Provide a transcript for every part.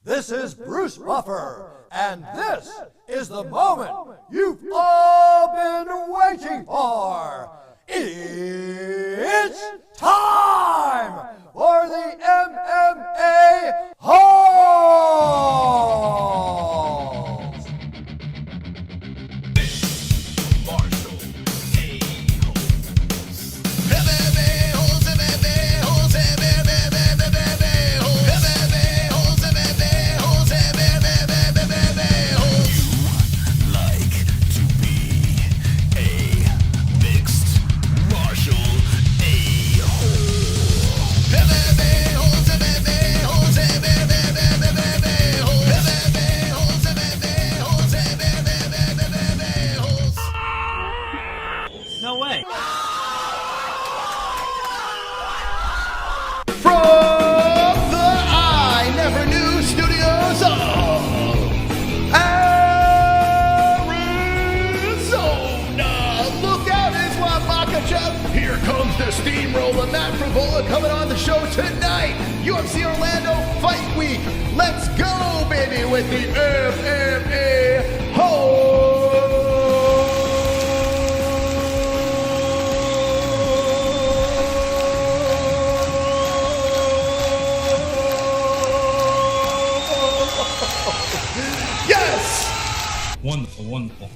This is Bruce Buffer, and this is the moment you've all been waiting for. It's time for the MMA-Holes! No way. From the I Never Knew Studios of Arizona, look out, Islam Makhachev. Here comes the Steamrolla, Matt Frevola, coming on the show tonight. UFC Orlando Fight Week. Let's go, baby, with the MMA-Holes. Yes! Wonderful, wonderful.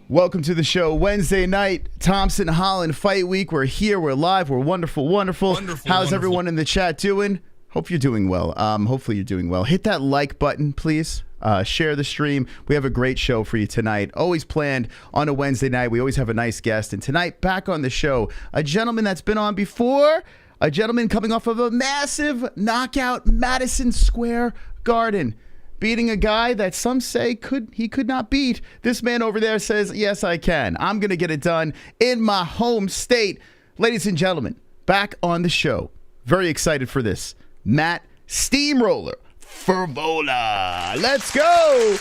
Welcome to the show. Wednesday night, Thompson Holland Fight Week. We're here. We're live. We're wonderful, wonderful. How's everyone in the chat doing? Hope you're doing well. Hopefully you're doing well. Hit that like button, please. Share the stream. We have a great show for you tonight. Always planned on a Wednesday night. We always have a nice guest. And tonight, back on the show, a gentleman that's been on before. A gentleman coming off of a massive knockout, Madison Square Garden. Beating a guy that some say he could not beat. This man over there says, yes, I can. I'm going to get it done in my home state. Ladies and gentlemen, back on the show. Very excited for this. Matt Steamroller Frevola. Let's go.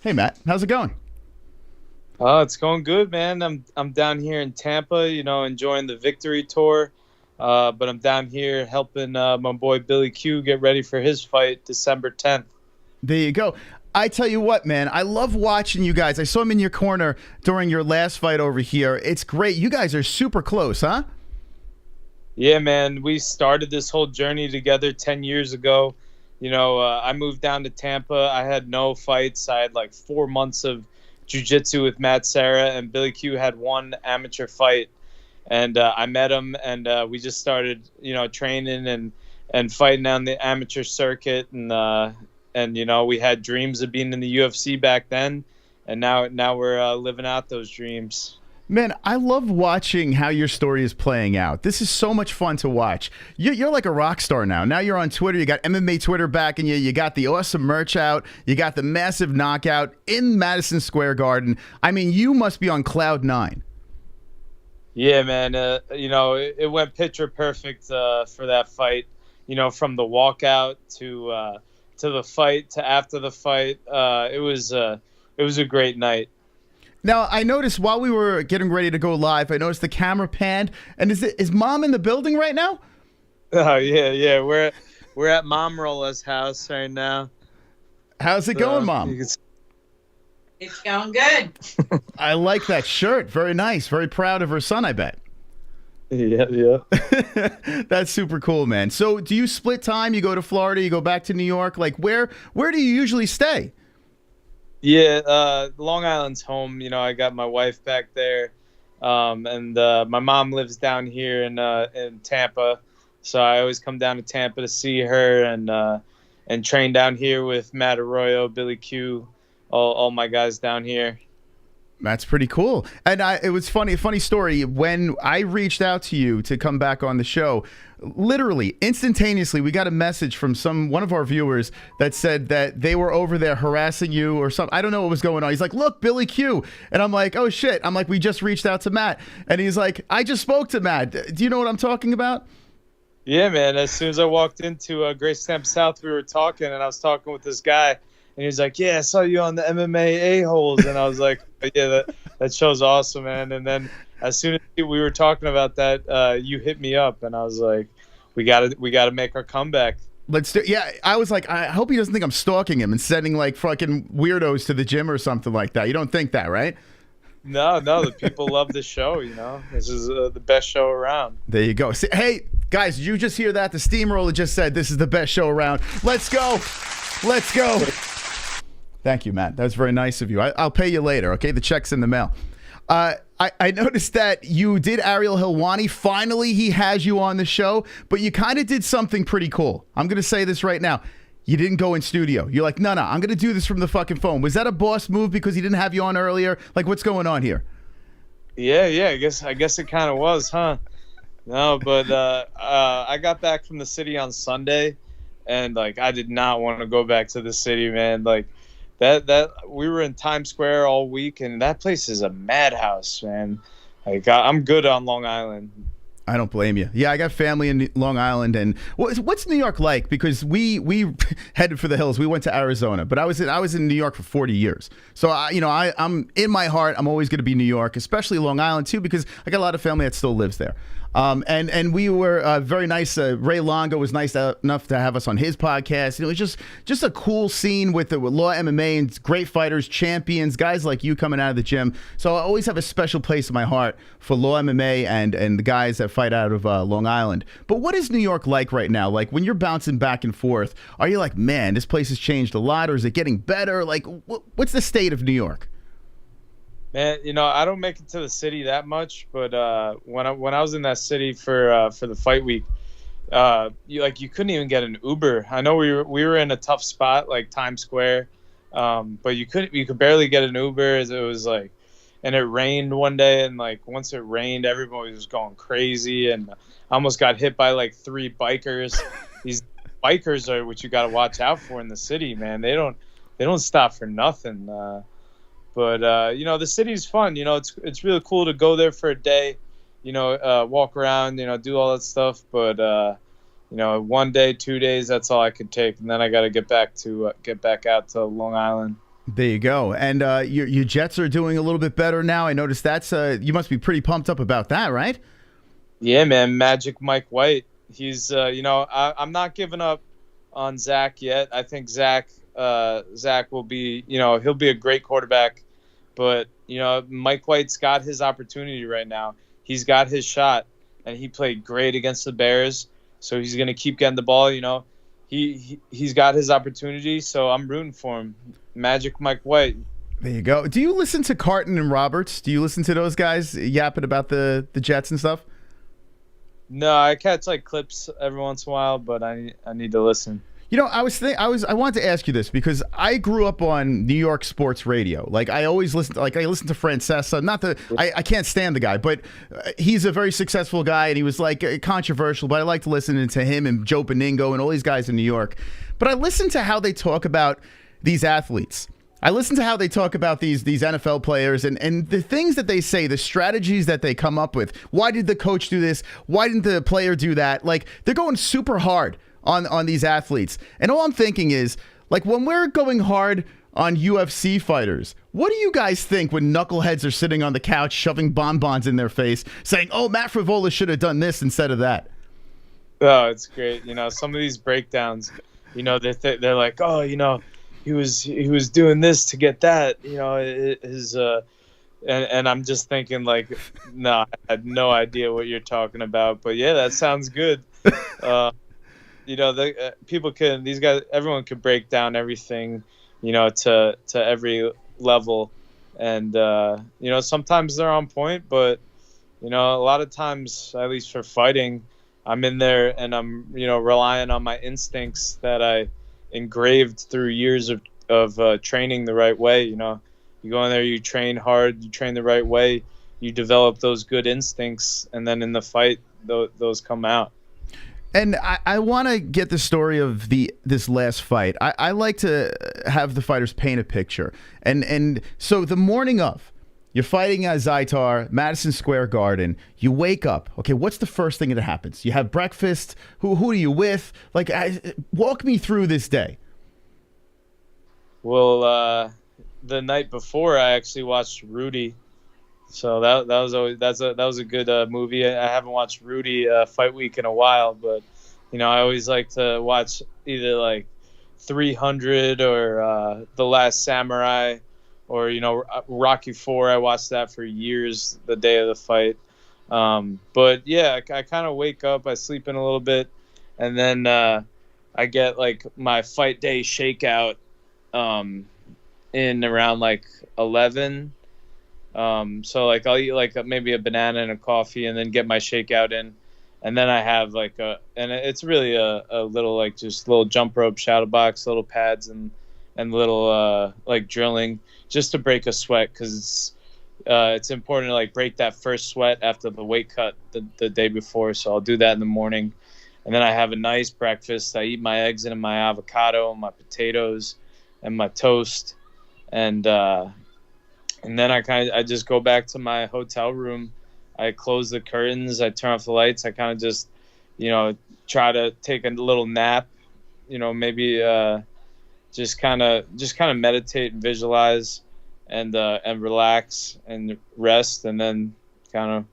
Hey, Matt. How's it going? Oh, it's going good, man. I'm down here in Tampa, you know, enjoying the victory tour. But I'm down here helping my boy Billy Q get ready for his fight December 10th. There you go. I tell you what, man, I love watching you guys. I saw him in your corner during your last fight over here. It's great. You guys are super close, huh? Yeah, man. We started this whole journey together 10 years ago. You know, I moved down to Tampa. I had no fights. I had like 4 months of jiu-jitsu with Matt Serra, and Billy Q had one amateur fight. And I met him, and we just started, you know, training and fighting on the amateur circuit. And you know, we had dreams of being in the UFC back then, and now we're living out those dreams. Man, I love watching how your story is playing out. This is so much fun to watch. You're like a rock star now. Now you're on Twitter. You got MMA Twitter backing you. You got the awesome merch out. You got the massive knockout in Madison Square Garden. I mean, you must be on cloud 9. Yeah, man. You know, it went picture perfect for that fight. You know, from the walkout to the fight to after the fight. It was a great night. Now, I noticed while we were getting ready to go live, I noticed the camera panned. And is Mom in the building right now? Oh yeah. We're at Mom Rolla's house right now. How's it going, Mom? It's going good. I like that shirt. Very nice. Very proud of her son, I bet. Yeah. That's super cool, man. So do you split time? You go to Florida, you go back to New York? Like, where do you usually stay? Yeah, Long Island's home. You know, I got my wife back there. And my mom lives down here in Tampa. So I always come down to Tampa to see her and train down here with Matt Arroyo, Billy Q, all my guys down here. That's pretty cool. And it was funny story. When I reached out to you to come back on the show, literally instantaneously, we got a message from one of our viewers that said that they were over there harassing you or something. I don't know what was going on. He's like, look, Billy Q. And I'm like, oh, shit. I'm like, we just reached out to Matt. And he's like, I just spoke to Matt. Do you know what I'm talking about? Yeah, man. As soon as I walked into Grace Tampa South, we were talking, and I was talking with this guy. And he's like, yeah, I saw you on the MMA-Holes. And I was like, yeah, that show's awesome, man. And then as soon as we were talking about that, you hit me up, and I was like, we gotta make our comeback. Let's do. Yeah, I was like, I hope he doesn't think I'm stalking him and sending like fucking weirdos to the gym or something like that. You don't think that, right? No, the people love the show. You know, this is the best show around. There you go. See, hey, guys, did you just hear that? The Steamrolla just said this is the best show around. Let's go. Let's go. Thank you, Matt. That was very nice of you. I'll pay you later, okay? The check's in the mail. I noticed that you did Ariel Helwani. Finally, he has you on the show, but you kind of did something pretty cool. I'm going to say this right now. You didn't go in studio. You're like, no, I'm going to do this from the fucking phone. Was that a boss move because he didn't have you on earlier? Like, what's going on here? Yeah, I guess it kind of was, huh? No, but I got back from the city on Sunday, and like I did not want to go back to the city, man. Like that we were in Times Square all week, and that place is a madhouse, man. Like I'm good on Long Island. I don't blame you. Yeah, I got family in Long Island, and what's New York like? Because we headed for the hills. We went to Arizona, but I was in New York for 40 years. So I'm in my heart. I'm always going to be New York, especially Long Island too, because I got a lot of family that still lives there. And we were very nice. Ray Longo was nice enough to have us on his podcast. It was just a cool scene with Law MMA and great fighters, champions, guys like you coming out of the gym. So I always have a special place in my heart for Law MMA and the guys that fight out of Long Island. But what is New York like right now? Like when you're bouncing back and forth, are you like, man, this place has changed a lot, or is it getting better? Like, what's the state of New York? Man, I don't make it to the city that much, but when I was in that city for the fight week, you couldn't even get an Uber. I know we were in a tough spot like Times Square, but you could barely get an Uber. It was like, and it rained one day, and like once it rained, everybody was going crazy, and I almost got hit by like 3 bikers. These bikers are what you got to watch out for in the city, man. They don't stop for nothing. But the city's fun. It's really cool to go there for a day, walk around, do all that stuff. But 1 day, 2 days, that's all I could take, and then I got to get back out to Long Island. There you go. And your Jets are doing a little bit better now. I noticed that's you must be pretty pumped up about that, right? Yeah, man. Magic Mike White. He's I'm not giving up on Zach yet. I think Zach will be, he'll be a great quarterback. But, Mike White's got his opportunity right now. He's got his shot, and he played great against the Bears. So he's going to keep getting the ball, He's got his opportunity, so I'm rooting for him. Magic Mike White. There you go. Do you listen to Carton and Roberts? Do you listen to those guys yapping about the Jets and stuff? No, I catch like clips every once in a while, but I need to listen. I wanted to ask you this because I grew up on New York sports radio. Like I always listen to Francesa. I can't stand the guy, but he's a very successful guy, and he was like controversial. But I like to listen to him and Joe Beningo and all these guys in New York. But I listen to how they talk about these athletes. I listen to how they talk about these NFL players and the things that they say, the strategies that they come up with. Why did the coach do this? Why didn't the player do that? Like they're going super hard on these athletes. And all I'm thinking is, like, when we're going hard on UFC fighters, what do you guys think when knuckleheads are sitting on the couch shoving bonbons in their face saying, oh, Matt Frevola should have done this instead of that? Oh, it's great. Some of these breakdowns, they're like, oh, he was doing this to get that, and I'm just thinking like, no, I had no idea what you're talking about. But yeah, that sounds good. Everyone can break down everything, to every level. And, sometimes they're on point, but, a lot of times, at least for fighting, I'm in there and I'm, relying on my instincts that I engraved through years of training the right way. You go in there, you train hard, you train the right way, you develop those good instincts, and then in the fight, those come out. And I want to get the story of this last fight. I like to have the fighters paint a picture. And so the morning of, you're fighting at Zaitar, Madison Square Garden. You wake up. Okay, what's the first thing that happens? You have breakfast. Who are you with? Like, walk me through this day. Well, the night before I actually watched Rudy. So that was a good movie. I haven't watched Rudy Fight Week in a while, but I always like to watch either like 300 or The Last Samurai, or Rocky 4. I watched that for years, the day of the fight. But yeah, I kind of wake up, I sleep in a little bit, and then I get like my fight day shakeout in around like 11. So like I'll eat like maybe a banana and a coffee, and then get my shakeout in, and then I have like and it's really a little like just little jump rope, shadow box, little pads, and little like drilling, just to break a sweat, because it's important to like break that first sweat after the weight cut the day before. So I'll do that in the morning, and then I have a nice breakfast. I eat my eggs and my avocado, my potatoes, and my toast, and then I just go back to my hotel room. I close the curtains. I turn off the lights. I kind of just, try to take a little nap. Maybe just kind of meditate and visualize, and relax and rest, and then kind of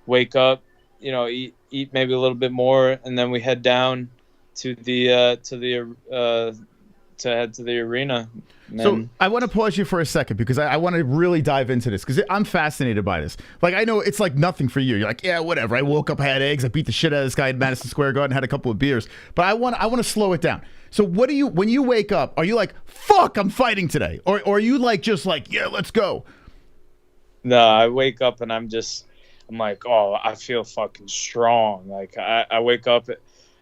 wake up. Eat maybe a little bit more, and then we head down to head to the arena. So I want to pause you for a second, because I want to really dive into this, because I'm fascinated by this. Like, I know it's like nothing for you. You're like, yeah, whatever. I woke up, I had eggs, I beat the shit out of this guy at Madison Square Garden, had a couple of beers. But I want to slow it down. So when you wake up, are you like, fuck, I'm fighting today? Or are you like, just like, yeah, let's go? No, I wake up and I'm like, oh, I feel fucking strong. Like I wake up,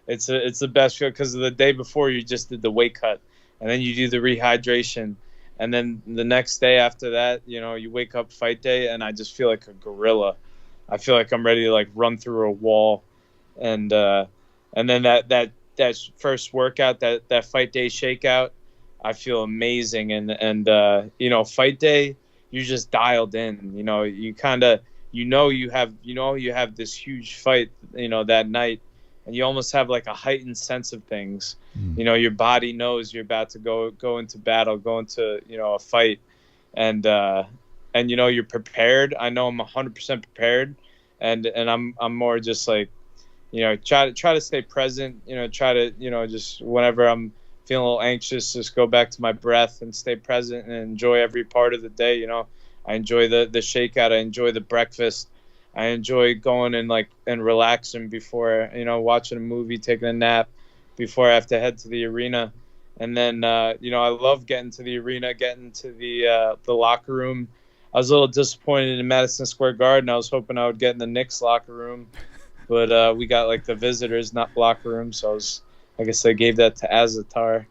it's the best feel, because the day before you just did the weight cut, and then you do the rehydration, and then the next day after that, you wake up fight day, and I just feel like a gorilla. I feel like I'm ready to like run through a wall, and then that first workout, that fight day shakeout, I feel amazing, and fight day, you're just dialed in. You kind of you have this huge fight that night, and you almost have like a heightened sense of things. Your body knows you're about to go into battle, go into a fight, and you're prepared. I know I'm 100% prepared, and I'm more just like try to stay present. Try to just whenever I'm feeling a little anxious, just go back to my breath and stay present and enjoy every part of the day. I enjoy the shakeout. I enjoy the breakfast. I enjoy going and relaxing before, watching a movie, taking a nap before I have to head to the arena. And then, I love getting to the arena, getting to the locker room. I was a little disappointed in Madison Square Garden. I was hoping I would get in the Knicks locker room, but we got like the visitors, not locker room. So I guess I gave that to Azatar.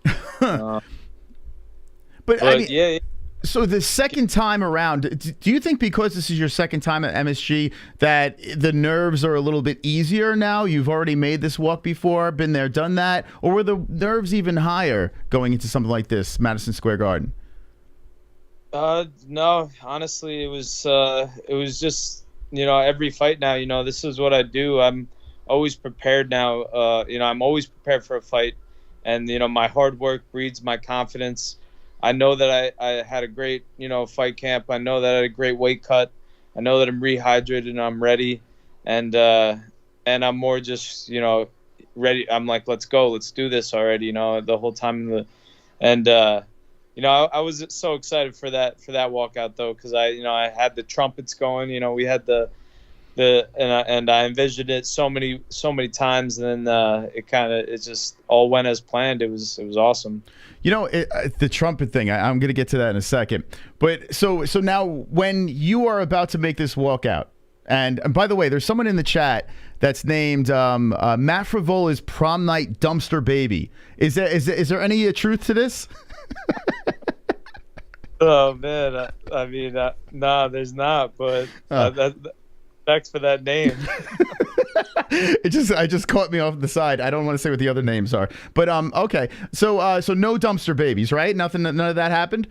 But I mean, yeah. So the second time around, do you think because this is your second time at MSG that the nerves are a little bit easier now? You've already made this walk before, been there, done that, or were the nerves even higher going into something like this, Madison Square Garden? No, honestly, it was just every fight now. This is what I do. I'm always prepared now. I'm always prepared for a fight, and my hard work breeds my confidence. I know that I had a great, fight camp. I know that I had a great weight cut. I know that I'm rehydrated and I'm ready. And I'm more just, ready. I'm like, let's go. Let's do this already, the whole time. I was so excited for that walkout, though, because I had the trumpets going. We had and I envisioned it so many times, and then it just all went as planned. It was awesome. The trumpet thing, I'm going to get to that in a second. But so now when you are about to make this walkout, and by the way, there's someone in the chat that's named Matt Frevola's prom night dumpster baby. Is there any truth to this? Oh man, I mean, no, there's not. But thanks for that name. I just caught me off the side. I don't want to say what the other names are, but okay. So no dumpster babies, right? None of that happened.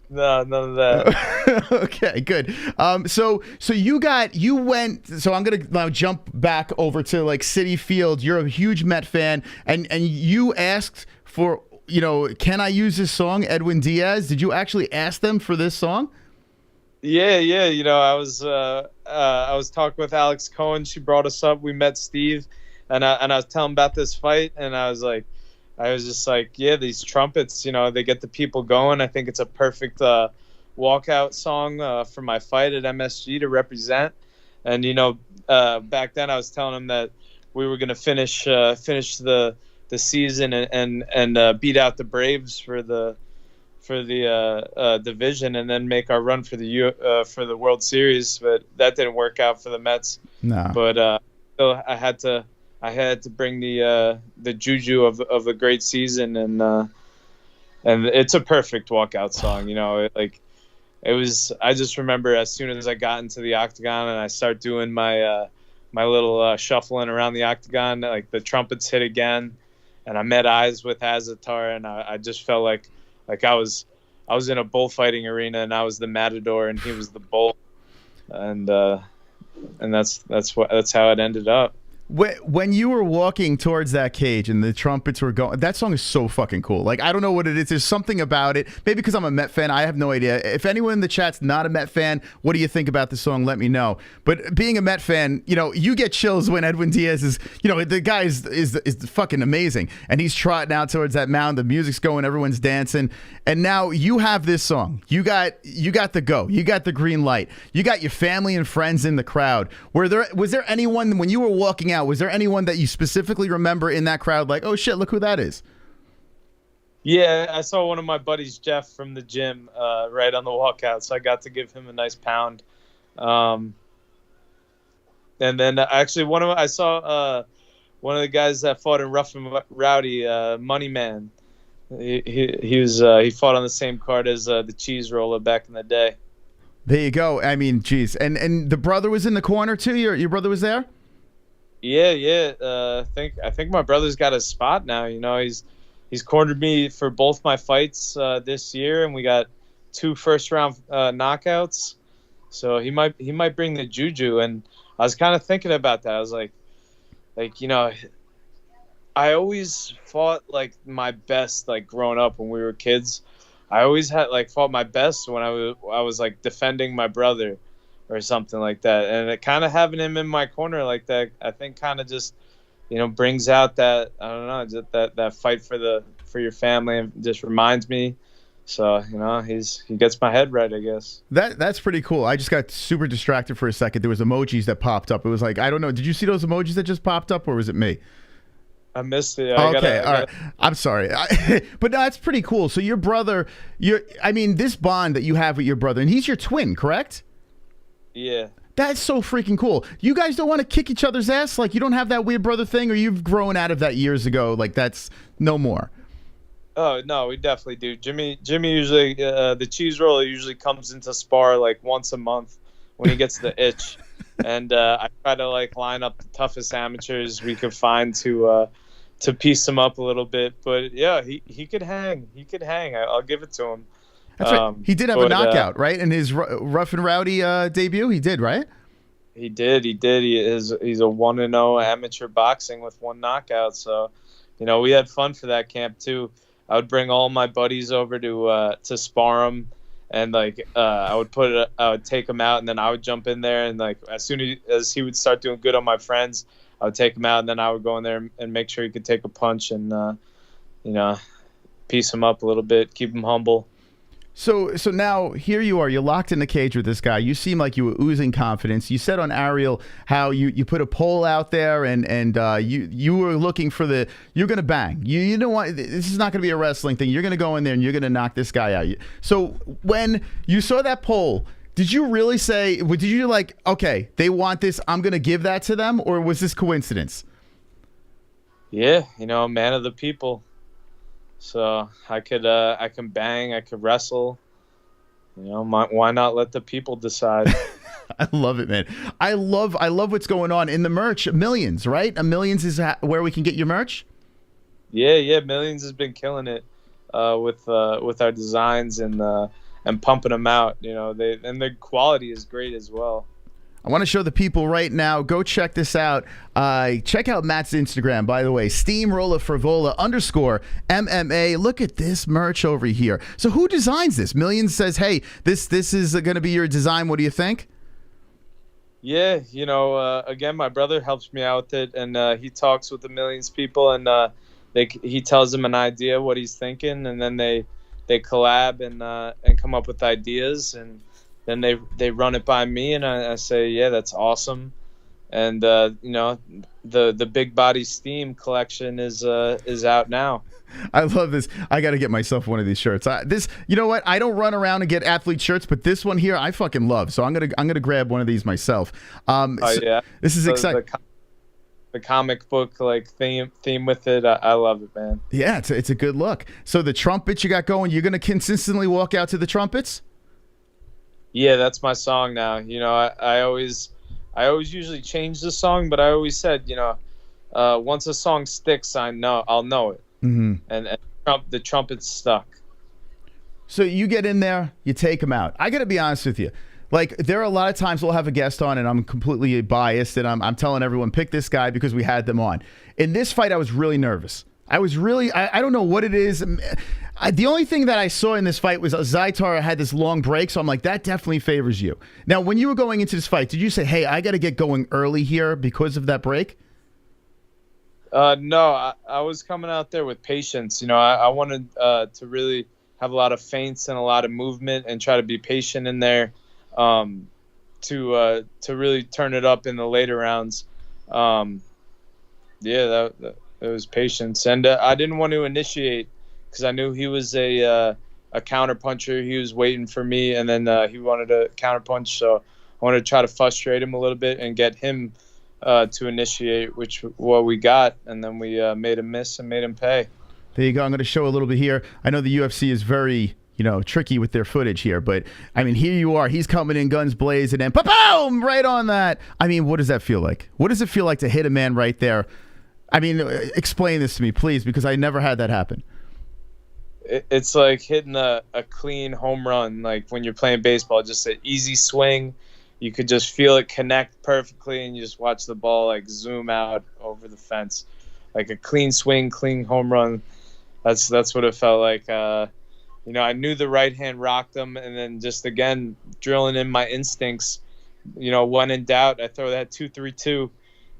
No, none of that. Okay, good. So you went. So I'm gonna now jump back over to like Citi Field. You're a huge Met fan, and you asked for you know, can I use this song, Edwin Diaz? Did you actually ask them for this song? Yeah. You know, I was talking with Alex Cohen. She brought us up. We met Steve, and I was telling him about this fight, and I was just like, yeah, these trumpets, you know, they get the people going. I think it's a perfect walkout song for my fight at MSG to represent. And you know, back then I was telling him that we were going to finish the season and beat out the Braves for the division, and then make our run for the World Series. But that didn't work out for the Mets. No. But still, I had to bring the juju of a great season, and it's a perfect walkout song. You know, I just remember as soon as I got into the octagon and I start doing my my little shuffling around the octagon, like the trumpets hit again, and I met eyes with Azatar, and I just felt like I was in a bullfighting arena, and I was the matador and he was the bull, and that's how it ended up. When you were walking towards that cage and the trumpets were going, that song is so fucking cool. Like, I don't know what it is. There's something about it. Maybe because I'm a Met fan. I have no idea. If anyone in the chat's not a Met fan, what do you think about the song? Let me know. But being a Met fan, you know, you get chills when Edwin Diaz is, you know, the guy is fucking amazing. And he's trotting out towards that mound. The music's going. Everyone's dancing. And now you have this song. You got the go. You got the green light. You got your family and friends in the crowd. Was there anyone, when you were walking out, was there anyone that you specifically remember in that crowd, like, oh shit, look who that is? Yeah, I saw one of my buddies, Jeff, from the gym right on the walkout, so I got to give him a nice pound. And then actually I saw one of the guys that fought in Rough and Rowdy, Money Man. He fought on the same card as the Cheese Roller back in the day. There you go. I mean, geez. And the brother was in the corner too? Your brother was there? Yeah. I think my brother's got a spot now. You know, he's cornered me for both my fights this year, and we got 2 first-round knockouts. So he might bring the juju. And I was kind of thinking about that. I was like, you know, I always fought like my best, like growing up when we were kids. I always had fought my best when I was like defending my brother or something like that. And it kind of having him in my corner like that, I think kind of just, you know, brings out that, I don't know, just that fight for your family, and just reminds me. So, you know, he gets my head right, I guess. That's pretty cool. I just got super distracted for a second. There was emojis that popped up. It was like, I don't know. Did you see those emojis that just popped up, or was it me? I missed it. All right. I'm sorry. But no, that's pretty cool. So your brother, this bond that you have with your brother, and he's your twin, correct? Yeah. That's so freaking cool. You guys don't want to kick each other's ass? Like, you don't have that weird brother thing, or you've grown out of that years ago? Like, that's no more? Oh, no, we definitely do. Jimmy usually, the cheese roller usually comes into spar like once a month when he gets the itch. And I try to line up the toughest amateurs we could find to piece him up a little bit. But yeah, he could hang. I'll give it to him. That's right. He did have a knockout, right? In his Rough and Rowdy debut, he did, right? He did. He's a 1-0 amateur boxing with 1 knockout. So, you know, we had fun for that camp too. I would bring all my buddies over to spar him, and I would take him out, and then I would jump in there, and as soon as he would start doing good on my friends, I would take him out, and then I would go in there and make sure he could take a punch, and you know, piece him up a little bit, keep him humble. So now here you are. You're locked in the cage with this guy. You seem like you were oozing confidence. You said on ARIEL how you put a poll out there, and you were looking for you're going to bang. You don't want, this is not going to be a wrestling thing. You're going to go in there and you're going to knock this guy out. So when you saw that poll, did you really say, did you okay, they want this, I'm going to give that to them, or was this coincidence? Yeah, you know, man of the people. So I can bang, I could wrestle. You know, why not let the people decide? I love it, man. I love what's going on in the merch. Millions, right? Millions is where we can get your merch. Yeah. Millions has been killing it with our designs and pumping them out. You know, and the quality is great as well. I want to show the people right now. Go check this out. Check out Matt's Instagram, by the way. Steamrolla Frevola _ MMA. Look at this merch over here. So who designs this? Millions says, hey, this is going to be your design. What do you think? Yeah, again, my brother helps me out with it, and he talks with the Millions people, and he tells them an idea, what he's thinking, and then they collab and come up with ideas, and then they run it by me, and I say, yeah, that's awesome. And the Big Body Steam collection is out now. I love this. I got to get myself one of these shirts. You know what? I don't run around and get athlete shirts, but this one here I fucking love. So I'm gonna grab one of these myself. Yeah, this is exciting. The comic book like theme with it. I love it, man. Yeah, it's a good look. So the trumpets you got going, you're gonna consistently walk out to the trumpets? Yeah, that's my song now. I always usually change the song, but I always said, once a song sticks, I'll know it. Mm-hmm. And the trumpet's stuck. So you get in there, you take them out. I got to be honest with you. Like, there are a lot of times we'll have a guest on, and I'm completely biased, and I'm telling everyone, pick this guy because we had them on. In this fight, I was really nervous. I don't know what it is. The only thing that I saw in this fight was Zaitar had this long break, so I'm like, that definitely favors you. Now, when you were going into this fight, did you say, hey, I got to get going early here because of that break? No, I was coming out there with patience. I wanted to really have a lot of feints and a lot of movement and try to be patient in there to really turn it up in the later rounds. Yeah, it was patience. And I didn't want to initiate because I knew he was a counter puncher. He was waiting for me, and then he wanted to counter punch. So I wanted to try to frustrate him a little bit and get him to initiate, what we got, and then we made him miss and made him pay. There you go. I'm going to show a little bit here. I know the UFC is very, tricky with their footage here, but I mean, here you are. He's coming in guns blazing and boom, right on that. I mean, what does that feel like? What does it feel like to hit a man right there? I mean, explain this to me, please, because I never had that happen. It's like hitting a clean home run, like when you're playing baseball, just an easy swing. You could just feel it connect perfectly, and you just watch the ball like zoom out over the fence, like a clean swing, clean home run. That's what it felt like. I knew the right hand rocked him, and then just again drilling in my instincts. When in doubt, I throw that 2-3-2,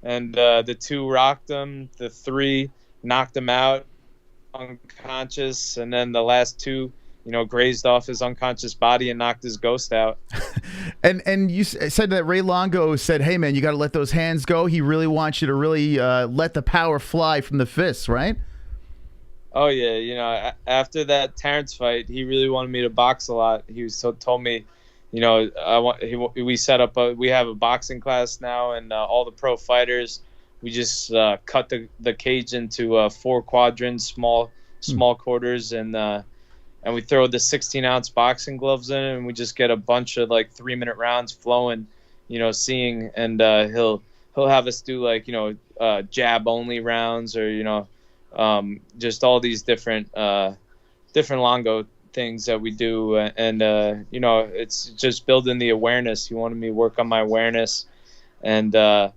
and the 2 rocked him, the 3 knocked him out unconscious, and then the last 2. Grazed off his unconscious body and knocked his ghost out. And you said that Ray Longo said, hey, man, you got to let those hands go. He really wants you to really let the power fly from the fists, right? Oh, yeah. After that Terrence fight, he really wanted me to box a lot. He told me, we set up we have a boxing class now, and all the pro fighters, we just cut the cage into 4 quadrants, small quarters, and we throw the 16-ounce boxing gloves in, and we just get a bunch of like 3-minute rounds flowing, seeing, and he'll have us do like jab only rounds, or just all these different Longo things that we do, and it's just building the awareness. He wanted me to work on my awareness, and I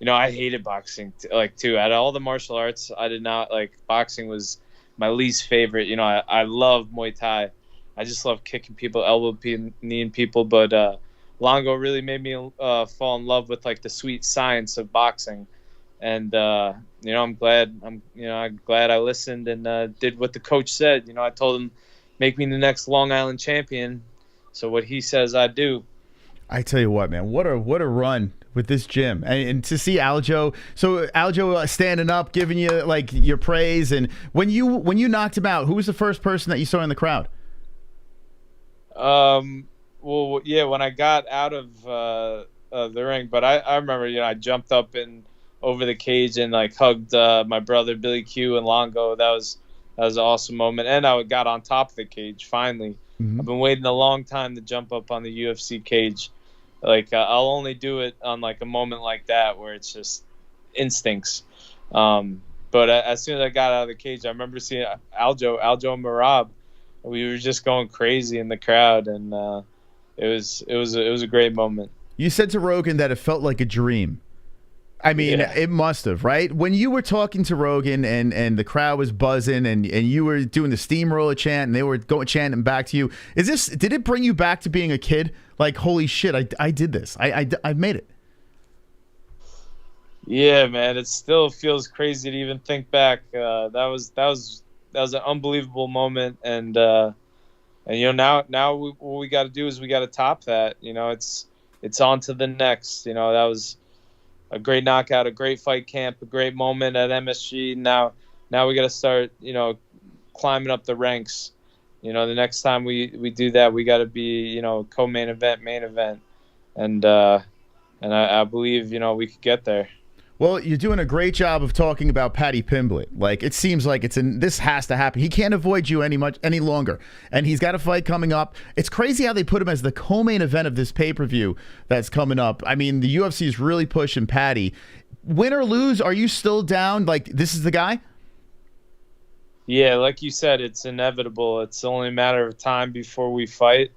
hated boxing too. Out of all the martial arts, I did not like boxing. Was my least favorite. I love Muay Thai. I just love kicking people, kneeing people. But Longo really made me fall in love with like the sweet science of boxing. And I'm glad I listened and did what the coach said. I told him, make me the next Long Island champion. So what he says, I do. I tell you what, man, what a run with this gym, and to see Aljo. So Aljo standing up, giving you like your praise, and when you knocked him out, who was the first person that you saw in the crowd? Well, yeah, when I got out of the ring, but I remember, I jumped up and over the cage and like hugged my brother Billy Q and Longo. That was an awesome moment, and I got on top of the cage finally. Mm-hmm. I've been waiting a long time to jump up on the UFC cage. Like I'll only do it on like a moment like that where it's just instincts. But as soon as I got out of the cage, I remember seeing Aljo and Marab. We were just going crazy in the crowd, and it was a great moment. You said to Rogan that it felt like a dream. I mean, it must have, right? When you were talking to Rogan and the crowd was buzzing and you were doing the Steamrolla chant and they were chanting back to you, did it bring you back to being a kid? Like, holy shit, I did this. I made it. Yeah, man, it still feels crazy to even think back. That was an unbelievable moment, and you know, now what we got to do is we got to top that. You know, it's on to the next. You know, that was a great knockout, a great fight camp, a great moment at MSG. Now we got to start, you know, climbing up the ranks. You know, the next time we do that, we got to be, you know, co-main event, main event, and I believe, you know, we could get there. Well, you're doing a great job of talking about Paddy Pimblett. Like, it seems like this has to happen. He can't avoid you any longer, and he's got a fight coming up. It's crazy how they put him as the co-main event of this pay-per-view that's coming up. I mean, the UFC is really pushing Paddy. Win or lose, are you still down? Like, this is the guy? Yeah, like you said, it's inevitable. It's only a matter of time before we fight,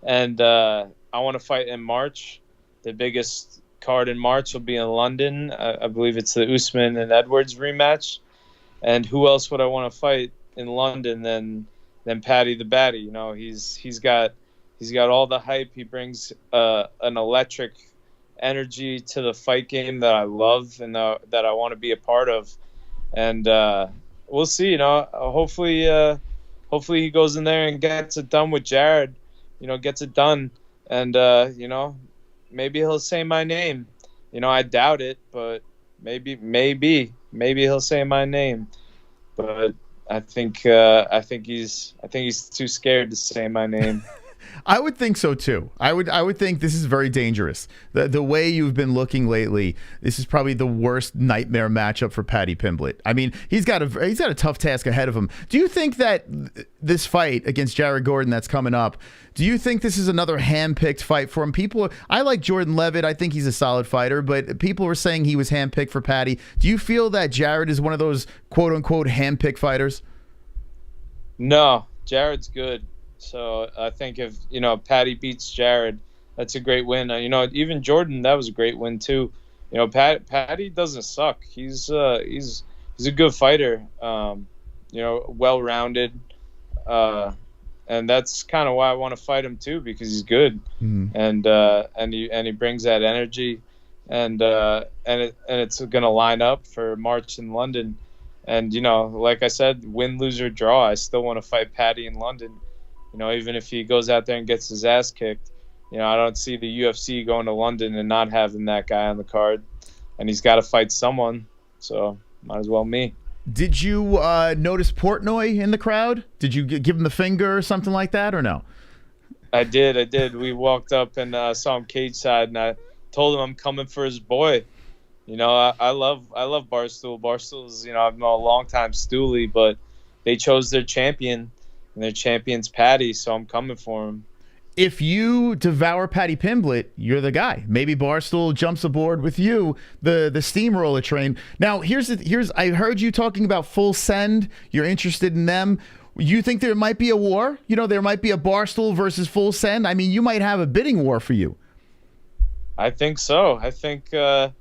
and I want to fight in March. The biggest card in March will be in London. I believe it's the Usman and Edwards rematch. And who else would I want to fight in London than Paddy the Baddy? You know, he's got all the hype. He brings an electric energy to the fight game that I love and that I want to be a part of. And we'll see. You know, hopefully he goes in there and gets it done with Jared. You know, gets it done, and you know, maybe he'll say my name. You know, I doubt it, but maybe he'll say my name. But I think he's too scared to say my name. I would think so too. I would think this is very dangerous. The way you've been looking lately, this is probably the worst nightmare matchup for Paddy Pimblett. I mean, he's got a tough task ahead of him. Do you think that this fight against Jared Gordon that's coming up, do you think this is another hand-picked fight for him? I like Jordan Levitt. I think he's a solid fighter, but people were saying he was hand-picked for Paddy. Do you feel that Jared is one of those quote-unquote hand-picked fighters? No, Jared's good. So I think if, you know, Paddy beats Jared, that's a great win. You know, even Jordan, that was a great win too. You know, Paddy doesn't suck. He's a good fighter. You know, well-rounded, and that's kind of why I want to fight him too, because he's good, and he brings that energy, and it's gonna line up for March in London. And you know, like I said, win, lose or draw, I still want to fight Paddy in London. You know, even if he goes out there and gets his ass kicked, you know, I don't see the UFC going to London and not having that guy on the card. And he's got to fight someone, so might as well me. Did you notice Portnoy in the crowd? Did you give him the finger or something like that, or no? I did. We walked up and saw him cage side, and I told him I'm coming for his boy. You know, I love Barstool. Barstool's, you know, I've known a long time Stoolie, but they chose their champion. And their champion's Paddy, so I'm coming for him. If you devour Paddy Pimblett, you're the guy. Maybe Barstool jumps aboard with you, the Steamrolla train. Now, here's I heard you talking about Full Send. You're interested in them. You think there might be a war? You know, there might be a Barstool versus Full Send. I mean, you might have a bidding war for you. I think so. I think you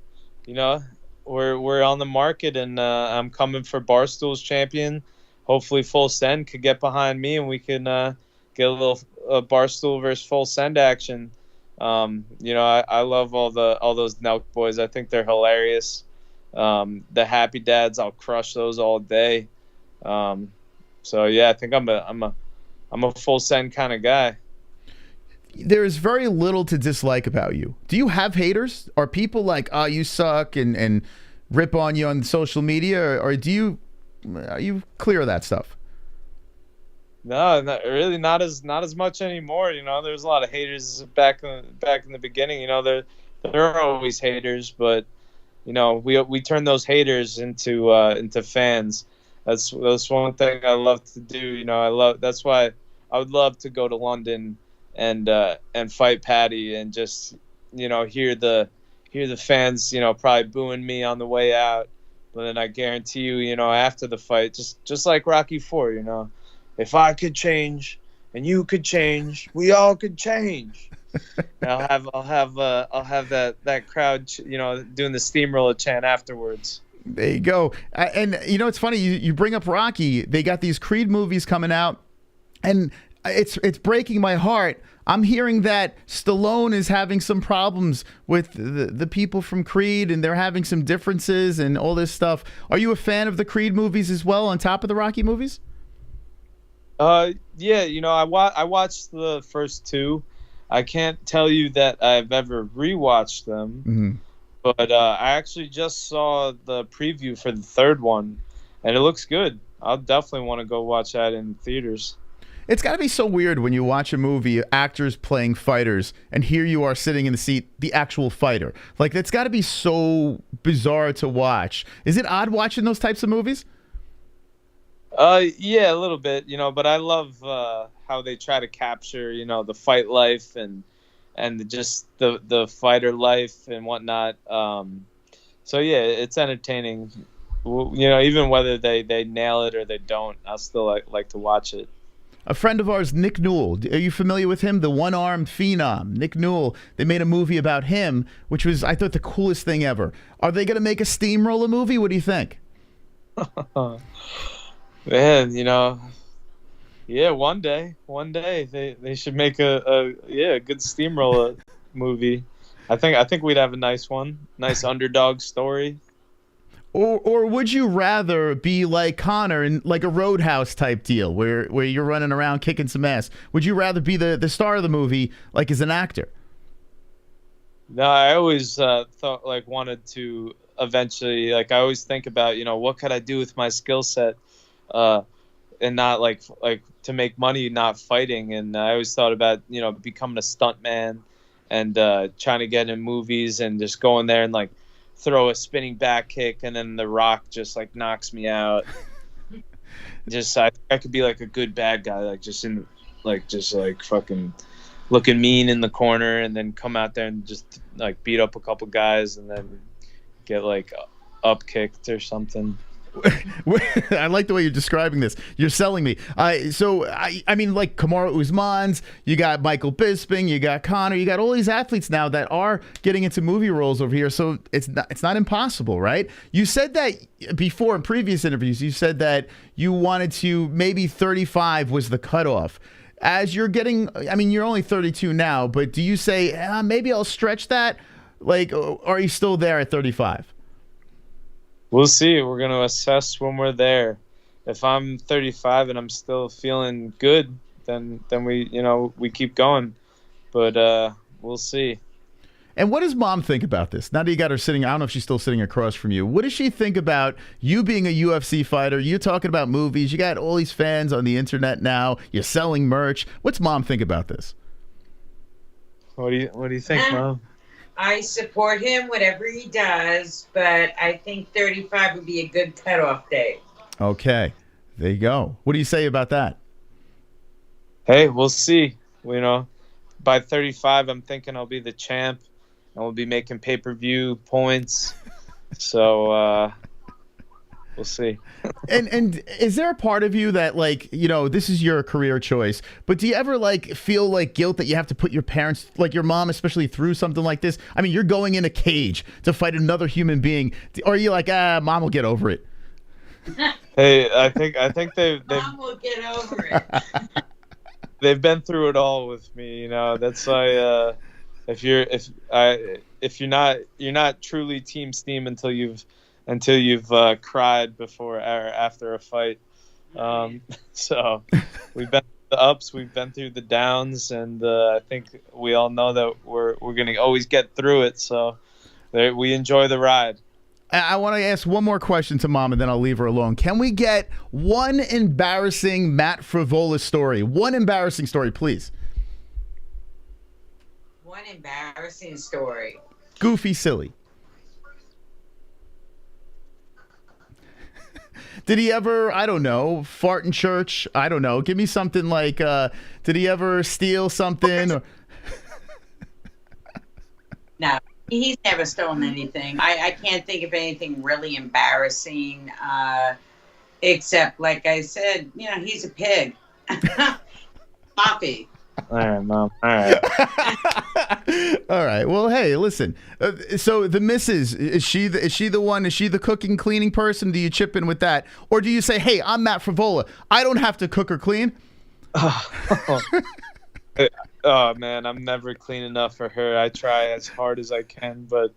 know, we're on the market, and I'm coming for Barstool's champion. Hopefully Full Send could get behind me and we can get a little Barstool versus Full Send action. You know, I love all those Nelk boys. I think they're hilarious. The Happy Dads, I'll crush those all day. So yeah, I think I'm a Full Send kind of guy. There is very little to dislike about you. Do you have haters? Are people like, oh, you suck and rip on you on social media, or are you clear of that stuff? No, not as much anymore. You know, there's a lot of haters back in the beginning. You know, there are always haters, but you know, we turn those haters into fans. That's one thing I love to do. You know, that's why I would love to go to London and fight Paddy and just, you know, hear the fans, you know, probably booing me on the way out. But then I guarantee you, you know, after the fight, just like Rocky IV, you know, if I could change and you could change, we all could change. I'll have that crowd, doing the steamroller chant afterwards. There you go. And it's funny you bring up Rocky. They got these Creed movies coming out, and it's breaking my heart. I'm hearing that Stallone is having some problems with the people from Creed, and they're having some differences and all this stuff. Are you a fan of the Creed movies as well, on top of the Rocky movies? Yeah, I watched the first two. I can't tell you that I've ever rewatched them, but I actually just saw the preview for the third one, and it looks good. I'll definitely want to go watch that in theaters. It's got to be so weird when you watch a movie, actors playing fighters, and here you are sitting in the seat, the actual fighter. Like, that's got to be so bizarre to watch. Is it odd watching those types of movies? Yeah, a little bit, but I love how they try to capture, the fight life and just the fighter life and whatnot. So yeah, it's entertaining. Even whether they nail it or they don't, I'll still like to watch it. A friend of ours, Nick Newell. Are you familiar with him? The one-armed phenom, Nick Newell. They made a movie about him, which was, I thought, the coolest thing ever. Are they going to make a Steamrolla movie? What do you think? Man, yeah, one day they should make a good Steamrolla movie. I think we'd have a nice one, nice underdog story. Or would you rather be like Conor in like a Roadhouse type deal where you're running around kicking some ass? Would you rather be the star of the movie, like as an actor? No, I always wanted to eventually, I always think about, what could I do with my skill set, and not like to make money not fighting. And I always thought about, becoming a stuntman and trying to get in movies and just going there and throw a spinning back kick, and then The Rock just knocks me out. I could be a good bad guy, just fucking looking mean in the corner, and then come out there and just beat up a couple guys, and then get up kicked or something. I like the way you're describing this. You're selling me. So I mean, like Kamaru Usman's, you got Michael Bisping, you got Conor, you got all these athletes now that are getting into movie roles over here. So it's not impossible, right? You said that before in previous interviews. You said that you wanted to, maybe 35 was the cutoff. As you're getting, I mean, you're only 32 now, but do you say maybe I'll stretch that? Or are you still there at 35? We'll see. We're going to assess when we're there. If I'm 35 and I'm still feeling good, then we keep going. But we'll see. And what does Mom think about this? Now that you got her sitting, I don't know if she's still sitting across from you. What does she think about you being a UFC fighter? You're talking about movies. You got all these fans on the internet now. You're selling merch. What's Mom think about this? What do you think, Mom? I support him, whatever he does, but I think 35 would be a good cutoff date. Okay. There you go. What do you say about that? Hey, we'll see. By 35, I'm thinking I'll be the champ, and we'll be making pay-per-view points. So, we'll see. And is there a part of you that this is your career choice, but do you ever feel guilt that you have to put your parents, your mom especially, through something like this? I mean, you're going in a cage to fight another human being. Or are you Mom will get over it? Hey, I think they've Mom will get over it. They've been through it all with me. That's why if you're not truly Team Steam until you've cried before or after a fight. So we've been through the ups, we've been through the downs, and I think we all know that we're going to always get through it. So we enjoy the ride. I want to ask one more question to Mom, and then I'll leave her alone. Can we get one embarrassing Matt Frevola story? One embarrassing story, please. One embarrassing story. Goofy, silly. Did he ever, I don't know, fart in church? I don't know. Give me something did he ever steal something? Or... No, he's never stolen anything. I can't think of anything really embarrassing, except, like I said, he's a pig. Poppy. All right, Mom. All right. All right. Well, hey, listen. So the missus, is she the one? Is she the cooking, cleaning person? Do you chip in with that, or do you say, "Hey, I'm Matt Frevola. I don't have to cook or clean"? Oh man, I'm never clean enough for her. I try as hard as I can, but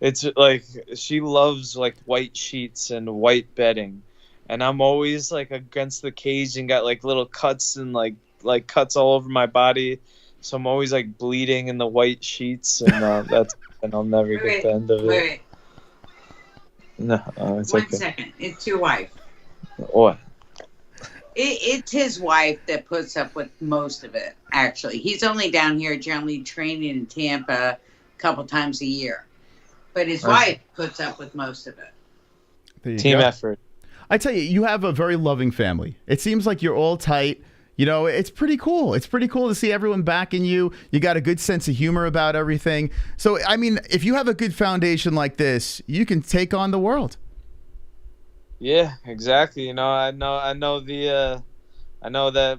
it's like she loves like white sheets and white bedding, and I'm always like against the cage and got like little cuts and like cuts all over my body. So I'm always like bleeding in the white sheets, and I'll never get the end of it. Wait. No, it's One okay. second. It's your wife. What? It's his wife that puts up with most of it, actually. He's only down here generally training in Tampa a couple times a year. But his wife puts up with most of it. Team effort. I tell you, you have a very loving family. It seems like you're all tight. You know, it's pretty cool. It's pretty cool to see everyone backing you. You got a good sense of humor about everything. So, I mean, if you have a good foundation like this, you can take on the world. Yeah, exactly. You know, I know that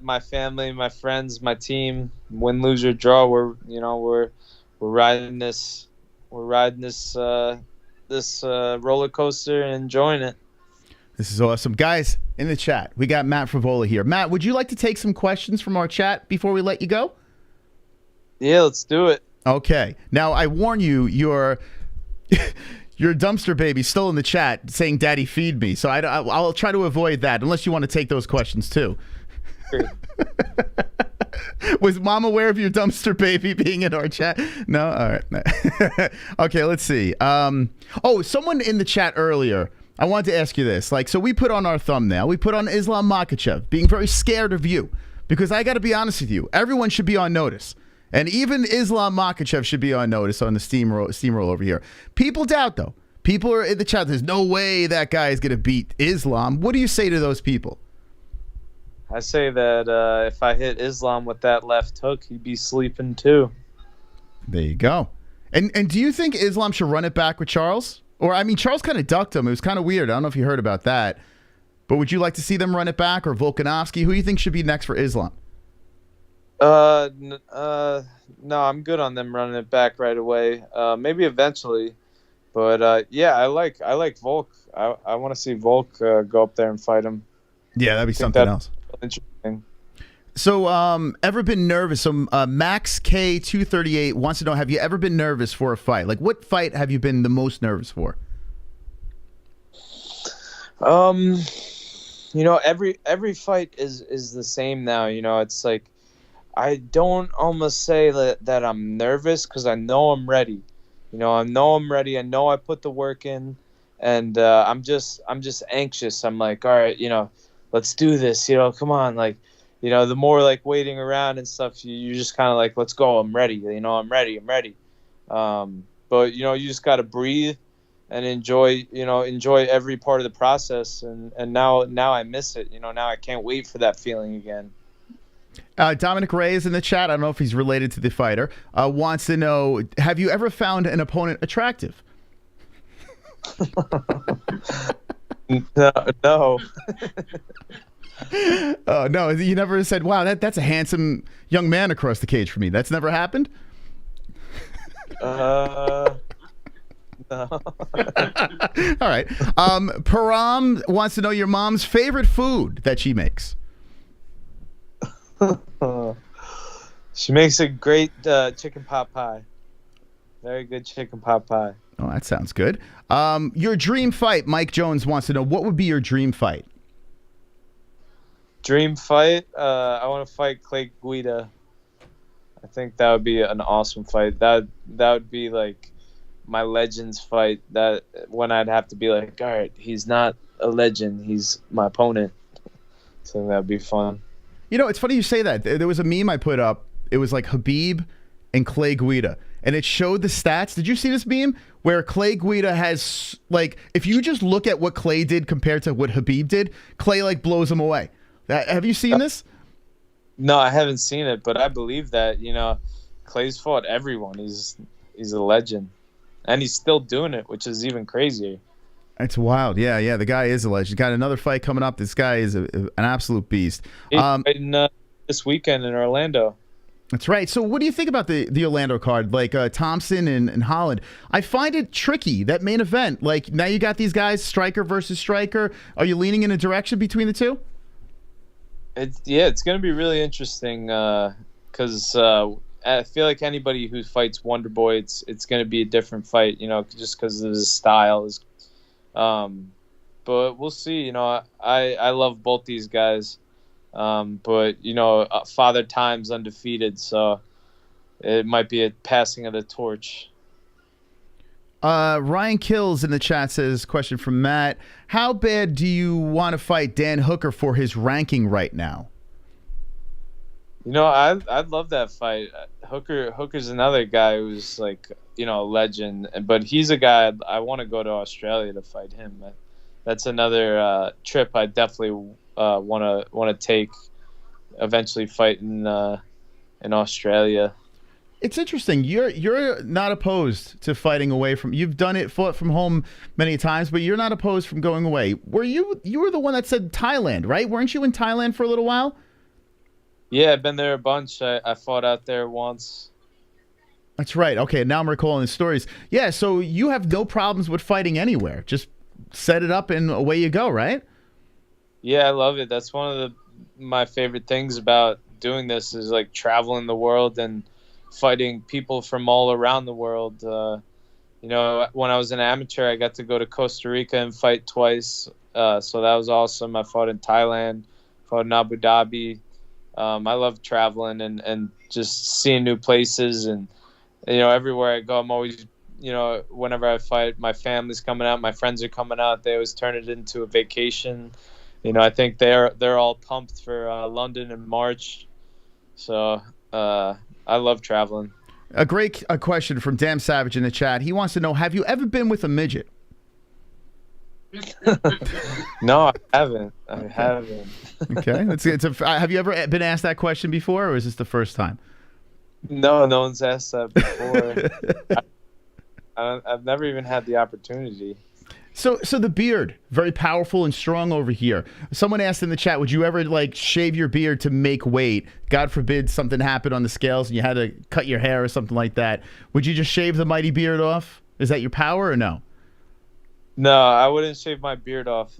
my family, my friends, my team, win, lose or draw, we're riding this roller coaster and enjoying it. This is awesome. Guys, in the chat, we got Matt Frevola here. Matt, would you like to take some questions from our chat before we let you go? Yeah, let's do it. Okay. Now, I warn you, your dumpster baby still in the chat saying, "Daddy, feed me." So I'll try to avoid that unless you want to take those questions too. Sure. Was Mom aware of your dumpster baby being in our chat? No? All right. Okay, let's see. Someone in the chat earlier, I wanted to ask you this. So we put on our thumbnail, we put on Islam Makhachev being very scared of you. Because I got to be honest with you, everyone should be on notice. And even Islam Makhachev should be on notice on the steamroll over here. People doubt, though. People are in the chat, there's no way that guy is going to beat Islam. What do you say to those people? I say that if I hit Islam with that left hook, he'd be sleeping too. There you go. And do you think Islam should run it back with Charles? Or, I mean, Charles kind of ducked him. It was kind of weird. I don't know if you heard about that. But would you like to see them run it back? Or Volkanovski? Who do you think should be next for Islam? No, I'm good on them running it back right away. Maybe eventually. But, yeah, I like Volk. I want to see Volk go up there and fight him. Yeah, that'd be something else. Interesting. So, ever been nervous? So, Max K238 wants to know, have you ever been nervous for a fight? Like, what fight have you been the most nervous for? You know, every fight is the same now. You know, it's like I don't almost say that I'm nervous because I know I'm ready. You know, I know I'm ready. I know I put the work in, and I'm just anxious. I'm like, all right, you know, let's do this. You know, come on, like. You know, the more like waiting around and stuff, you're just kind of like, let's go. I'm ready. You know, I'm ready. But, you know, you just got to breathe and enjoy every part of the process. And now I miss it. You know, now I can't wait for that feeling again. Dominic Ray is in the chat. I don't know if he's related to the fighter. Wants to know, have you ever found an opponent attractive? No. Oh, no, you never said, wow, that's a handsome young man across the cage for me. That's never happened? No. All right. Param wants to know your mom's favorite food that she makes. She makes a great chicken pot pie. Very good chicken pot pie. Oh, that sounds good. Your dream fight, Mike Jones wants to know, what would be your dream fight? Dream fight? I want to fight Clay Guida. I think that would be an awesome fight. That would be like my Legends fight. That when I'd have to be like, all right, he's not a legend, he's my opponent. So that'd be fun. You know, it's funny you say that. There was a meme I put up. It was like Khabib and Clay Guida, and it showed the stats. Did you see this meme where Clay Guida has, like, if you just look at what Clay did compared to what Khabib did, Clay like blows him away. Have you seen this? No, I haven't seen it, but I believe that, you know, Clay's fought everyone. He's a legend, and he's still doing it, which is even crazier. It's wild. Yeah. The guy is a legend. Got another fight coming up. This guy is an absolute beast. He's fighting this weekend in Orlando. That's right. So what do you think about the Orlando card, like Thompson and Holland? I find it tricky, that main event. Like, now you got these guys, striker versus striker. Are you leaning in a direction between the two? It's going to be really interesting because I feel like anybody who fights Wonder Boy, it's going to be a different fight, you know, just because of his style. But we'll see. You know, I love both these guys. But, you know, Father Time's undefeated, so it might be a passing of the torch. Ryan Kills in the chat says, question from Matt, how bad do you want to fight Dan Hooker for his ranking right now? You know, I'd love that fight. Hooker's another guy who's like, you know, a legend, but he's a guy I want to go to Australia to fight him. That's another trip I definitely want to take. Eventually, fight in Australia. It's interesting. You're not opposed to fighting away from. You've done it, fought from home many times, but you're not opposed from going away. Were you? You were the one that said Thailand, right? Weren't you in Thailand for a little while? Yeah, I've been there a bunch. I fought out there once. That's right. Okay, now I'm recalling the stories. Yeah, so you have no problems with fighting anywhere. Just set it up and away you go, right? Yeah, I love it. That's one of my favorite things about doing this is like traveling the world and fighting people from all around the world. You know, when I was an amateur, I got to go to Costa Rica and fight twice. So that was awesome. I fought in Thailand, fought in Abu Dhabi. I love traveling and just seeing new places. And, you know, everywhere I go, I'm always, you know, whenever I fight, my family's coming out, my friends are coming out. They always turn it into a vacation. You know, I think they're all pumped for London in March. So I love traveling. A great question from Damn Savage in the chat. He wants to know, have you ever been with a midget? No, I haven't. Okay. Have you ever been asked that question before, or is this the first time? No one's asked that before. I've never even had the opportunity. So the beard, very powerful and strong over here. Someone asked in the chat, would you ever like shave your beard to make weight? God forbid something happened on the scales and you had to cut your hair or something like that. Would you just shave the mighty beard off? Is that your power or no? No, I wouldn't shave my beard off.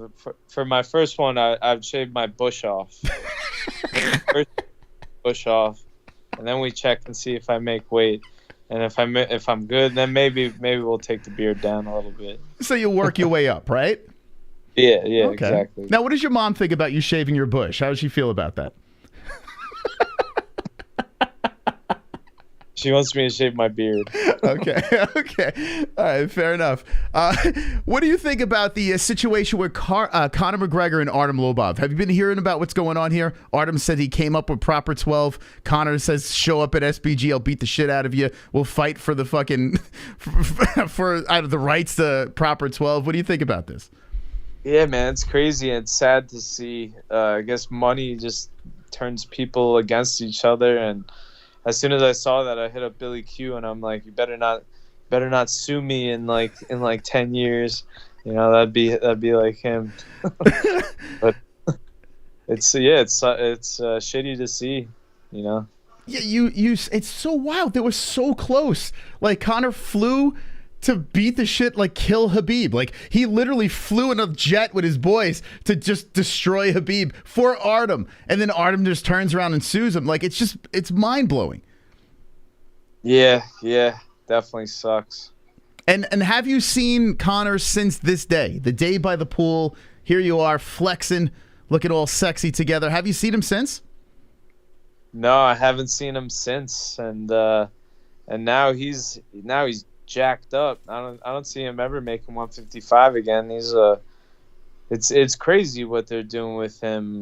For my first one, I'd shave my bush off. First bush off, and then we check and see if I make weight. And if I'm good, then maybe we'll take the beard down a little bit. So you work your way up, right? Yeah, okay. Exactly. Now, what does your mom think about you shaving your bush? How does she feel about that? She wants me to shave my beard. Okay. All right, fair enough. What do you think about the situation with Conor McGregor and Artem Lobov? Have you been hearing about what's going on here? Artem said he came up with proper 12. Conor says, show up at SBG, I'll beat the shit out of you. We'll fight for the fucking for the rights to proper 12. What do you think about this? Yeah, man, it's crazy and it's sad to see. I guess money just turns people against each other, and as soon as I saw that, I hit up Billy Q and I'm like, you better not sue me in like 10 years. You know, that'd be like him. But it's shitty to see, you know. Yeah, it's so wild. They were so close. Like Conor flew to beat the shit, like kill Khabib. Like he literally flew in a jet with his boys to just destroy Khabib for Artem, and then Artem just turns around and sues him. Like it's mind blowing. Yeah, definitely sucks. And have you seen Conor since this day, the day by the pool? Here you are flexing, looking all sexy together. Have you seen him since? No, I haven't seen him since, and now he's jacked up. I don't see him ever making 155 again. It's crazy what they're doing with him,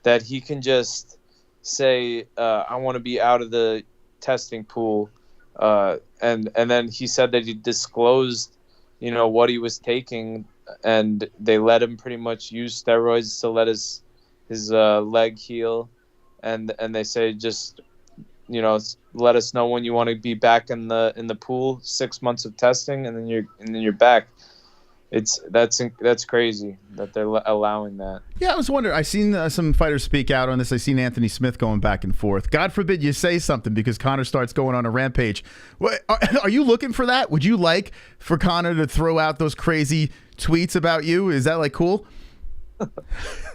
that he can just say, I want to be out of the testing pool, and then he said that he disclosed, you know, what he was taking, and they let him pretty much use steroids to let his leg heal, and they say, just, you know, let us know when you want to be back in the pool. 6 months of testing, and then you're back. That's crazy that they're allowing that. Yeah, I was wondering. I seen some fighters speak out on this. I seen Anthony Smith going back and forth. God forbid you say something because Conor starts going on a rampage. What, are you looking for that? Would you like for Conor to throw out those crazy tweets about you? Is that like cool?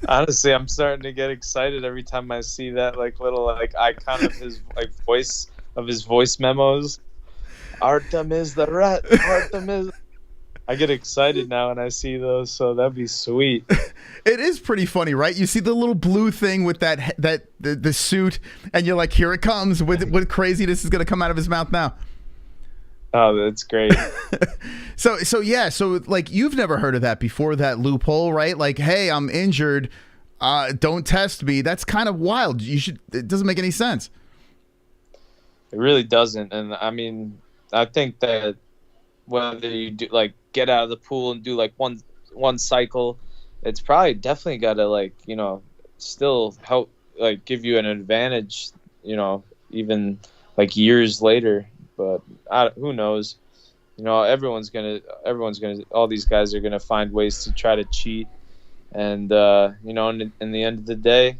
Honestly, I'm starting to get excited every time I see that like little like icon of his like voice memos. Artem is the rat. Artem is. I get excited now when I see those, so that'd be sweet. It is pretty funny, right? You see the little blue thing with the suit, and you're like, here it comes. What craziness is going to come out of his mouth now? Oh, that's great. So like you've never heard of that before, that loophole, right? Like, hey, I'm injured. Don't test me. That's kind of wild. It doesn't make any sense. It really doesn't, and I mean, I think that whether you do like get out of the pool and do like one cycle, it's probably definitely got to like, you know, still help like give you an advantage, you know, even like years later. But who knows? You know, everyone's gonna. All these guys are gonna find ways to try to cheat, and you know, in the end of the day,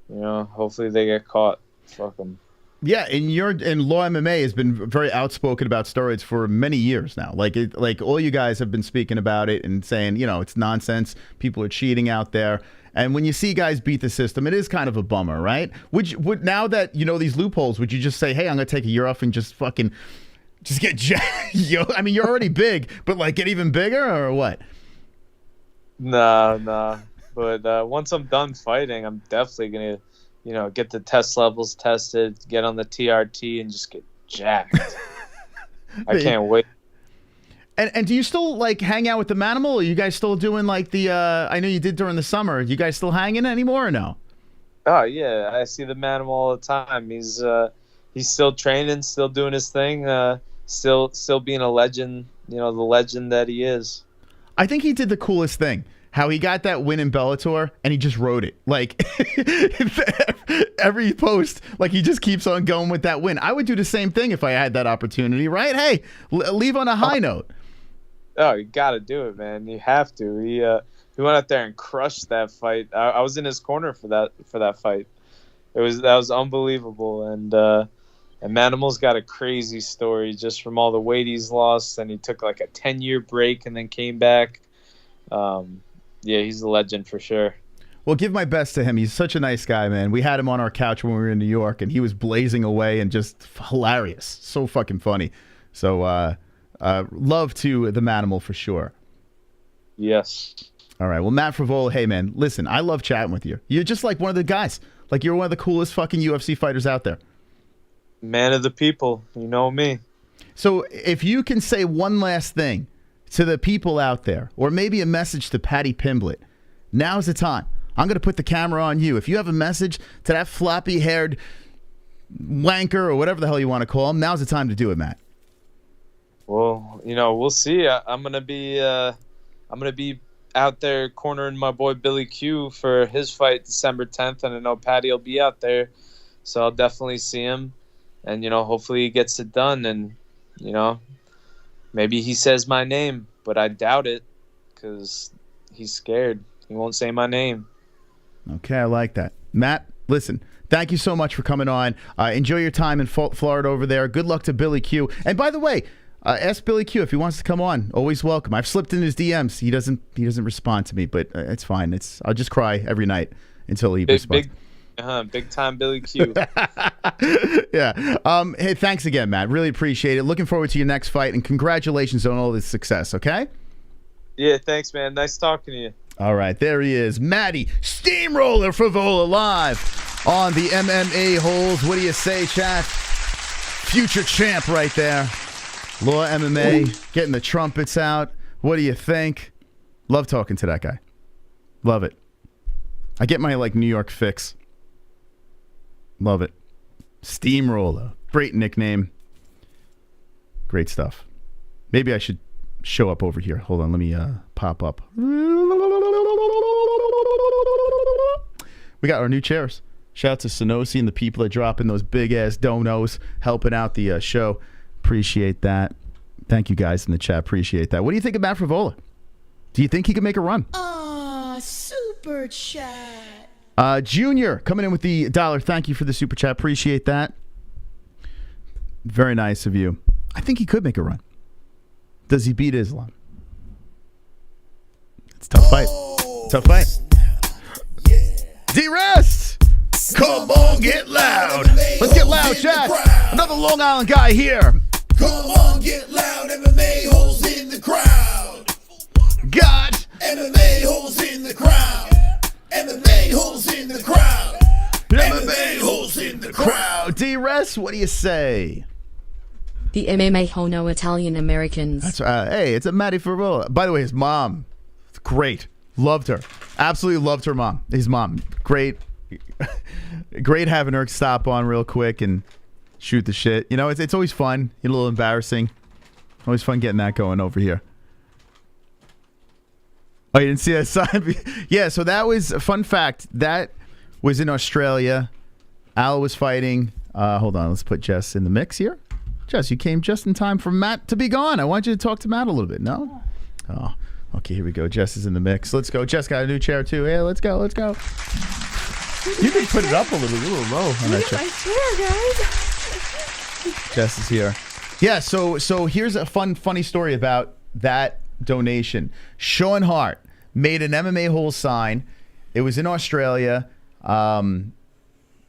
you know, hopefully they get caught. Fuck them. Yeah, and Law MMA has been very outspoken about steroids for many years now. Like all you guys have been speaking about it and saying, you know, it's nonsense. People are cheating out there. And when you see guys beat the system, it is kind of a bummer, right? Would now that you know these loopholes, would you just say, hey, I'm gonna take a year off and just get yo? I mean, you're already big, but like get even bigger or what? Nah. But once I'm done fighting, I'm definitely gonna, you know, get the test levels tested, get on the TRT, and just get jacked. I can't wait. And do you still like hang out with the Manimal? Are you guys still doing like the? I know you did during the summer. Are you guys still hanging anymore or no? Oh yeah, I see the Manimal all the time. He's still training, still doing his thing, still being a legend. You know, the legend that he is. I think he did the coolest thing. How he got that win in Bellator and he just wrote it. Like every post, like he just keeps on going with that win. I would do the same thing if I had that opportunity, right? Hey, leave on a high note. Oh, you got to do it, man. You have to. He went out there and crushed that fight. I was in his corner for that fight. That was unbelievable. And Manimal's got a crazy story just from all the weight he's lost, and he took like a 10-year break and then came back. Yeah, he's a legend for sure. Well, give my best to him. He's such a nice guy, man. We had him on our couch when we were in New York, and he was blazing away and just hilarious. So fucking funny. So, love to the Manimal for sure. Yes. All right. Well, Matt Frevola, hey, man, listen, I love chatting with you. You're just like one of the guys. Like, you're one of the coolest fucking UFC fighters out there. Man of the people. You know me. So, if you can say one last thing to the people out there, or maybe a message to Paddy Pimblett, now's the time. I'm going to put the camera on you. If you have a message to that floppy-haired wanker or whatever the hell you want to call him, now's the time to do it, Matt. Well, you know, we'll see. I'm gonna be out there cornering my boy Billy Q for his fight December 10th, and I know Paddy will be out there, so I'll definitely see him, and you know, hopefully he gets it done, and you know, maybe he says my name, but I doubt it because he's scared. He won't say my name. Okay, I like that. Matt, listen, thank you so much for coming on. Enjoy your time in Florida over there. Good luck to Billy Q. And by the way, ask Billy Q if he wants to come on. Always welcome. I've slipped in his DMs. He doesn't respond to me, but it's fine. I'll just cry every night until he responds. Big time Billy Q. Yeah. Hey, thanks again, Matt. Really appreciate it. Looking forward to your next fight, and congratulations on all this success, okay? Yeah, thanks, man. Nice talking to you. All right, there he is. Matty Steamroller Frevola live on the MMA-Holes. What do you say, chat? Future champ right there. Law MMA, getting the trumpets out. What do you think? Love talking to that guy. Love it. I get my, like, New York fix. Love it. Steamroller. Great nickname. Great stuff. Maybe I should show up over here. Hold on, let me pop up. We got our new chairs. Shout out to Sonosi and the people that drop in those big-ass donos helping out the show. Appreciate that. Thank you guys in the chat. Appreciate that. What do you think of Matt Frevola? Do you think he can make a run? Super chat. Junior coming in with the $1. Thank you for the super chat. Appreciate that. Very nice of you. I think he could make a run. Does he beat Islam? It's a tough fight. Tough fight. D-Rest! Come on, get loud. Let's get loud, chat. Another Long Island guy here. Come on, get loud. MMA-Holes in the crowd. God. MMA-Holes in the crowd. MMA-Holes in the crowd. MMA-Holes in the crowd. D-Rest, what do you say? The MMA Hono Italian Americans. That's hey, it's a Matty Frevola. By the way, his mom, great. Loved her. Absolutely loved her mom. His mom. Great. Great having her stop on real quick and shoot the shit. You know, it's always fun. A little embarrassing. Always fun getting that going over here. Oh, you didn't see that sign? Yeah, so that was a fun fact. That was in Australia. Al was fighting. Hold on, let's put Jess in the mix here. Jess, you came just in time for Matt to be gone. I want you to talk to Matt a little bit. No? Oh, okay, here we go. Jess is in the mix. Let's go. Jess got a new chair, too. Yeah, let's go. Let's go. You can put it up a little low on that chair. My chair, guys. Jess is here. Yeah, so here's a funny story about that donation. Sean Hart made an MMA-Holes sign. It was in Australia.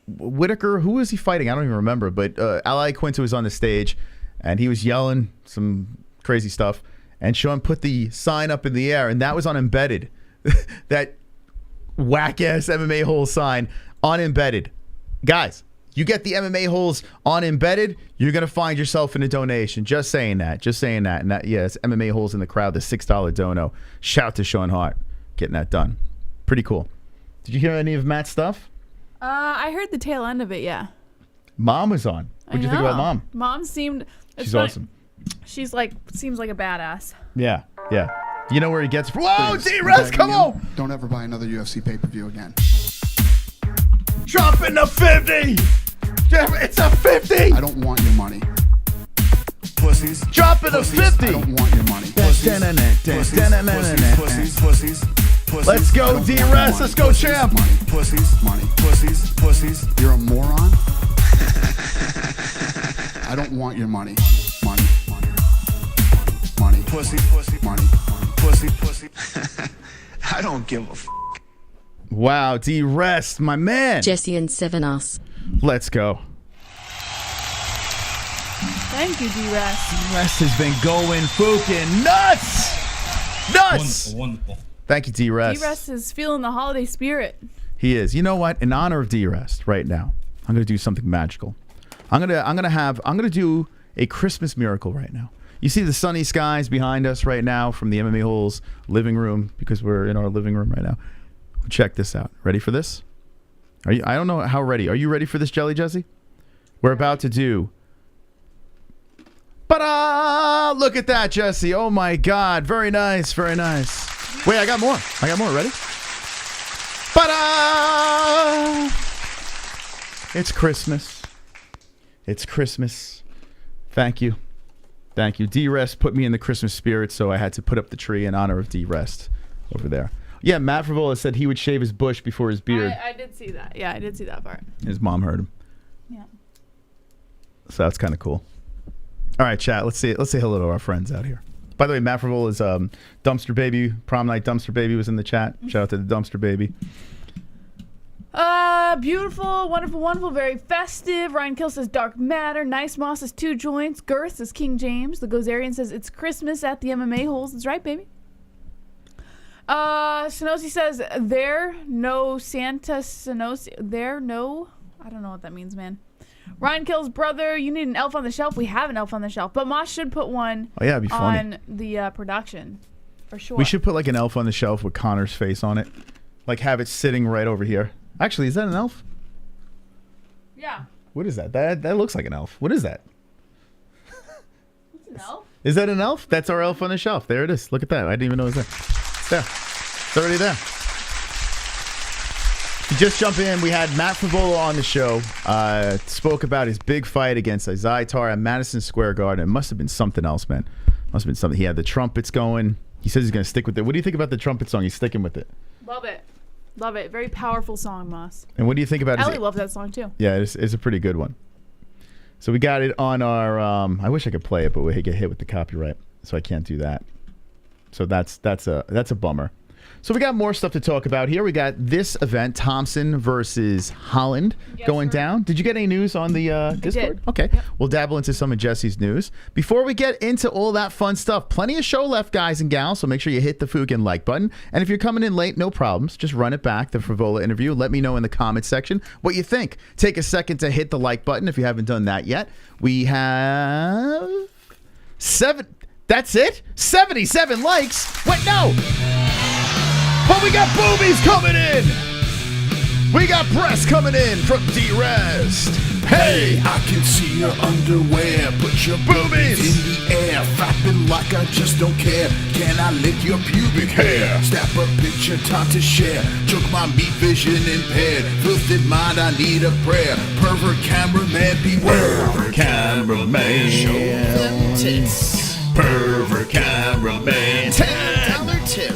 Whitaker, who was he fighting? I don't even remember, but Ali Quinta was on the stage and he was yelling some crazy stuff, and Sean put the sign up in the air, and that was on Embedded. That whack-ass MMA-Holes sign on Embedded. Guys, you get the MMA-Holes on Embedded, you're going to find yourself in a donation. Just saying that. Just saying that. And that, yeah, it's MMA-Holes in the crowd, the $6 dono. Shout to Sean Hart getting that done. Pretty cool. Did you hear any of Matt's stuff? I heard the tail end of it, yeah. Mom was on. What did you think about Mom? Mom seemed... She's awesome. She's like, seems like a badass. Yeah, yeah. You know where he gets... Whoa, D-Rest, come on! Don't ever buy another UFC pay-per-view again. Dropping the 50! It's a 50! I don't want your money. Pussies. Dropping the 50! I don't want your money. Pussies. Let's go, D-Rest. Let's go, champ. Money. Pussies. You're a moron. I don't want your money. Money. Pussy. I don't give a f. Wow, D-Rest, my man. Jesse and Seven Us. Let's go. Thank you, D-Rest. D-Rest has been going fucking nuts. Wonderful. Thank you, D-Rest. D-Rest is feeling the holiday spirit. He is. You know what? In honor of D-Rest, right now, I'm gonna do something magical. I'm gonna do a Christmas miracle right now. You see the sunny skies behind us right now from the MMA-Holes living room, because we're in our living room right now. Check this out. Ready for this? Are you? I don't know how ready. Are you ready for this, Jelly Jesse? We're about to do. But look at that, Jesse. Oh my God. Very nice. Very nice. Wait, I got more. Ready? But it's Christmas. It's Christmas. Thank you. Thank you. D-Rest put me in the Christmas spirit, so I had to put up the tree in honor of D-Rest over there. Yeah, Matt Frevola said he would shave his bush before his beard. I did see that. Yeah, I did see that part. His mom heard him. Yeah. So that's kind of cool. All right, chat. Let's say hello to our friends out here. By the way, Matt Frevola's Dumpster Baby, Prom Night Dumpster Baby was in the chat. Shout out to the Dumpster Baby. Beautiful, wonderful, very festive. Ryan Kill says Dark Matter. Nice Moss says 2 joints. Girth says King James. The Gozerian says it's Christmas at the MMA-Holes. That's right, baby. Sonosi says there no Santa Sonosi. There no, I don't know what that means, man. Ryan Kill's brother, you need an elf on the shelf. We have an elf on the shelf, but Moss should put one it'd be funny. On the production for sure. We should put like an elf on the shelf with Conor's face on it. Like have it sitting right over here. Actually, is that an elf? Yeah. What is that? That looks like an elf. What is that? It's an elf? Is that an elf? That's our elf on the shelf. There it is. Look at that. I didn't even know it was there. It's there. It's already there. To just jump in, we had Matt Frevola on the show. Spoke about his big fight against IZZY at Madison Square Garden. It must have been something else, man. Must have been something. He had the trumpets going. He says he's going to stick with it. What do you think about the trumpet song? He's sticking with it. Love it. Love it. Very powerful song, Moss. And what do you think about Ellie loved that song too. Yeah, it's a pretty good one. So we got it on our. I wish I could play it, but we get hit with the copyright, so I can't do that. So that's a bummer. So we got more stuff to talk about here. We got this event, Thompson versus Holland, going down. Did you get any news on the Discord? Did. Okay. Yep. We'll dabble into some of Jesse's news. Before we get into all that fun stuff, plenty of show left, guys and gals, so make sure you hit the Fukin like button. And if you're coming in late, no problems. Just run it back, the Frevola interview. Let me know in the comments section what you think. Take a second to hit the like button if you haven't done that yet. We have 7... That's it? 77 likes? Wait, no! But we got boobies coming in! We got breasts coming in from D-Rest. Hey! I can see your underwear. Put your boobies in the air. Flapping like I just don't care. Can I lick your pubic hair? Snap a picture, time to share. Took my meat vision impaired. Filthy mind, I need a prayer. Pervert cameraman, beware. Pervert cameraman. Show them tits. Pervert cameraman. $10 tip.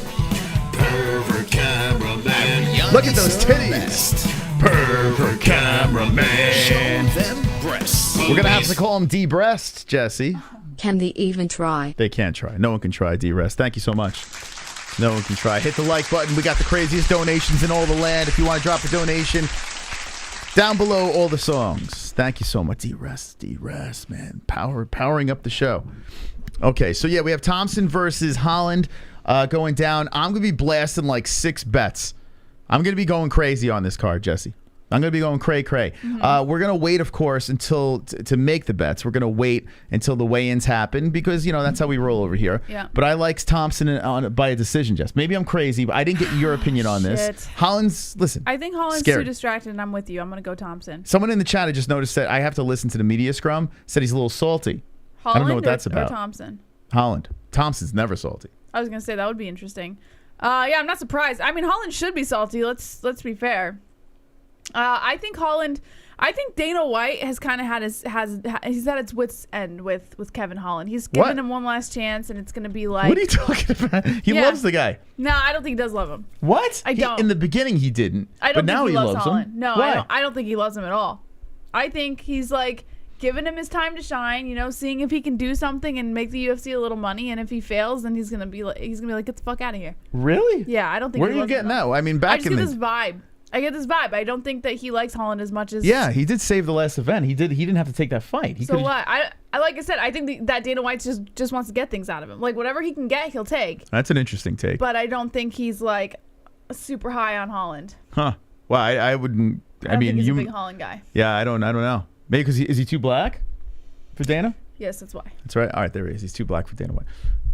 Pervert cameraman. Look at those titties. Pervert cameraman. Show them breasts. We're going to have to call him D-Breast, Jesse. Can they even try? They can't try. No one can try, D-Rest. Thank you so much. No one can try. Hit the like button. We got the craziest donations in all the land. If you want to drop a donation, down below all the songs. Thank you so much, D-Rest. D-Rest, man. Powering up the show. Okay, so yeah, we have Thompson versus Holland going down. I'm going to be blasting like 6 bets. I'm going to be going crazy on this card, Jesse. I'm going to be going cray-cray. We're going to wait, of course, until to make the bets. We're going to wait until the weigh-ins happen because, you know, that's how we roll over here. Yeah. But I like Thompson by a decision, Jess. Maybe I'm crazy, but I didn't get your opinion on this. Holland's, listen. I think Holland's too distracted, and I'm with you. I'm going to go Thompson. Someone in the chat I just noticed that I have to listen to the media scrum, said he's a little salty. Holland I don't know what that's about. Or Thompson? Holland. Thompson's never salty. I was going to say that would be interesting. Yeah, I'm not surprised. I mean, Holland should be salty. Let's be fair. I think Dana White has kind of had he's at its wit's end with Kevin Holland. He's given him one last chance, and it's going to be like. What are you talking about? He loves the guy. No, I don't think he does love him. What? I don't. In the beginning, he didn't. I don't but think now he loves Holland. him. No, Why? I don't think he loves him at all. I think he's like giving him his time to shine, you know, seeing if he can do something and make the UFC a little money, and if he fails, then he's gonna be like, get the fuck out of here. Really? Yeah, I don't think. Where are you getting that? I mean, I just get this vibe. I get this vibe. I don't think that he likes Holland as much as. Yeah, he did save the last event. He didn't have to take that fight. So what? I like I said, I think that Dana White just wants to get things out of him. Like whatever he can get, he'll take. That's an interesting take. But I don't think he's like super high on Holland. Huh? Well, I wouldn't. I mean, think he's a big Holland guy. Yeah, I don't know. Maybe because is he too black for Dana? Yes, that's why. That's right. All right, there he is. He's too black for Dana White.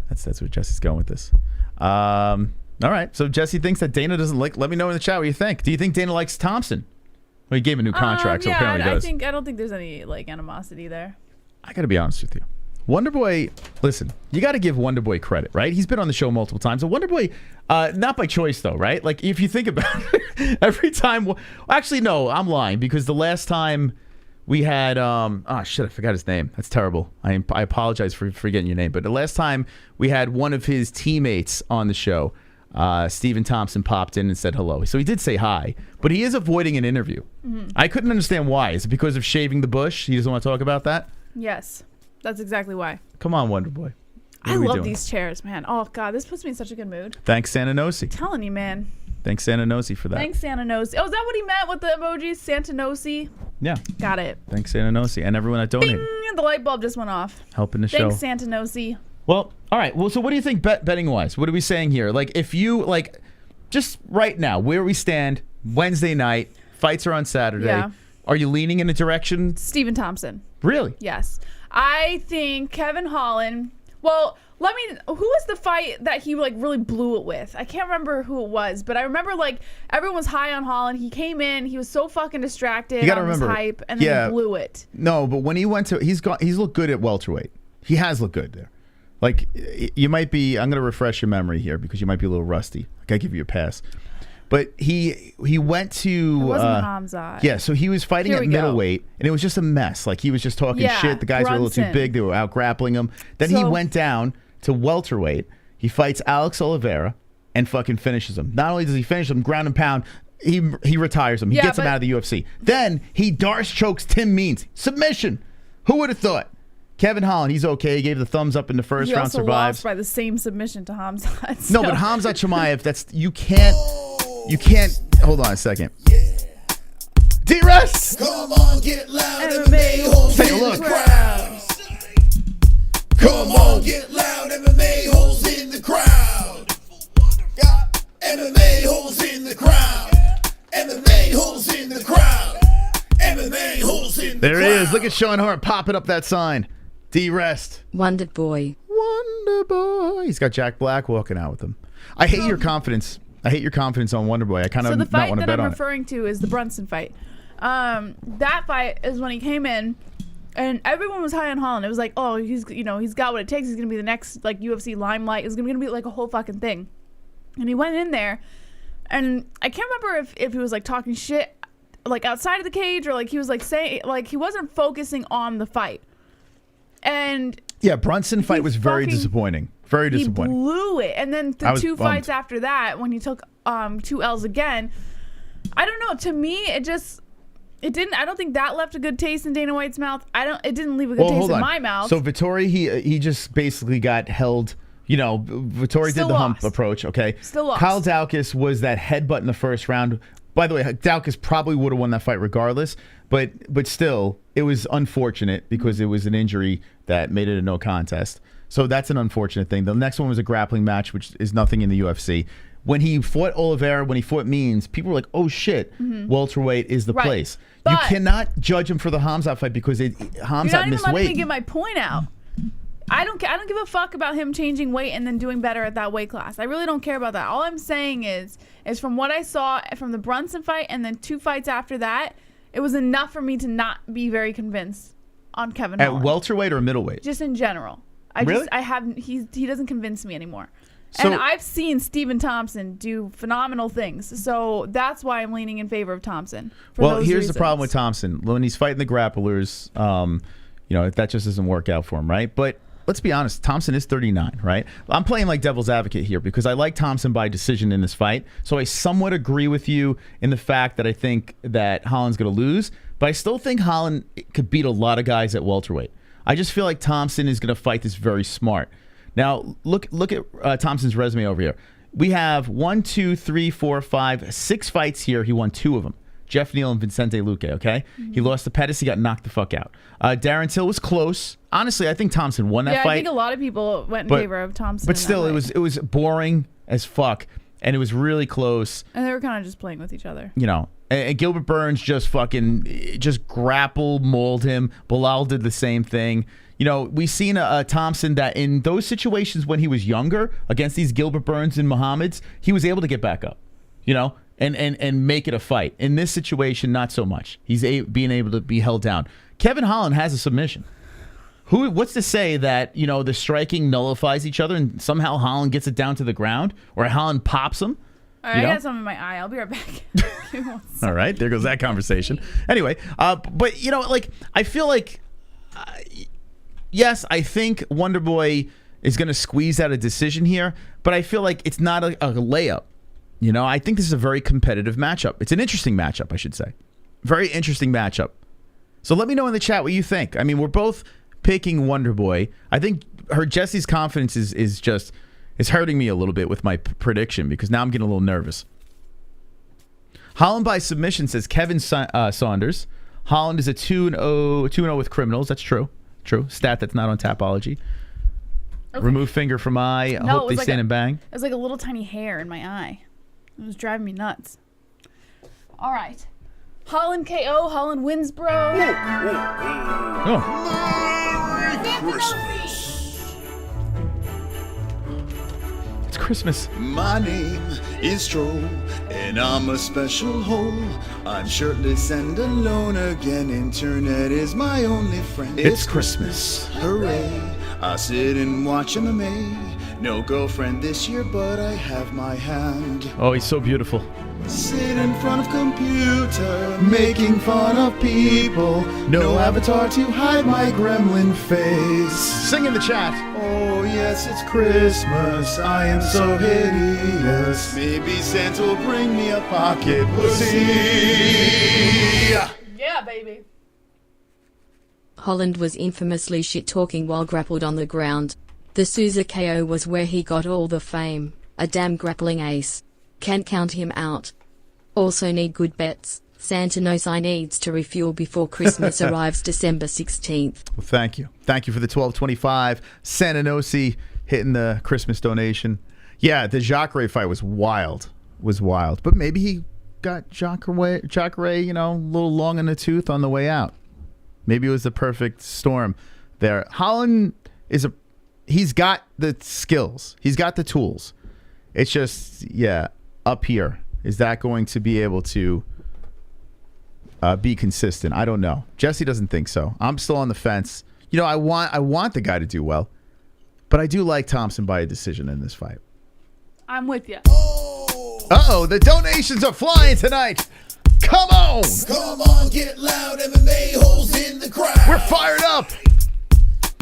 That's where Jesse's going with this. All right. So Jesse thinks that Dana doesn't like. Let me know in the chat what you think. Do you think Dana likes Thompson? Well, he gave a new contract, so apparently he does. I don't think there's any like animosity there. I got to be honest with you. Wonderboy, listen, you got to give Wonderboy credit, right? He's been on the show multiple times. And Wonderboy, not by choice though, right? Like if you think about it, every time. Actually, no, I'm lying because the last time we had, I forgot his name. That's terrible. I apologize for forgetting your name. But the last time we had one of his teammates on the show, Stephen Thompson popped in and said hello. So he did say hi, but he is avoiding an interview. I couldn't understand why. Is it because of shaving the bush? He doesn't want to talk about that? Yes, that's exactly why. Come on, Wonderboy. I love these chairs, man. Oh, God, this puts me in such a good mood. Thanks, Santanosi. I'm telling you, man. Thanks, Santanosi, for that. Thanks, Santanosi. Oh, is that what he meant with the emojis? Santanosi? Yeah. Got it. Thanks, Santanosi, and everyone that donated. Bing! The light bulb just went off. Helping the show. Thanks, Santanosi. Well, all right. Well, so what do you think betting-wise? What are we saying here? Like, if you, like, just right now, where we stand, Wednesday night, fights are on Saturday. Yeah. Are you leaning in a direction? Stephen Thompson. Really? Yes. I think Kevin Holland. Well, who was the fight that he like really blew it with? I can't remember who it was, but I remember like everyone was high on Holland. He came in, he was so fucking distracted. You gotta remember, his hype, and then he blew it. No, but when he went to, he's looked good at welterweight. He has looked good there. Like you might be. I'm gonna refresh your memory here because you might be a little rusty. I gotta give you a pass. But he went to. It wasn't KHAMZAT. Yeah, so he was fighting at middleweight, and it was just a mess. Like he was just talking shit. The guys were a little too big. They were out grappling him. Then he went down to welterweight. He fights Alex Oliveira and fucking finishes him. Not only does he finish him, ground and pound, he retires him. He gets him out of the UFC. Then he Darce chokes Tim Means. Submission. Who would have thought? Kevin Holland, he's okay. He gave the thumbs up in the first round, survives. Lost by the same submission to Khamzat. So. No, but Khamzat Chimaev, you can't, hold on a second. D-Rest! Come on, get loud, MMA-Holes Take a in look. the crowd. Come on, get loud, MMA-Holes in the crowd. Got MMA-Holes in the crowd. MMA-Holes in the crowd. MMA-Holes in the crowd. There he is. Look at Sean Hart popping up that sign. D-Rest. Wonder Boy. Wonder Boy. He's got Jack Black walking out with him. I hate your confidence. I hate your confidence on Wonder Boy. I kind of the not fight want to that bet I'm on it. referring to is the Brunson fight. That fight is when he came in, and everyone was high on Holland. It was like, oh, he's got what it takes. He's gonna be the next like UFC limelight. It's gonna be like a whole fucking thing. And he went in there, and I can't remember if he was like talking shit like outside of the cage or like he was like saying like he wasn't focusing on the fight. And yeah, Brunson fight was very disappointing. Very disappointing. He blew it. And then the two fights after that, when he took 2 L's again, I don't know. To me, it didn't. I don't think that left a good taste in Dana White's mouth. It didn't leave a good taste in my mouth. So Vettori, he just basically got held. Vettori did the hump approach. Okay. Still lost. Kyle Daukaus was that headbutt in the first round. By the way, Daukaus probably would have won that fight regardless. But still, it was unfortunate because it was an injury that made it a no contest. So that's an unfortunate thing. The next one was a grappling match, which is nothing in the UFC. When he fought Oliveira, when he fought Means, people were like, "Oh shit, welterweight is the place." But you cannot judge him for the Khamzat fight because Khamzat missed weight. You're not even letting me get my point out. I don't give a fuck about him changing weight and then doing better at that weight class. I really don't care about that. All I'm saying is from what I saw from the Brunson fight and then 2 fights after that, it was enough for me to not be very convinced on Kevin Holland. At welterweight or middleweight? Just in general. He doesn't convince me anymore. So, and I've seen Stephen Thompson do phenomenal things. So that's why I'm leaning in favor of Thompson. Well, here's the problem with Thompson. When he's fighting the grapplers, that just doesn't work out for him, right? But let's be honest, Thompson is 39, right? I'm playing like devil's advocate here because I like Thompson by decision in this fight. So I somewhat agree with you in the fact that I think that Holland's going to lose, but I still think Holland could beat a lot of guys at welterweight. I just feel like Thompson is going to fight this very smart. Now, look at Thompson's resume over here. We have 1, 2, 3, 4, 5, 6 fights here. He won 2 of them. Jeff Neal and Vicente Luque, okay? He lost to Pettis. He got knocked the fuck out. Darren Till was close. Honestly, I think Thompson won that fight. I think a lot of people went in favor of Thompson. But still, it was boring as fuck, and it was really close. And they were kind of just playing with each other. And Gilbert Burns just grapple mauled him. Bilal did the same thing. We've seen a Thompson that in those situations when he was younger against these Gilbert Burns and Muhammad's, he was able to get back up, and make it a fight. In this situation, not so much. He's being able to be held down. Kevin Holland has a submission. What's to say that, the striking nullifies each other and somehow Holland gets it down to the ground or Holland pops him? All right, I got something in my eye. I'll be right back. All right, there goes that conversation. Anyway, but I feel like, yes, I think Wonder Boy is going to squeeze out a decision here, but I feel like it's not a layup. I think this is a very competitive matchup. It's an interesting matchup, I should say. Very interesting matchup. So let me know in the chat what you think. I mean, we're both picking Wonder Boy. I think Jesse's confidence is hurting me a little bit with my prediction because now I'm getting a little nervous. Holland by submission says Kevin Saunders. Holland is a 2-0 with criminals. That's true. True. Stat that's not on Tapology. Okay. Remove finger from eye. I hope they stand and bang. It was like a little tiny hair in my eye. It was driving me nuts. All right. Holland KO. Holland wins, bro. Oh. Merry Christmas. It's Christmas. My name is Troll, and I'm a special hole. I'm shirtless and alone again. Internet is my only friend. It's Christmas. Hooray. I sit and watch MMA. No girlfriend this year, but I have my hand. Oh, he's so beautiful. Sit in front of computer, making fun of people. No avatar to hide my gremlin face. Sing in the chat. Oh yes, it's Christmas. I am so hideous. Maybe Santa will bring me a pocket pussy. Yeah, baby. Holland was infamously shit-talking while grappled on the ground. The Souza KO was where he got all the fame. A damn grappling ace. Can't count him out. Also need good bets. Santa knows I needs to refuel before Christmas arrives December 16th. Well, thank you. Thank you for the 1225. Santa Nosi hitting the Christmas donation. Yeah, the Jacare fight was wild. But maybe he got Jacare, you know, a little long in the tooth on the way out. Maybe it was the perfect storm there. Holland he's got the skills. He's got the tools. It's just, yeah, up here. Is that going to be able to be consistent? I don't know. Jesse doesn't think so. I'm still on the fence. You know, I want the guy to do well, but I do like Thompson by a decision in this fight. I'm with you. Uh-oh, the donations are flying tonight. Come on. Come on, get loud, MMA-Holes in the crowd. We're fired up.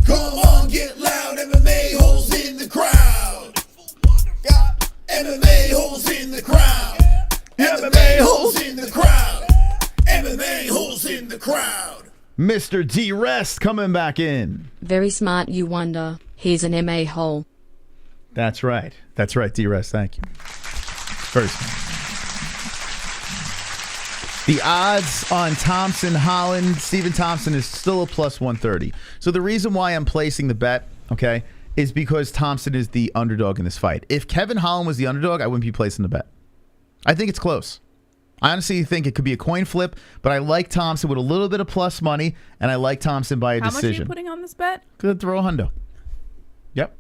Come on, get loud, MMA-Holes in the crowd. Got MMA-Holes in the crowd. MMA-Holes in the crowd. MMA-Holes in the crowd. Mr. D-Rest coming back in. Very smart, you wonder. Here's an MA hole. That's right. That's right, D-Rest. Thank you. Very smart. The odds on Thompson Holland, Stephen Thompson is still a plus 130. So the reason why I'm placing the bet, okay, is because Thompson is the underdog in this fight. If Kevin Holland was the underdog, I wouldn't be placing the bet. I think it's close. I honestly think it could be a coin flip, but I like Thompson with a little bit of plus money, and I like Thompson by a decision. How much are you putting on this bet? Could throw a hundo. Yep.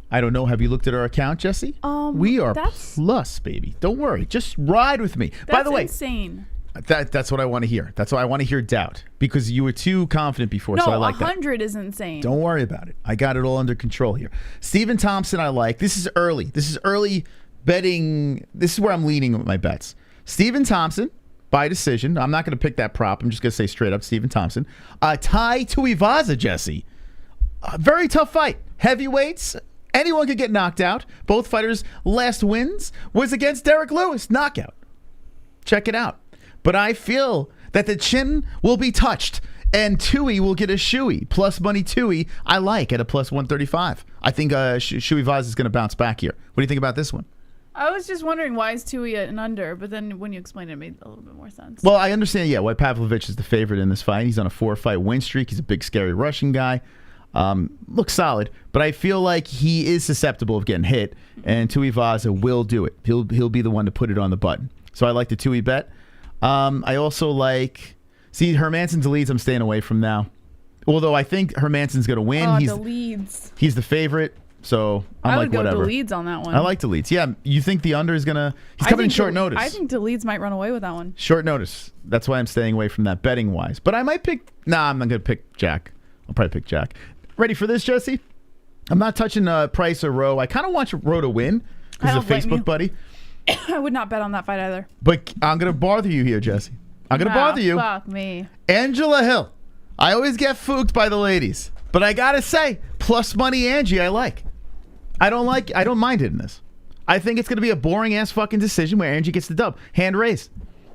I don't know. Have you looked at our account, Jesse? We are plus, baby. Don't worry. Just ride with me. By the way, insane. That's what I want to hear. That's why I want to hear doubt, because you were too confident before, so I like that. 100 is insane. Don't worry about it. I got it all under control here. Stephen Thompson, I like. This is early. This is early betting. This is where I'm leaning with my bets. Stephen Thompson, by decision. I'm not going to pick that prop. I'm just going to say straight up Stephen Thompson. Tai Tuivasa, Jesse. Very tough fight. Heavyweights. Anyone could get knocked out. Both fighters' last wins was against Derek Lewis. Knockout. Check it out. But I feel that the chin will be touched and Tui will get a shoey. Plus money Tui, I like at a plus 135. I think Shui Vaz is going to bounce back here. What do you think about this one? I was just wondering why is Tui an under, but then when you explained it, it made a little bit more sense. Well, I understand, yeah, why Pavlovich is the favorite in this fight. He's on a 4-fight win streak. He's a big, scary Russian guy. Looks solid, but I feel like he is susceptible of getting hit, and Tuivasa will do it. He'll be the one to put it on the button. So I like the Tui bet. I also like... See, Hermansson's leads I'm staying away from now. Although I think Hermansson's going to win. Oh, the leads. He's the favorite, so I'm like, whatever. I would go the leads on that one. I like the leads. Yeah, you think the under is going to... He's coming in short notice. I think the leads might run away with that one. Short notice. That's why I'm staying away from that betting-wise. But I might pick... Nah, I'm not going to pick Jack. I'll probably pick Jack. Ready for this, Jesse? I'm not touching Price or Rowe. I kind of want Rowe to win because he's a Facebook buddy. I would not bet on that fight either. But I'm going to bother you here, Jesse. I'm going to bother you. Fuck me. Angela Hill. I always get fooked by the ladies. But I got to say, plus money Angie I like. I don't mind it in this. I think it's going to be a boring-ass fucking decision where Angie gets the dub. Hand raised.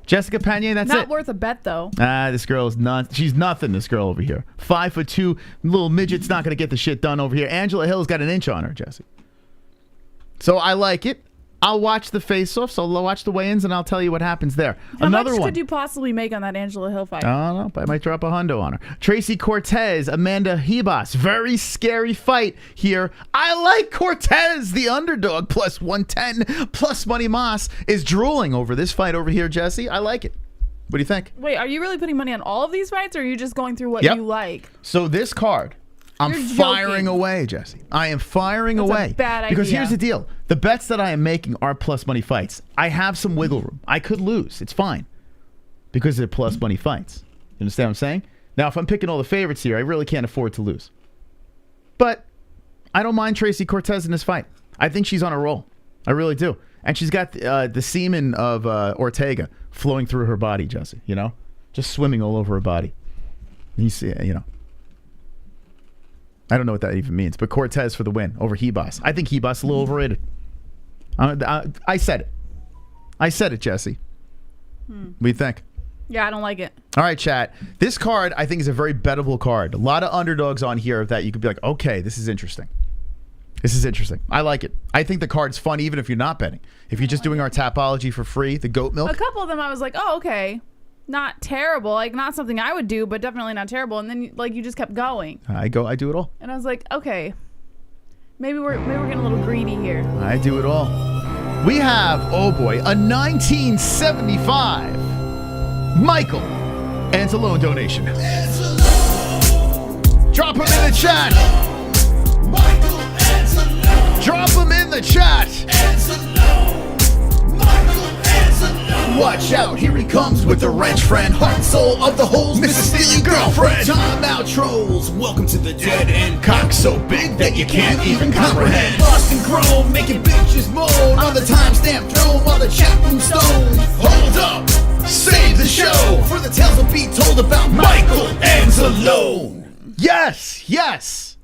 Jessica Panier, that's not it. Not worth a bet, though. This girl is not. She's nothing, this girl over here. 5'2", little midget's not going to get the shit done over here. Angela Hill's got an inch on her, Jesse. So I like it. I'll watch the face-offs. I'll watch the weigh-ins, and I'll tell you what happens there. How much could you possibly make on that Angela Hill fight? I don't know, but I might drop a hundo on her. Tracy Cortez, Amanda Hebas. Very scary fight here. I like Cortez, the underdog, plus 110. Plus money Moss is drooling over this fight over here, Jesse. I like it. What do you think? Wait, are you really putting money on all of these fights, or are you just going through what you like? So this card... I'm firing away, Jesse. I am firing away. A bad idea. Because here's the deal. The bets that I am making are plus money fights. I have some wiggle room. I could lose. It's fine. Because they're plus money fights. You understand what I'm saying? Now, if I'm picking all the favorites here, I really can't afford to lose. But I don't mind Tracy Cortez in this fight. I think she's on a roll. I really do. And she's got the semen of Ortega flowing through her body, Jesse. You know, just swimming all over her body. You see, you know. I don't know what that even means, but Cortez for the win over Hebos. I think Hebos is a little overrated. I said it. I said it, Jesse. What do you think? Yeah, I don't like it. All right, chat. This card, I think, is a very bettable card. A lot of underdogs on here that you could be like, okay, this is interesting. This is interesting. I like it. I think the card's fun even if you're not betting. If you're just doing our Tapology for free, the goat milk. A couple of them I was like, oh, okay. Not terrible. Like, not something I would do, but definitely not terrible. And then, like, you just kept going. I do it all. And I was like, okay. Maybe we're getting a little greedy here. I do it all. We have, oh boy, a 1975 Michael Anzalone donation. Drop him in the chat. Drop him in the chat. Watch out, here he comes with the wrench friend. Heart and soul of the holes, Mrs. Steely girlfriend. Time out, trolls, welcome to the dead end. Cock so big that you can't even comprehend. Lost and grown, making bitches moan on the timestamp throne while the chat moves stone. Hold up, save the show, for the tales will be told about Michael Anzalone. Yes, yes.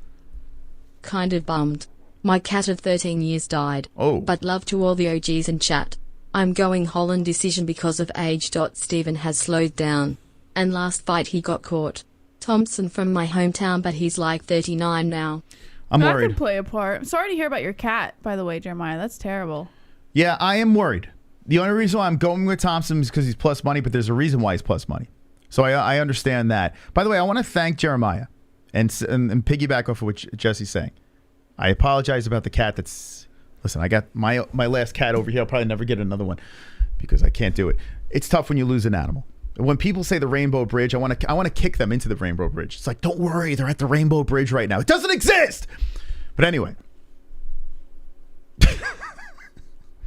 Kind of bummed. My cat of 13 years died. Oh. But love to all the OGs in chat. I'm going Holland decision because of age. Steven has slowed down. And last fight he got caught. Thompson from my hometown, but he's like 39 now. I'm that worried. Could play a part. I'm sorry to hear about your cat, by the way, Jeremiah. That's terrible. Yeah, I am worried. The only reason why I'm going with Thompson is because he's plus money, but there's a reason why he's plus money. So I understand that. By the way, I want to thank Jeremiah and piggyback off of what Jesse's saying. I apologize about the cat that's... Listen, I got my last cat over here. I'll probably never get another one because I can't do it. It's tough when you lose an animal. When people say the Rainbow Bridge, I want to kick them into the Rainbow Bridge. It's like, don't worry, they're at the Rainbow Bridge right now. It doesn't exist! But anyway.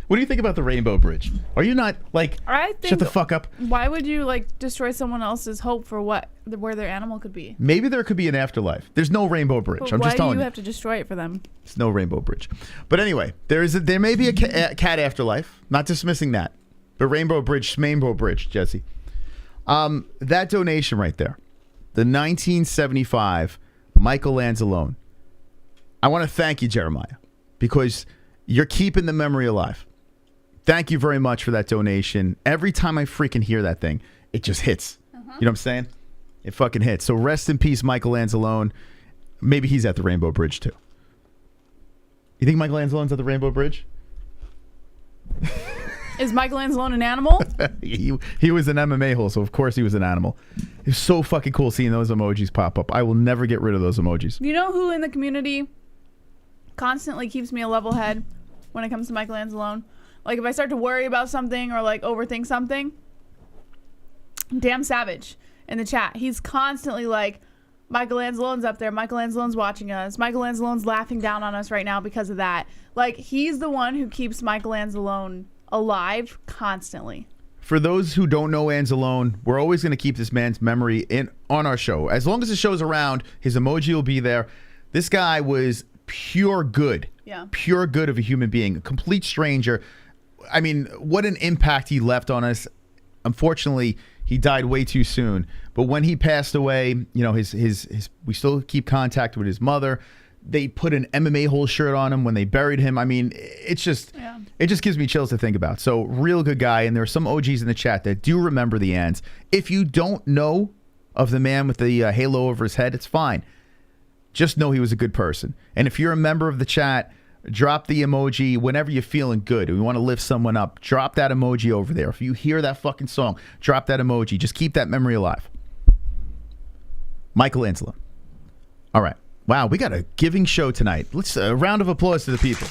What do you think about the Rainbow Bridge? Are you not, like, shut the fuck up? Why would you, like, destroy someone else's hope for where their animal could be? Maybe there could be an afterlife. There's no Rainbow Bridge. But I'm just telling you. Why do you have to destroy it for them? There's no Rainbow Bridge. But anyway, there may be a cat afterlife. Not dismissing that. But Rainbow Bridge, Jesse. That donation right there. The 1975 Michael Anzalone. I want to thank you, Jeremiah, because you're keeping the memory alive. Thank you very much for that donation. Every time I freaking hear that thing, it just hits. You know what I'm saying? It fucking hits. So rest in peace, Michael Anzalone. Maybe he's at the Rainbow Bridge, too. You think Michael Anzalone's at the Rainbow Bridge? Is Michael Anzalone an animal? He was an MMA-Hole, so of course he was an animal. It's so fucking cool seeing those emojis pop up. I will never get rid of those emojis. You know who in the community constantly keeps me a level head when it comes to Michael Anzalone? Like, if I start to worry about something or, like, overthink something, Damn Savage in the chat. He's constantly like, Michael Anzalone's up there. Michael Anzalone's watching us. Michael Anzalone's laughing down on us right now because of that. Like, he's the one who keeps Michael Anzalone alive constantly. For those who don't know Anzalone, we're always going to keep this man's memory on our show. As long as the show's around, his emoji will be there. This guy was pure good. Yeah. Pure good of a human being. A complete stranger. I mean, what an impact he left on us. Unfortunately, he died way too soon. But when he passed away, you know, we still keep contact with his mother. They put an MMA-Holes shirt on him when they buried him. I mean, it just gives me chills to think about. So, real good guy. And there are some OGs in the chat that do remember the Ans. If you don't know of the man with the halo over his head, it's fine. Just know he was a good person. And if you're a member of the chat, drop the emoji whenever you're feeling good. We want to lift someone up. Drop that emoji over there. If you hear that fucking song, drop that emoji. Just keep that memory alive. Michael Anzalone. All right. Wow, we got a giving show tonight. Let's a round of applause to the people.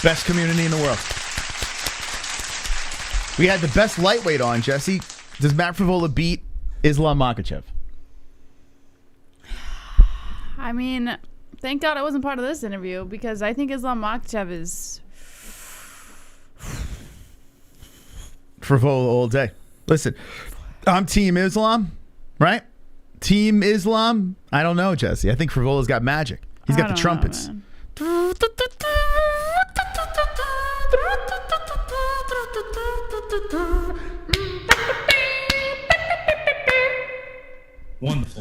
Best community in the world. We had the best lightweight on, Jesse. Does Matt Frevola beat Islam Makhachev? I mean, thank God I wasn't part of this interview because I think Islam Makhachev is Frevola all day. Listen, I'm Team Islam, right? Team Islam? I don't know, Jesse. I think Frivola's got magic. He's got the trumpets. Know,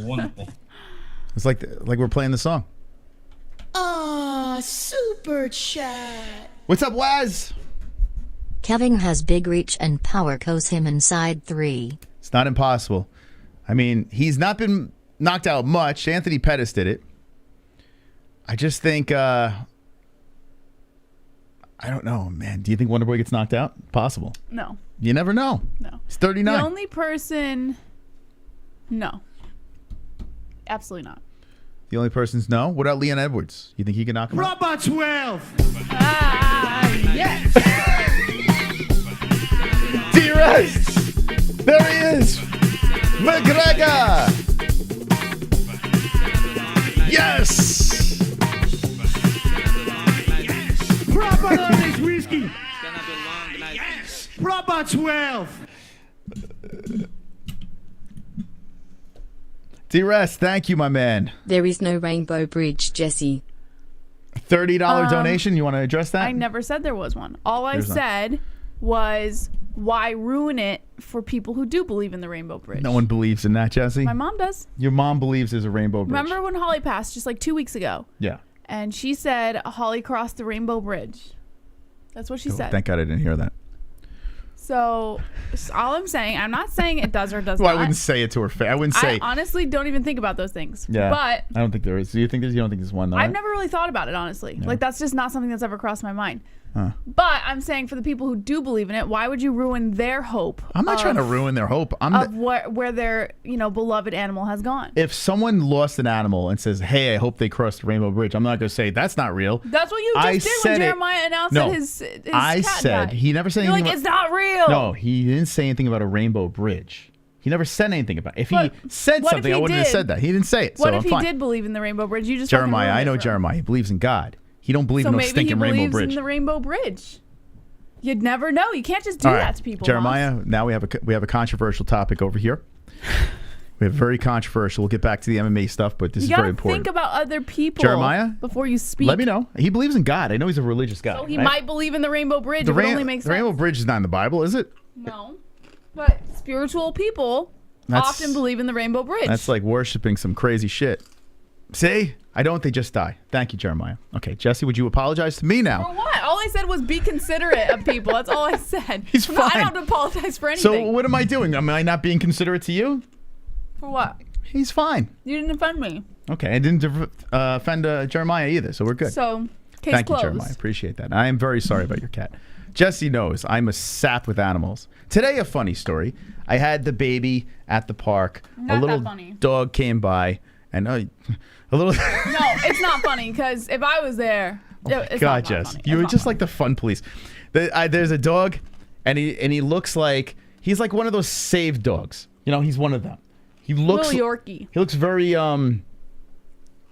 wonderful. It's like we're playing the song. Super chat. What's up, Waz? Kevin has big reach and power. Cause him inside 3. It's not impossible. I mean, he's not been knocked out much. Anthony Pettis did it. I just think, I don't know, man. Do you think Wonderboy gets knocked out? Possible. No. You never know. No. He's 39. The only person... No. Absolutely not. The only person's no? What about Leon Edwards? You think he can knock him out? Robot 12. Yes. D-Rest! There he is! McGregor! Yes! Robot on this whiskey. Yes. Robot 12. D-Rest, thank you, my man. There is no rainbow bridge, Jesse. $30 donation. You want to address that? I never said there was one. All I There's not. said was, why ruin it for people who do believe in the rainbow bridge? No one believes in that, Jesse. My mom does. Your mom believes there's a rainbow bridge. Remember when Holly passed just like 2 weeks ago? Yeah. And she said Holly crossed the rainbow bridge. That's what she said. Thank God I didn't hear that. So all I'm saying, I'm not saying it does or does Well, not. I wouldn't say it to her face. I wouldn't say. I honestly don't even think about those things. Yeah. But I don't think there is. Do you think there's? You don't think there's one though? I've never really thought about it, honestly. Yeah. Like, that's just not something that's ever crossed my mind. Huh. But I'm saying for the people who do believe in it, why would you ruin their hope? I'm not trying to ruin their hope. Where their beloved animal has gone. If someone lost an animal and says, "Hey, I hope they crossed the rainbow bridge," I'm not going to say that's not real. That's what you just did when Jeremiah announced that his I cat said died. he never said You're anything. like, it's not real. No, he didn't say anything about a rainbow bridge. He never said anything about it. If he said what if something, he I wouldn't have did? said that. He didn't say it. What so if I'm fine. he did believe in the rainbow bridge? You just fucking Jeremiah, ruined I it know for him. Jeremiah. He believes in God. He don't believe So in no maybe he stinking rainbow believes bridge. in the rainbow bridge. You'd never know. You can't just do All right, that to people. Jeremiah, now we have a controversial topic over here. We have very controversial. We'll get back to the MMA stuff, but this is very important. Think about other people, Jeremiah, before you speak. Let me know. He believes in God. I know he's a religious guy. So he right? might believe in the rainbow bridge. The It would only make the sense. rainbow bridge is not in the Bible, is it? No, but spiritual people often believe in the rainbow bridge. That's like worshiping some crazy shit. See? I don't. They just die. Thank you, Jeremiah. Okay, Jesse, would you apologize to me now? For what? All I said was be considerate of people. That's all I said. He's fine. I don't have to apologize for anything. So what am I doing? Am I not being considerate to you? For what? He's fine. You didn't offend me. Okay, I didn't offend Jeremiah either, so we're good. So, case Thank closed. you, Jeremiah. Appreciate that. I am very sorry about your cat. Jesse knows I'm a sap with animals. Today, a funny story. I had the baby at the park. Not a little that funny. dog came by, and a little. No, it's not funny because if I was there, it's God, not Jess, funny. you It's were not just funny. like the fun police. There's a dog, and he looks like he's like one of those saved dogs. You know, he's one of them. He looks Little Yorkie. He looks very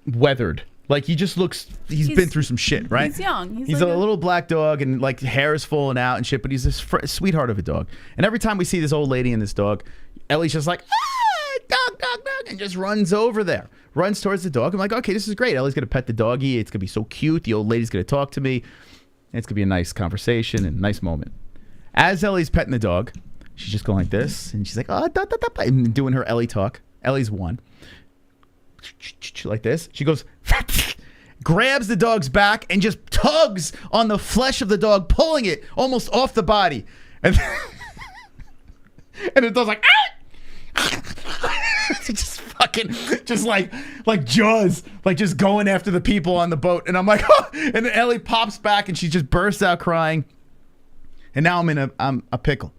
weathered. Like he just looks. He's been through some shit, right? He's young. He's like a little black dog, and like hair is falling out and shit. But he's this sweetheart of a dog. And every time we see this old lady and this dog, Ellie's just like, dog, and just runs over there, runs towards the dog. I'm like, okay, this is great. Ellie's gonna pet the doggy. It's gonna be so cute. The old lady's gonna talk to me. And it's gonna be a nice conversation and a nice moment. As Ellie's petting the dog, she's just going like this, and she's like, oh, da, da, da, and doing her Ellie talk. Ellie's one. Like this. She goes, grabs the dog's back and just tugs on the flesh of the dog, pulling it almost off the body. And the dog's like, just fucking, just like Jaws, like just going after the people on the boat. And I'm like, oh! And then Ellie pops back and she just bursts out crying. And now I'm a pickle.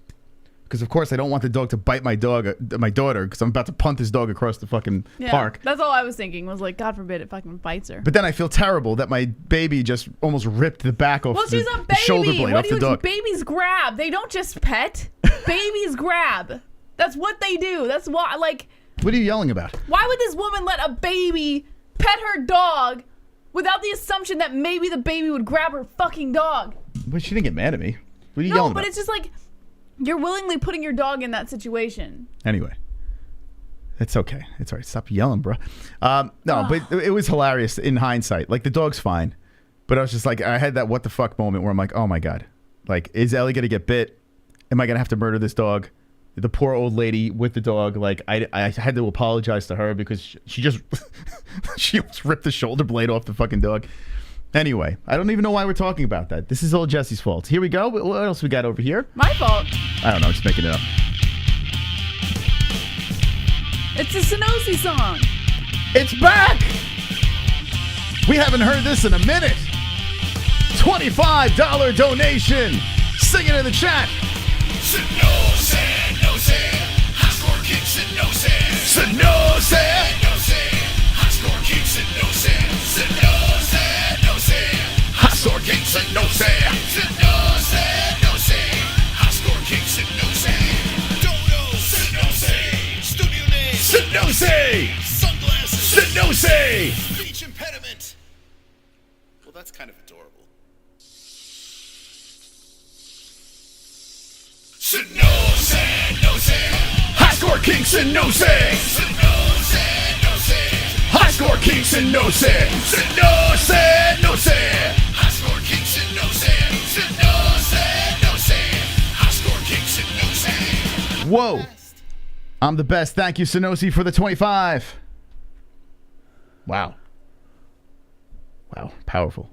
Because of course I don't want the dog to bite my daughter, because I'm about to punt this dog across the fucking park. That's all I was thinking was like, God forbid it fucking bites her. But then I feel terrible that my baby just almost ripped the back off She's a the baby. shoulder blade What off the dog. Babies grab. They don't just pet. Babies grab. That's what they do. That's why, like. What are you yelling about? Why would this woman let a baby pet her dog without the assumption that maybe the baby would grab her fucking dog? But she didn't get mad at me. What are you yelling No, but about? it's just like you're willingly putting your dog in that situation. Anyway. It's okay. It's all right. Stop yelling, bro. No, but it was hilarious in hindsight. Like, the dog's fine. But I was just like, I had that what the fuck moment where I'm like, oh my God. Like, is Ellie going to get bit? Am I going to have to murder this dog? the poor old lady with the dog. Like I had to apologize to her because she just she almost ripped the shoulder blade off the fucking dog. Anyway, I don't even know why we're talking about that. This is all Jesse's fault. Here we go. What else we got over here? My fault. I don't know. Just making it up. It's a Sonosi song. It's back. We haven't heard this in a minute. $25 donation. Sing it in the chat. Sonosi, high score kicks and no sense. Sonosi. High score kicks and no sense. High score kicks and no sense. High score kicks and no sense. Dodo, Sonosi. Studio name. Sonosi. Sunglasses. Sonosi. Speech impediment. Well, that's kind of adorable. High score kicks and no say. High score kicks and no say. No say, no say. High score kicks and no sense. High score kicks and no sense. Whoa. I'm the best. Thank you, Sonosi, for the 25. Wow. Wow. Powerful.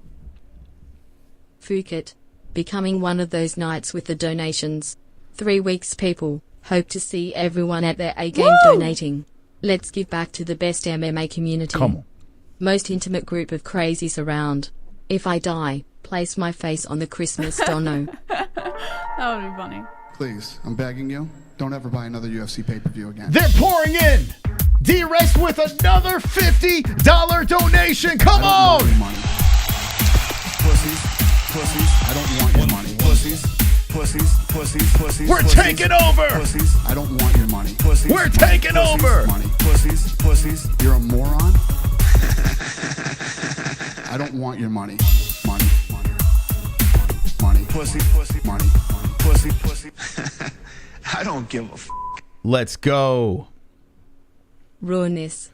Phuket. Becoming one of those nights with the donations. 3 weeks, people. Hope to see everyone at their A-game donating. Let's give back to the best MMA community. Come on. Most intimate group of crazies around. If I die, place my face on the Christmas dono. That would be funny. Please, I'm begging you, don't ever buy another UFC pay-per-view again. They're pouring in. D-Rest with another $50 donation. Come on. Pussies, I don't want your money. Pussies. We're taking over. Pussies, I don't want your money. Pussies, we're taking over. Money. Pussies, you're a moron. I don't want your money. Money. Pussy, money. Pussy. I don't give a f. Let's go. Ruin this.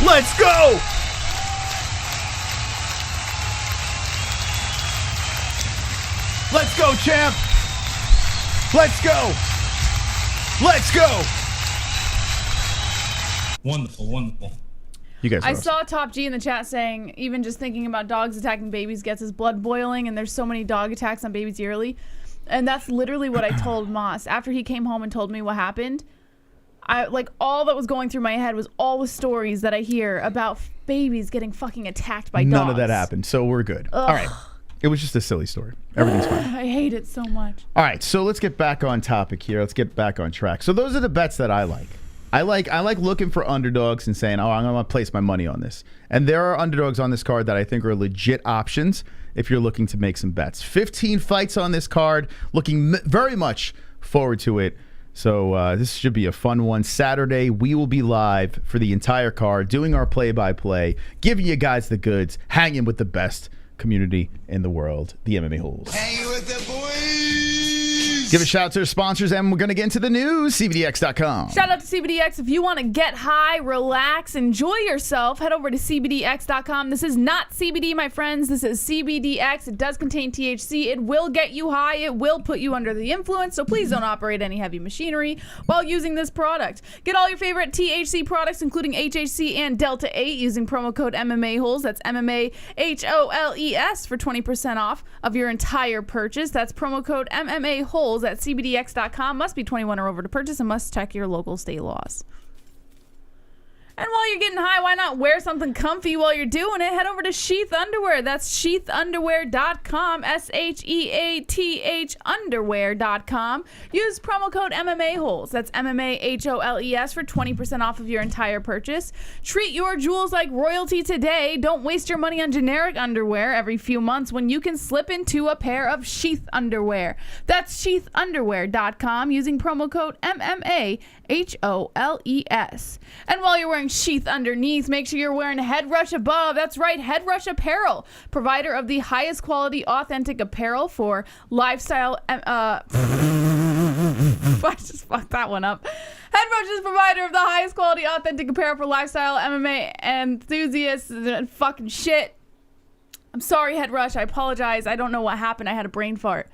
Let's go. Let's go, champ. Let's go. Let's go. Wonderful. You guys. I saw Top G in the chat saying even just thinking about dogs attacking babies gets his blood boiling, and there's so many dog attacks on babies yearly. And that's literally what I told Moss after he came home and told me what happened. I like all that was going through my head was all the stories that I hear about babies getting fucking attacked by dogs. None of that happened, so we're good. Ugh. All right. It was just a silly story. Everything's fine. I hate it so much. All right, so let's get back on topic here. Let's get back on track. So those are the bets that I like. I like looking for underdogs and saying, oh, I'm going to place my money on this. And there are underdogs on this card that I think are legit options if you're looking to make some bets. 15 fights on this card. Looking very much forward to it. So this should be a fun one. Saturday, we will be live for the entire card, doing our play-by-play, giving you guys the goods, hanging with the best community in the world, the MMA-Holes. Hanging with the boys. Give a shout out to our sponsors, and we're going to get into the news. CBDX.com. Shout out to CBDX. If you want to get high, relax, enjoy yourself, head over to CBDX.com. This is not CBD, my friends. This is CBDX. It does contain THC. It will get you high. It will put you under the influence, so please don't operate any heavy machinery while using this product. Get all your favorite THC products, including HHC and Delta 8, using promo code MMA-Holes. That's MMA-HOLES for 20% off of your entire purchase. That's promo code MMA-Holes at CBDX.com. Must be 21 or over to purchase and must check your local state laws. And while you're getting high, why not wear something comfy while you're doing it? Head over to Sheath Underwear. That's sheathunderwear.com, SHEATH underwear.com. Use promo code MMA-Holes. That's MMA-HOLES for 20% off of your entire purchase. Treat your jewels like royalty today. Don't waste your money on generic underwear every few months when you can slip into a pair of Sheath Underwear. That's sheathunderwear.com using promo code MMA-HOLES. And while you're wearing sheath underneath. Make sure you're wearing a head rush above. That's right, Head Rush Apparel, provider of the highest quality, authentic apparel for lifestyle. I just fucked that one up. Head Rush is provider of the highest quality, authentic apparel for lifestyle, MMA enthusiasts, and fucking shit. I'm sorry, Head Rush. I apologize. I don't know what happened. I had a brain fart.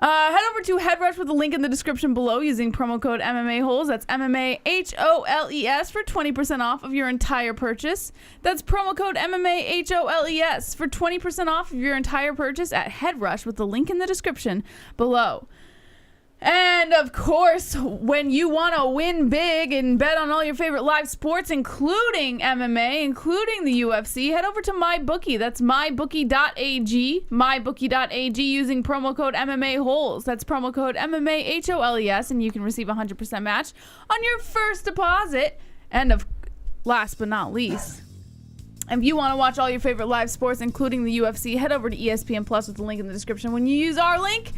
Head over to Head Rush with the link in the description below using promo code MMA-Holes. That's MMA-HOLES for 20% off of your entire purchase. That's promo code MMA-HOLES for 20% off of your entire purchase at Head Rush with the link in the description below. And of course, when you want to win big and bet on all your favorite live sports, including MMA, including the UFC, head over to MyBookie. That's mybookie.ag, mybookie.ag using promo code MMA-Holes. That's promo code MMA-HOLES, and you can receive a 100% match on your first deposit. And last but not least, if you want to watch all your favorite live sports, including the UFC, head over to ESPN Plus with the link in the description. When you use our link,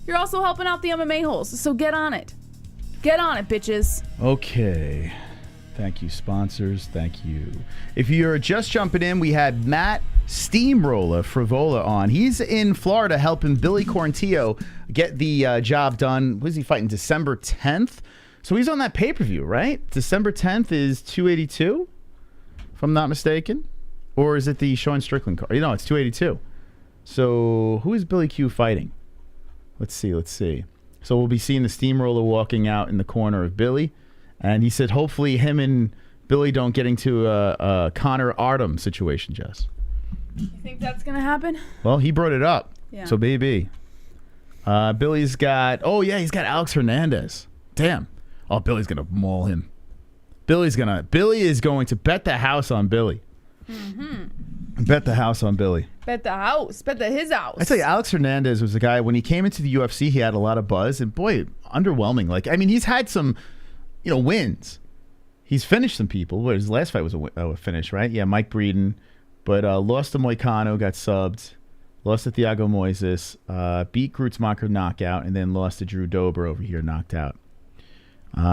you're also helping out the MMA holes, so get on it. Get on it, bitches. Okay. Thank you, sponsors. Thank you. If you're just jumping in, we had Matt Steamrolla Frevola on. He's in Florida helping Billy Quarantillo get the job done. What is he fighting? December 10th? So he's on that pay-per-view, right? December 10th is 282, if I'm not mistaken. Or is it the Sean Strickland card? No, it's 282. So who is Billy Q fighting? Let's see. So we'll be seeing the Steamroller walking out in the corner of Billy. And he said hopefully him and Billy don't get into a Conor Artem situation, Jess. You think that's going to happen? Well, he brought it up. Yeah. So maybe. Billy's got... Oh, yeah, he's got Alex Hernandez. Damn. Oh, Billy's going to maul him. Billy is going to bet the house on Billy. Mm-hmm. Bet the house on Billy. Bet the house. Bet his house. I tell you, Alex Hernandez was a guy, when he came into the UFC, he had a lot of buzz. And boy, underwhelming. Like, I mean, he's had some, wins. He's finished some people. What, his last fight was a finish, right? Yeah, Mike Breeden. But lost to Moicano, got subbed. Lost to Thiago Moises. Beat Grutzmacher knockout. And then lost to Drew Dober over here, knocked out.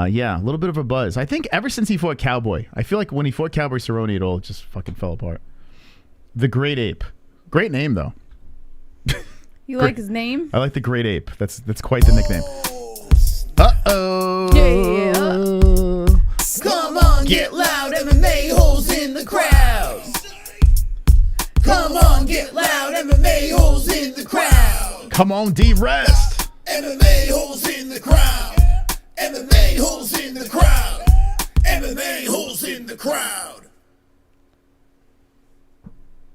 Yeah, a little bit of a buzz. I think ever since he fought Cowboy, I feel like when he fought Cowboy Cerrone, it all just fucking fell apart. The Great Ape. Great name, though. You like his name? I like the Great Ape. That's quite the nickname. Uh-oh. Yeah. Come on, get loud, MMA holes in the crowd. Come on, get loud, MMA holes in the crowd. Come on, D-Rest. MMA holes in the crowd. MMA holes in the crowd. MMA holes in the crowd.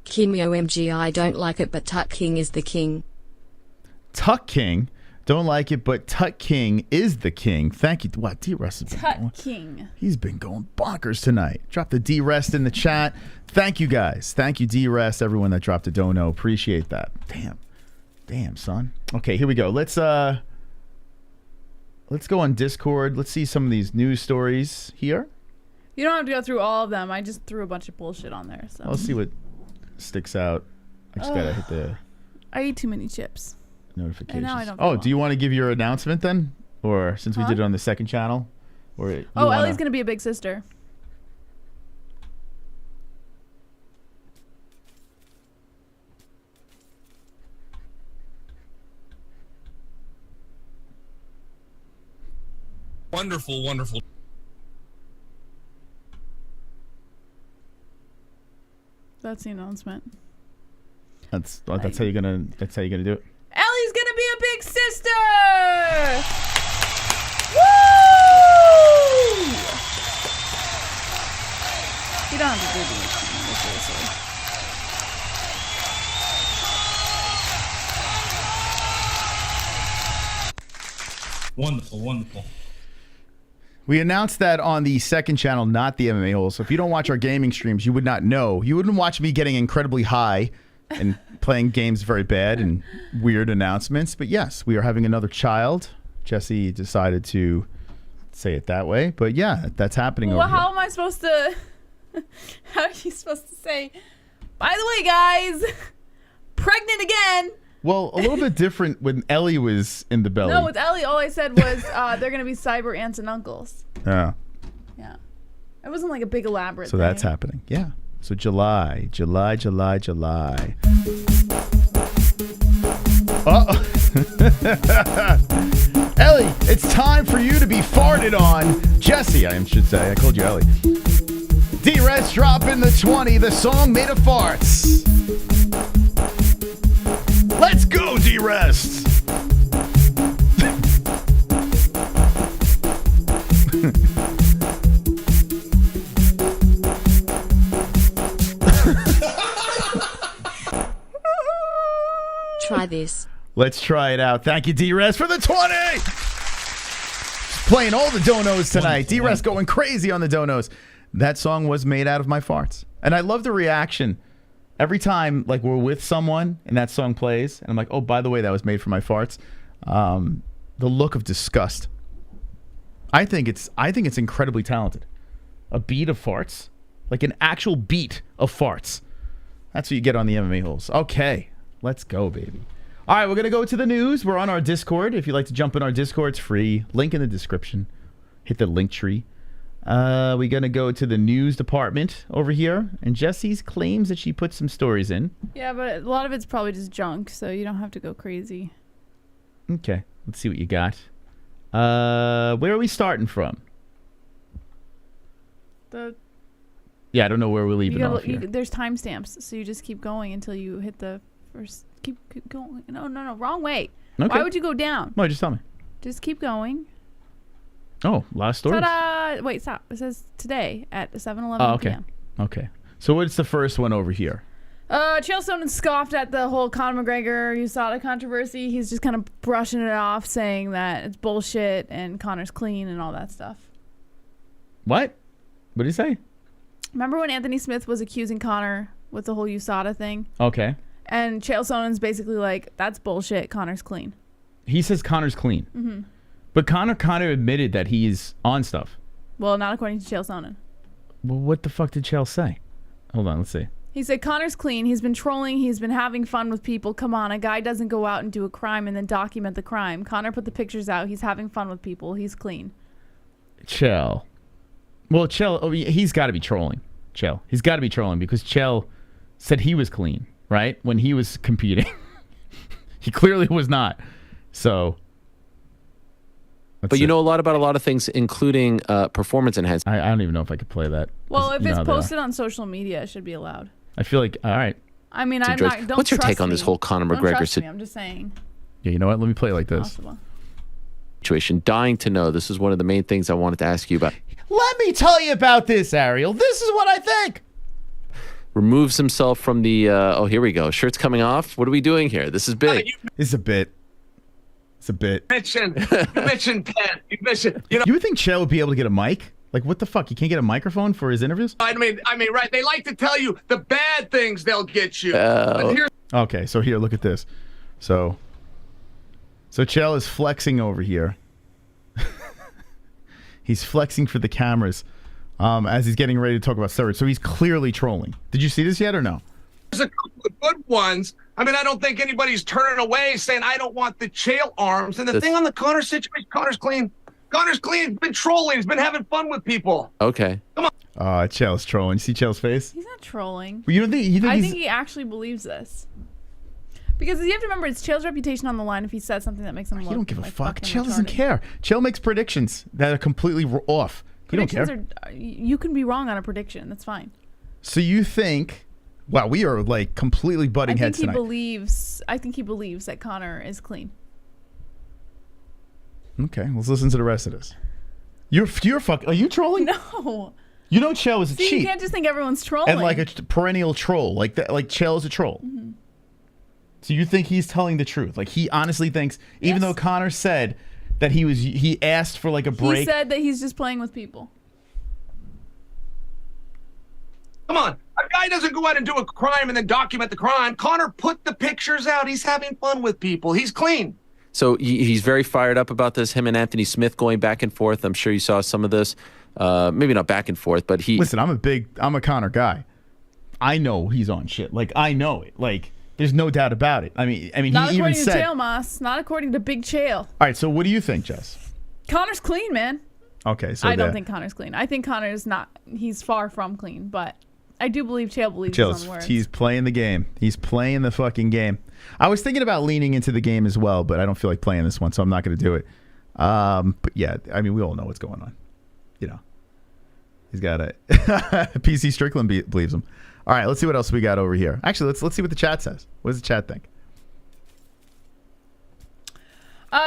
Kimmy OMG, I don't like it, but Tuck King is the king. Tuck King. Don't like it, but Tuck King is the king. Thank you. Wow, D-Rest has been Tuck King. He's been going bonkers tonight. Drop the D-Rest in the chat. Thank you, guys. Thank you, D-Rest, everyone that dropped a dono. Appreciate that. Damn, son. Okay, here we go. Let's go on Discord. Let's see some of these news stories here. You don't have to go through all of them. I just threw a bunch of bullshit on there. So I'll see what sticks out. I just gotta hit the I ate too many chips. notifications. And now I don't feel Do you want to give your announcement then? Or since we did it on the second channel? Or Ellie's going to be a big sister. Wonderful, wonderful. That's the announcement. That's how you're gonna do it. Ellie's gonna be a big sister! Woo! You don't have to do this. Wonderful, wonderful. We announced that on the second channel, not the MMA Holes. So if you don't watch our gaming streams, you would not know. You wouldn't watch me getting incredibly high and playing games very bad and weird announcements. But yes, we are having another child. Jesse decided to say it that way. But yeah, that's happening over How here. am I supposed to... How are you supposed to say, by the way, guys, pregnant again? Well, a little bit different when Ellie was in the belly. No, with Ellie, all I said was they're going to be cyber aunts and uncles. Yeah. Yeah. It wasn't like a big elaborate So thing. that's happening. Yeah. So July. Uh-oh. Ellie, it's time for you to be farted on. Jesse, I should say. I called you Ellie. D-Rest dropping the 20. The song made of farts. Let's go, D-Rest. Try this. Let's try it out. Thank you, D-Rest, for the 20. Playing all the donos tonight. D-Rest going crazy on the donos. That song was made out of my farts. And I love the reaction. Every time like we're with someone and that song plays, and I'm like, oh, by the way, that was made for my farts. The look of disgust. I think it's incredibly talented. A beat of farts. Like an actual beat of farts. That's what you get on the MMA-Holes. Okay. Let's go, baby. All right, we're going to go to the news. We're on our Discord. If you'd like to jump in our Discord, it's free. Link in the description. Hit the link tree. We're going to go to the news department over here. And Jessie's claims that she put some stories in. Yeah, but a lot of it's probably just junk, so you don't have to go crazy. Okay, let's see what you got. Where are we starting from? Yeah, I don't know where we're leaving off here. There's timestamps, so you just keep going until you hit the first. Keep going. No, wrong way. Okay. Why would you go down? No, just tell me. Just keep going. Oh, last story. Ta-da! Wait, stop. It says today at 7:11 p.m. Okay. So what's the first one over here? Chael Sonnen scoffed at the whole Conor McGregor USADA controversy. He's just kind of brushing it off, saying that it's bullshit and Conor's clean and all that stuff. What? What did he say? Remember when Anthony Smith was accusing Conor with the whole USADA thing? Okay. And Chael Sonnen's basically like, that's bullshit. Conor's clean. He says Conor's clean. Mm-hmm. But Conor kind of admitted that he's on stuff. Well, not according to Chael Sonnen. Well, what the fuck did Chael say? Hold on, let's see. He said Conor's clean. He's been trolling. He's been having fun with people. Come on, a guy doesn't go out and do a crime and then document the crime. Conor put the pictures out. He's having fun with people. He's clean. Chael. Well, Chael, he's got to be trolling. Chael. He's got to be trolling because Chael said he was clean, right? When he was competing. He clearly was not. So. But you know a lot about a lot of things, including performance enhancement. I don't even know if I could play that. Well, if it's posted on social media, it should be allowed. I feel like, all right. I mean, I'm not. Don't What's your trust take on me. this whole Conor Don't McGregor trust me, I'm just saying. Yeah, you know what? Let me play it like this. Situation. Dying to know. This is one of the main things I wanted to ask you about. Let me tell you about this, Ariel. This is what I think. Removes himself from the. Oh, here we go. Shirt's coming off. What are we doing here? This is big. It's a bit. It's a bit. You mentioned Penn. You mentioned. You know. You would think Chael would be able to get a mic? Like, what the fuck? You can't get a microphone for his interviews? I mean, right? They like to tell you the bad things they'll get you. But here's Okay, so here, look at this. So Chael is flexing over here. He's flexing for the cameras as he's getting ready to talk about steroids. So he's clearly trolling. Did you see this yet or no? a couple of good ones. I mean, I don't think anybody's turning away saying, I don't want the Chael arms. And the thing on the Conor situation, Conor's clean. Conor's clean. He's been trolling. He's been having fun with people. Okay. Come on. Chael's trolling. You see Chael's face? He's not trolling. Well, you don't think, I think he actually believes this. Because you have to remember, it's Chael's reputation on the line if he says something that makes him look You don't give a like fuck. fucking Chael doesn't care. Chael makes predictions that are completely off. You don't care. You can be wrong on a prediction. That's fine. So you think... Wow, we are like completely butting heads tonight. I think he believes that Conor is clean. Okay, let's listen to the rest of this. You're are you trolling? No. You know Chael is a cheat. You can't just think everyone's trolling. And like a perennial troll. Like Chael is a troll. Mm-hmm. So you think he's telling the truth? Like he honestly thinks, even though Conor said that he asked for like a break. He said that he's just playing with people. Come on. A guy doesn't go out and do a crime and then document the crime. Conor put the pictures out. He's having fun with people. He's clean. So he's very fired up about this. Him and Anthony Smith going back and forth. I'm sure you saw some of this. Maybe not back and forth, but he... Listen, I'm a Conor guy. I know he's on shit. Like, I know it. Like, there's no doubt about it. I mean, not he even said... Not according to Chael Moss. Not according to Big Chael. All right, so what do you think, Jess? Conor's clean, man. Okay, so I don't think Conor's clean. I think Conor's not. He's far from clean, but I do believe Chael believes his own words. He's playing the game. He's playing the fucking game. I was thinking about leaning into the game as well, but I don't feel like playing this one, so I'm not going to do it. But yeah, I mean, we all know what's going on. You know, he's got a PC Strickland believes him. All right, let's see what else we got over here. Actually, let's see what the chat says. What does the chat think?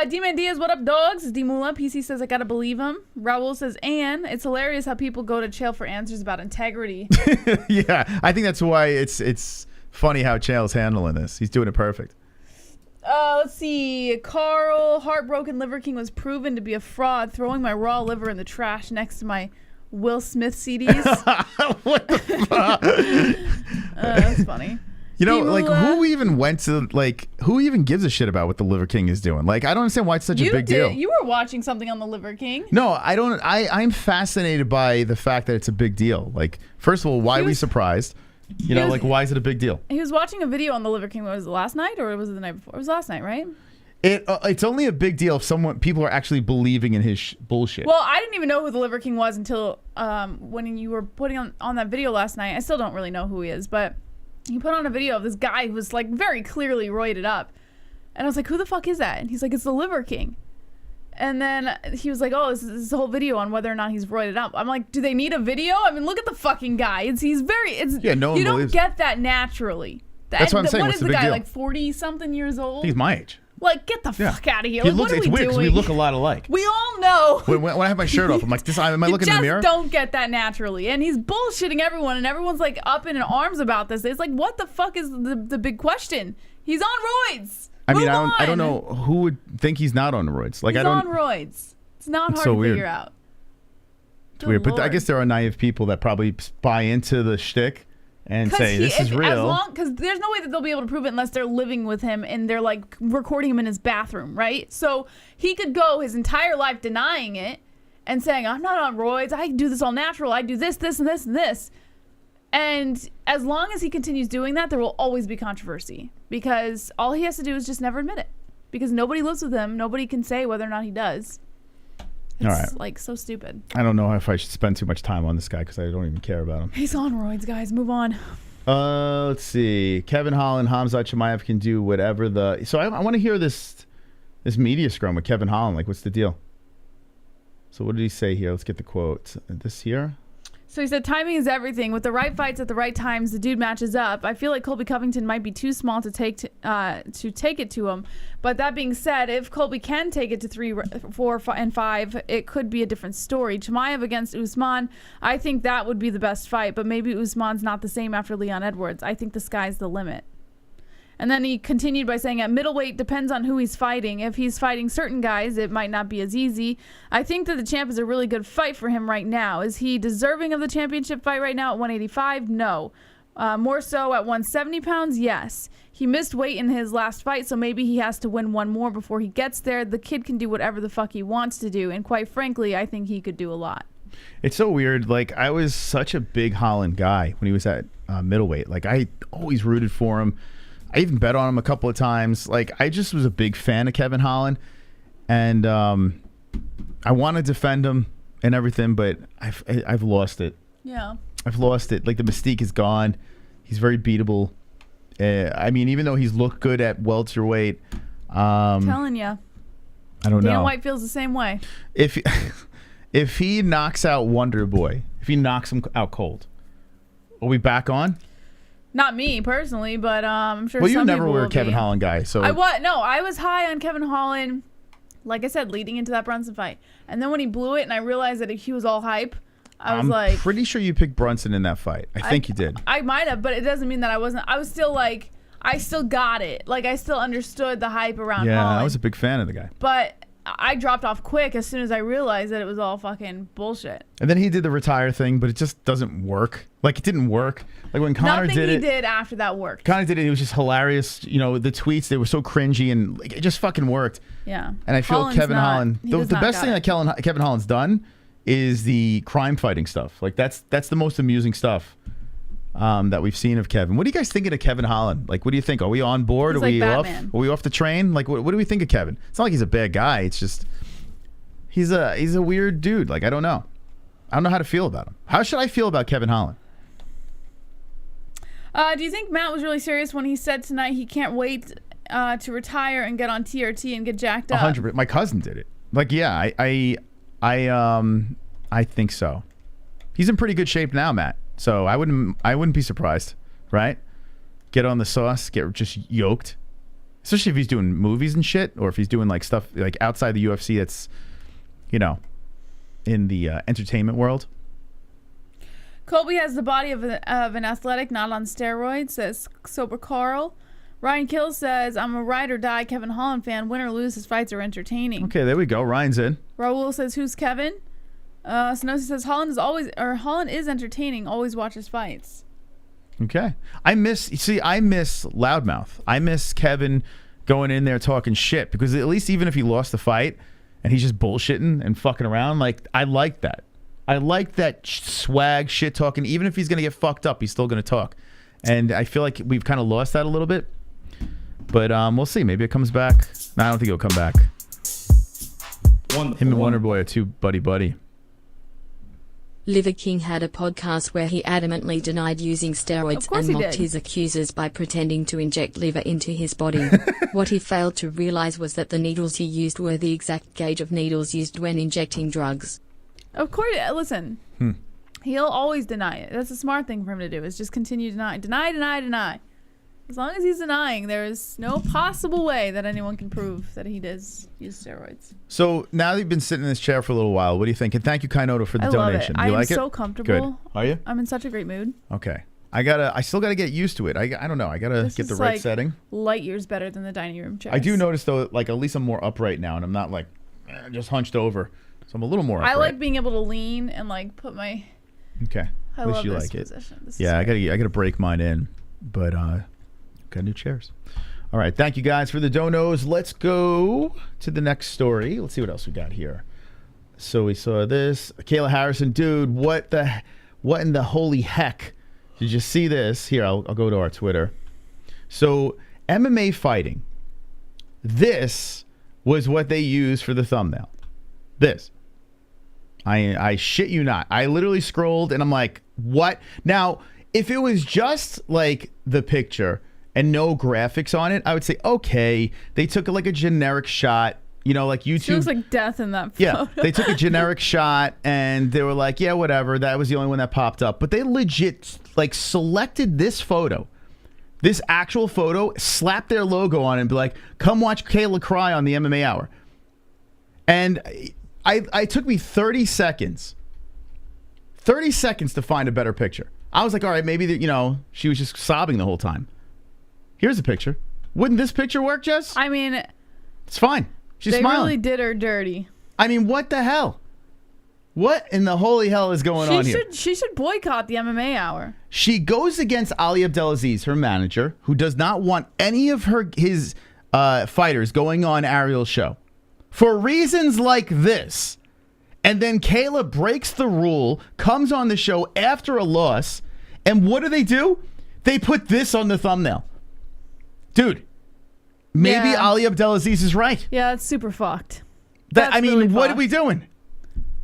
D-Man Diaz, what up, dogs? D-Mula. PC says, I gotta believe him. Raul says, and it's hilarious how people go to Chael for answers about integrity. Yeah, I think that's why it's funny how Chael's handling this. He's doing it perfect. Let's see. Carl, Heartbroken Liver King was proven to be a fraud, throwing my raw liver in the trash next to my Will Smith CDs. What the fuck? That's funny. You know, like, who even gives a shit about what the Liver King is doing? Like, I don't understand why it's such a big deal. You were watching something on the Liver King. No, I don't. I'm fascinated by the fact that it's a big deal. Like, first of all, why are we surprised? You know, like, why is it a big deal? He was watching a video on the Liver King. Was it last night or was it the night before? It was last night, right? It's only a big deal if people are actually believing in his bullshit. Well, I didn't even know who the Liver King was until when you were putting on that video last night. I still don't really know who he is, but he put on a video of this guy who was like very clearly roided up. And I was like, who the fuck is that? And he's like, it's the Liver King. And then he was like, oh, this is a whole video on whether or not he's roided up. I'm like, do they need a video? I mean, look at the fucking guy. You don't get that naturally. That's what I'm saying. What is the guy, like 40-something years old? He's my age. Like, get the fuck out of here. Like, what are we weird doing? we look a lot alike. We all know. When I have my shirt off, I'm like, am I looking in the mirror? You just don't get that naturally. And he's bullshitting everyone, and everyone's like up in arms about this. It's like, what the fuck is the big question? He's on roids. I mean, I don't know who would think he's not on roids. Like, he's on roids. It's not hard to figure out. It's weird, but I guess there are naive people that probably buy into the shtick and say this is real. Because there's no way that they'll be able to prove it unless they're living with him and they're like recording him in his bathroom, right? So he could go his entire life denying it and saying, I'm not on roids. I do this all natural. I do this, this, and this, and this. And as long as he continues doing that, there will always be controversy because all he has to do is just never admit it because nobody lives with him. Nobody can say whether or not he does. It's all right. Like so stupid. I don't know if I should spend too much time on this guy because I don't even care about him. He's on roids, guys. Move on. Let's see. Kevin Holland, Khamzat Chimaev can do whatever So I want to hear this media scrum with Kevin Holland. Like, what's the deal? So what did he say here? Let's get the quote. This here? So he said, timing is everything. With the right fights at the right times, the dude matches up. I feel like Colby Covington might be too small to take it to him. But that being said, if Colby can take it to 3, 4, and 5, it could be a different story. Chimaev against Usman, I think that would be the best fight. But maybe Usman's not the same after Leon Edwards. I think the sky's the limit. And then he continued by saying, at middleweight, depends on who he's fighting. If he's fighting certain guys, it might not be as easy. I think that the champ is a really good fight for him right now. Is he deserving of the championship fight right now at 185? No. More so at 170 pounds? Yes. He missed weight in his last fight, so maybe he has to win one more before he gets there. The kid can do whatever the fuck he wants to do, and quite frankly, I think he could do a lot. It's so weird. Like, I was such a big Holland guy when he was at middleweight. Like, I always rooted for him. I even bet on him a couple of times. Like, I just was a big fan of Kevin Holland, and I want to defend him and everything, but I've lost it. Yeah. I've lost it. Like, the mystique is gone. He's very beatable. I mean, even though he's looked good at welterweight, I'm telling you. I don't know. Dana White feels the same way. If he knocks out Wonder Boy, if he knocks him out cold, are we back on? Not me personally, but I'm sure. Well, you some never people were will a Kevin Holland guy, so I was high on Kevin Holland. Like I said, leading into that Brunson fight, and then when he blew it, and I realized that he was all hype, I'm like, pretty sure you picked Brunson in that fight. I think you did. I might have, but it doesn't mean that I wasn't. I was still like, I still got it. Like I still understood the hype around. Yeah, Holland. I was a big fan of the guy. But I dropped off quick as soon as I realized that it was all fucking bullshit. And then he did the retire thing, but it just doesn't work. Like, it didn't work. Like, when Conor did it. Nothing he did after that worked. Conor did it. It was just hilarious. You know, the tweets, they were so cringy, and like, it just fucking worked. Yeah. And I feel Kevin Holland. The best thing that Kevin Holland's done is the crime fighting stuff. Like, that's the most amusing stuff that we've seen of Kevin. What are you guys thinking of Kevin Holland? Like, what do you think? Are we on board? He's Are we like off? Batman. Are we off the train? Like, what do we think of Kevin? It's not like he's a bad guy. It's just He's a weird dude. Like, I don't know. I don't know how to feel about him. How should I feel about Kevin Holland? Do you think Matt was really serious when he said tonight he can't wait to retire and get on TRT and get jacked up? 100%. My cousin did it. Like, yeah, I think so. He's in pretty good shape now, Matt. So I wouldn't be surprised, right? Get on the sauce, get just yoked. Especially if he's doing movies and shit, or if he's doing like stuff like outside the UFC that's, you know, in the entertainment world. Colby has the body of an athletic, not on steroids, says Sober Carl. Ryan Kill says, I'm a ride or die Kevin Holland fan. Win or lose, his fights are entertaining. Okay, there we go. Ryan's in. Raul says, who's Kevin? Snowy says, Holland is entertaining. Always watch his fights. Okay. I miss Loudmouth. I miss Kevin going in there talking shit, because at least even if he lost the fight and he's just bullshitting and fucking around, like, I like that. I like that swag, shit talking. Even if he's going to get fucked up, he's still going to talk. And I feel like we've kind of lost that a little bit. But we'll see. Maybe it comes back. No, I don't think it'll come back. Him and Wonderboy are too buddy-buddy. Liver King had a podcast where he adamantly denied using steroids and mocked his accusers by pretending to inject liver into his body. What he failed to realize was that the needles he used were the exact gauge of needles used when injecting drugs. Of course, listen. He'll always deny it. That's a smart thing for him to do, is just continue to deny. As long as he's denying, there is no possible way that anyone can prove that he does use steroids. So now that you've been sitting in this chair for a little while, what do you think? And thank you, Kainoto, for the donation. I You am like it? so comfortable. Good. Are you? I'm in such a great mood. Okay. I still gotta get used to it. I don't know. I gotta get the right setting. Light years better than the dining room chairs. I do notice though, like at least I'm more upright now, and I'm not like just hunched over. So I'm a little more upright. I like being able to lean and like put my. Okay. I love this position. Yeah, I gotta break mine in, but got new chairs. All right, thank you guys for the donos. Let's go to the next story. Let's see what else we got here. So we saw this. Kayla Harrison, dude, what in the holy heck? Did you see this? Here, I'll go to our Twitter. So MMA fighting. This was what they used for the thumbnail. This. I shit you not. I literally scrolled and I'm like, what? Now, if it was just like the picture and no graphics on it, I would say, okay, they took like a generic shot, you know, like YouTube. She looks like death in that photo. Yeah, they took a generic shot and they were like, yeah, whatever. That was the only one that popped up. But they legit like selected this photo, this actual photo, slapped their logo on it and be like, come watch Kayla cry on the MMA Hour. And I took me 30 seconds to find a better picture. I was like, all right, maybe, you know, she was just sobbing the whole time. Here's a picture. Wouldn't this picture work, Jess? I mean, it's fine. She's smiling. They really did her dirty. I mean, what the hell? What in the holy hell is going on here? She should boycott the MMA Hour. She goes against Ali Abdelaziz, her manager, who does not want any of his fighters going on Ariel's show for reasons like this. And then Kayla breaks the rule, comes on the show after a loss, and what do? They put this on the thumbnail. Dude, maybe Ali Abdelaziz is right. Yeah, that's super fucked. I mean, really what are we doing?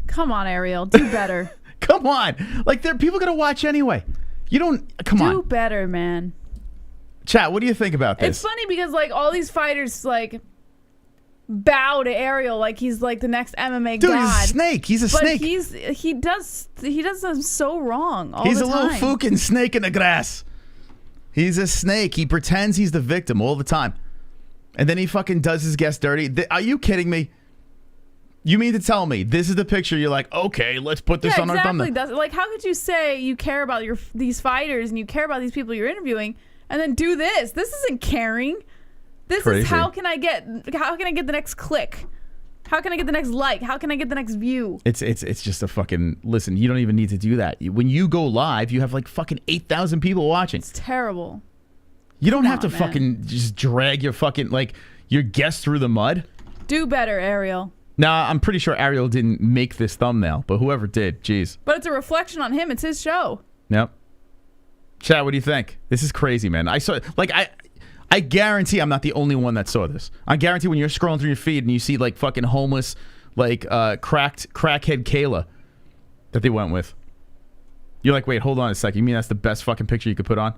Come on, Ariel. Do better. Come on. Like, people going to watch anyway. You don't... Come on. Do better, man. Chat, what do you think about this? It's funny because, like, all these fighters, like, bow to Ariel like he's, like, the next MMA god. Dude, he's a snake. He's a snake. But he does them so wrong all the time. He's a little fucking snake in the grass. He's a snake. He pretends he's the victim all the time. And then he fucking does his guest dirty. Are you kidding me? You mean to tell me this is the picture you're like, okay, let's put this on our thumbnail? Like, how could you say you care about these fighters and you care about these people you're interviewing and then do this? This isn't caring. This is how can I get the next click? How can I get the next like? How can I get the next view? It's just a fucking... Listen, you don't even need to do that. When you go live, you have like fucking 8,000 people watching. It's terrible. You don't have to fucking just drag your fucking, like, your guest through the mud. Do better, Ariel. Nah, I'm pretty sure Ariel didn't make this thumbnail, but whoever did, jeez. But it's a reflection on him. It's his show. Yep. Chad, what do you think? This is crazy, man. I guarantee I'm not the only one that saw this. I guarantee when you're scrolling through your feed and you see like fucking homeless, like crackhead Kayla that they went with. You're like, wait, hold on a second. You mean that's the best fucking picture you could put on?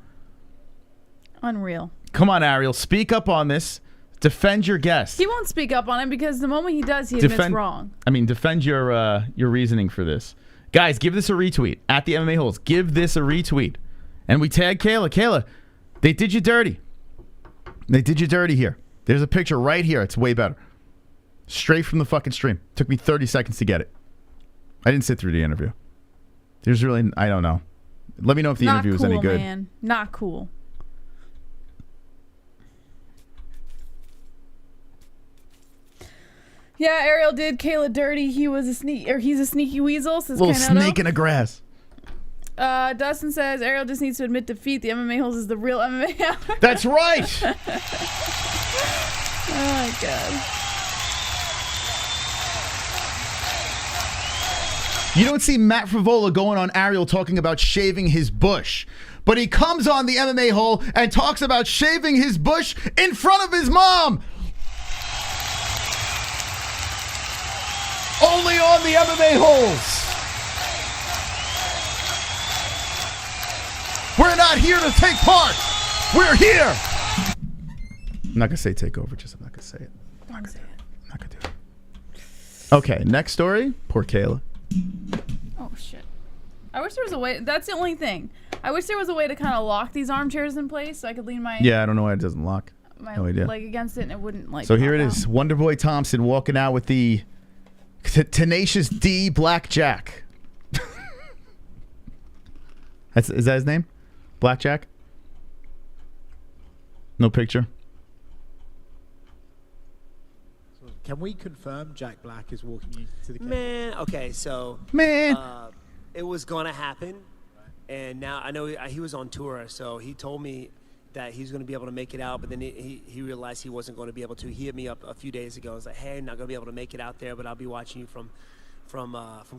Unreal. Come on, Ariel. Speak up on this. Defend your guest. He won't speak up on it because the moment he does, he admits wrong. I mean, defend your reasoning for this. Guys, give this a retweet. At the MMA Holes. Give this a retweet. And we tag Kayla. Kayla, they did you dirty. They did you dirty here. There's a picture right here. It's way better. Straight from the fucking stream. Took me 30 seconds to get it. I didn't sit through the interview. There's really, I don't know. Let me know if the interview was any good. Man. Not cool. Yeah, Ariel did Kayla dirty. He's a sneaky weasel. Says Little Canado. snake in the grass. Dustin says Ariel just needs to admit defeat. The MMA Holes is the real MMA hour. That's right. Oh my god. You don't see Matt Frevola going on Ariel talking about shaving his bush. But he comes on the MMA Hole and talks about shaving his bush in front of his mom. Only on the MMA Holes. We're not here to take part. We're here. I'm not going to say take over. Just I'm not going to say it. I'm not going to do it. Okay, next story. Poor Kayla. Oh shit. I wish there was a way. That's the only thing. I wish there was a way to kind of lock these armchairs in place so I could lean my Yeah, I don't know why it doesn't lock. No idea. leg against it and it wouldn't like. So here it pop is. out. Wonderboy Thompson walking out with the Tenacious D Blackjack. Is that his name? Blackjack? No picture? Can we confirm Jack Black is walking you to the camera? Man, okay, so it was gonna happen, and now I know he was on tour, so he told me that he's gonna be able to make it out, but then he realized he wasn't going to be able to. He hit me up a few days ago. I was like, hey, I'm not gonna be able to make it out there, but I'll be watching you from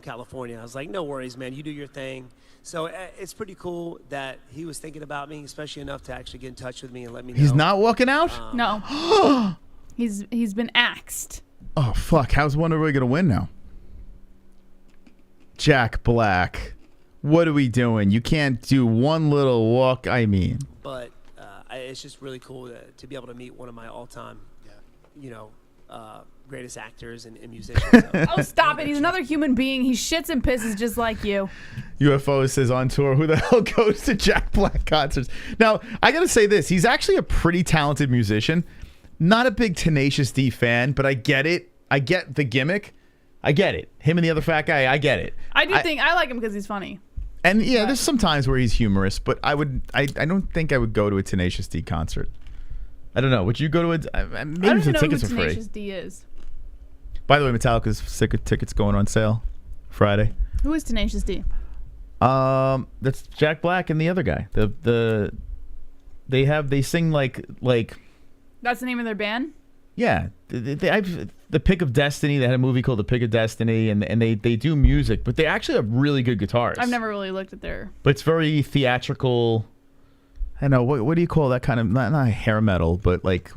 California. I was like, no worries, man, you do your thing. So it's pretty cool that he was thinking about me, especially enough to actually get in touch with me and let me know. He's not walking out? No. He's been axed. Oh, fuck. How's Wonderboy going to win now? Jack Black. What are we doing? You can't do one little walk. I mean. But it's just really cool to be able to meet one of my all-time, greatest actors and musicians. So. Oh, stop it. He's another human being. He shits and pisses just like you. UFO says on tour, who the hell goes to Jack Black concerts? Now, I got to say this. He's actually a pretty talented musician. Not a big Tenacious D fan, but I get it. I get the gimmick. I get it. Him and the other fat guy, I get it. I like him because he's funny. And yeah, there's some times where he's humorous, but I don't think I would go to a Tenacious D concert. I don't know. Would you go to a? Maybe I don't the even know tickets who are free. Tenacious D is. By the way, Metallica's tickets going on sale Friday. Who is Tenacious D? That's Jack Black and the other guy. They sing like. That's the name of their band? Yeah, the Pick of Destiny. They had a movie called The Pick of Destiny, and they do music, but they actually have really good guitars. I've never really looked at their. But it's very theatrical. I know what do you call that kind of not hair metal, but like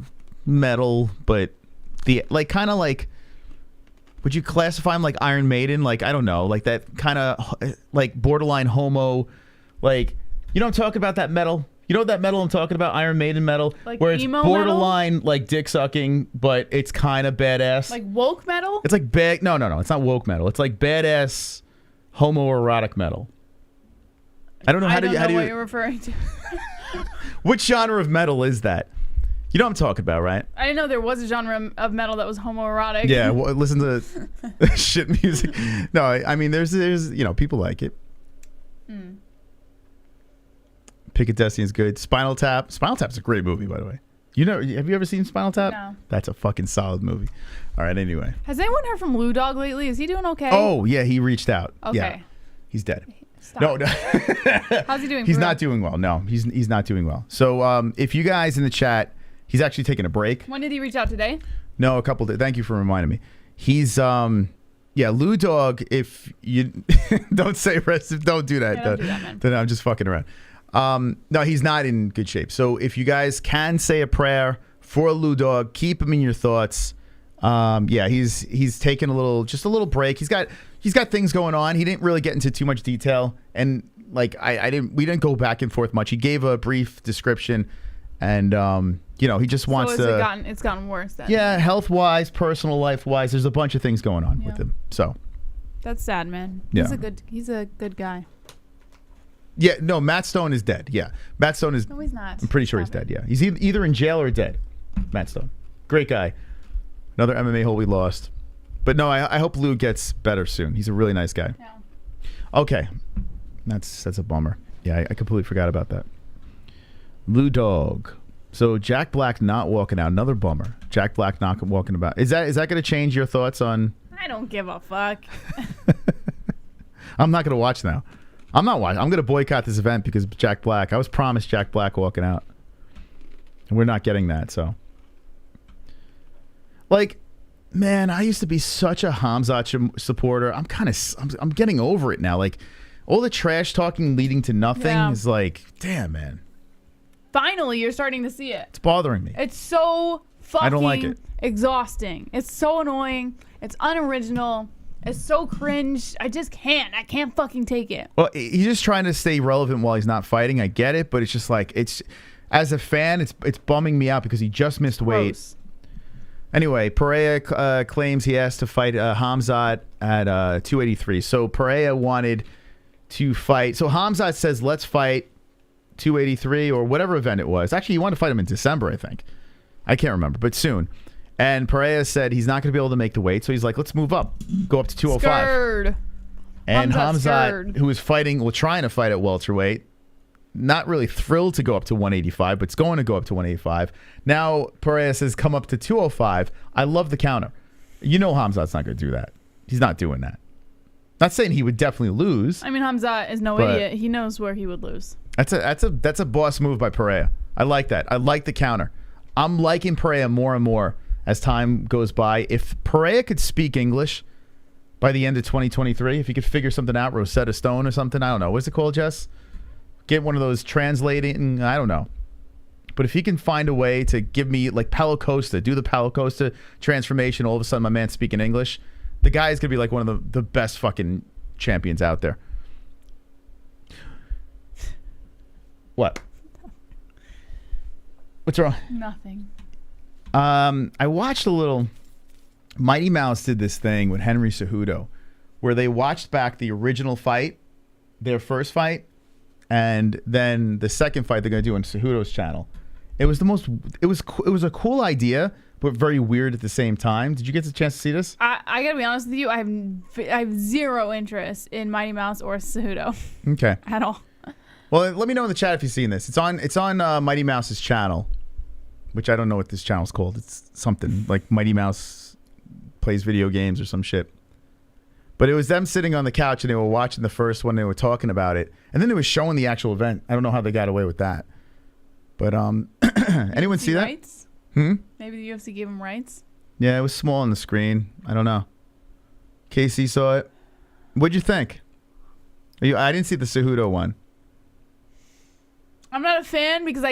metal, but kind of like. Would you classify them like Iron Maiden? Like I don't know, like that kind of like borderline homo, like you know I'm talking about that metal. You know that metal I'm talking about? Iron Maiden metal, like where it's emo borderline metal? like dick sucking, but it's kind of badass. Like woke metal? It's like bad. No, it's not woke metal. It's like badass homoerotic metal. I don't know how do you. I don't know what you're referring to. Which genre of metal is that? You know what I'm talking about, right? I didn't know there was a genre of metal that was homoerotic. Yeah, well, listen to shit music. No, I mean there's people like it. Mm. Pick of Destiny is good. Spinal Tap's a great movie, by the way. Have you ever seen Spinal Tap? No. That's a fucking solid movie. All right, anyway. Has anyone heard from Lou Dog lately? Is he doing okay? Oh, yeah, he reached out. Okay. Yeah. He's dead. Stop. No. How's he doing? He's not doing well. No, he's not doing well. So if you guys in the chat, he's actually taking a break. When did he reach out today? No, a couple days. Thank you for reminding me. He's Lou Dog, if you don't say rest, don't do that. Yeah, don't do that, man. Then I'm just fucking around. No, he's not in good shape. So if you guys can say a prayer for Lou Dog, keep him in your thoughts. Yeah, he's taken just a little break. He's got things going on. He didn't really get into too much detail, and like we didn't go back and forth much. He gave a brief description, and he just wants to. It's gotten worse then. Yeah, health wise, personal life wise, there's a bunch of things going on with him. So that's sad, man. Yeah. He's a good guy. Yeah, no, Matt Stone is dead. Yeah, Matt Stone is. No, he's not. I'm pretty sure he's dead. Yeah, he's either in jail or dead. Matt Stone, great guy. Another MMA hole we lost, but no, I hope Lou gets better soon. He's a really nice guy. Yeah. Okay, that's a bummer. Yeah, I completely forgot about that. Lou Dog. So Jack Black not walking out. Another bummer. Jack Black not walking about. Is that going to change your thoughts on? I don't give a fuck. I'm not going to watch now. I'm not watching. I'm going to boycott this event because of Jack Black. I was promised Jack Black walking out, and we're not getting that. So, like, man, I used to be such a KHAMZAT supporter. I'm getting over it now. Like, all the trash talking leading to nothing is like, damn, man. Finally, you're starting to see it. It's bothering me. It's so fucking I don't like it. Exhausting. It's so annoying. It's unoriginal. It's so cringe. I just can't. I can't fucking take it. Well, he's just trying to stay relevant while he's not fighting. I get it, but it's just like as a fan, it's bumming me out because he just missed weight. Gross. Anyway, Pereira claims he has to fight KHAMZAT at 283. So Pereira wanted to fight. So KHAMZAT says, let's fight 283 or whatever event it was. Actually, he wanted to fight him in December, I think. I can't remember, but soon. And Pereira said he's not going to be able to make the weight, so he's like, let's move up. Go up to 205. Scared. And KHAMZAT, who was trying to fight at welterweight, not really thrilled to go up to 185, but it's going to go up to 185. Now, Pereira says, come up to 205. I love the counter. You know KHAMZAT's not going to do that. He's not doing that. Not saying he would definitely lose. I mean, KHAMZAT is no idiot. He knows where he would lose. That's a boss move by Pereira. I like that. I like the counter. I'm liking Pereira more and more as time goes by. If Pereira could speak English by the end of 2023, if he could figure something out, Rosetta Stone or something, I don't know. What's it called, Jess? Get one of those translating, I don't know. But if he can find a way to give me, like Paulo Costa, do the Paulo Costa transformation, all of a sudden my man's speaking English, the guy is going to be like one of the best fucking champions out there. What? What's wrong? Nothing. I watched a little. Mighty Mouse did this thing with Henry Cejudo, where they watched back the original fight, their first fight, and then the second fight they're going to do on Cejudo's channel. It was it was a cool idea, but very weird at the same time. Did you get the chance to see this? I gotta be honest with you. I have zero interest in Mighty Mouse or Cejudo. Okay. At all. Well, let me know in the chat if you've seen this. It's on Mighty Mouse's channel, which I don't know what this channel's called. It's something like Mighty Mouse plays video games or some shit. But it was them sitting on the couch and they were watching the first one. They were talking about it, and then they were showing the actual event. I don't know how they got away with that. But anyone see that? Rights? Maybe the UFC gave him rights. Yeah, it was small on the screen. I don't know. KC saw it. What'd you think? I didn't see the Cejudo one. I'm not a fan because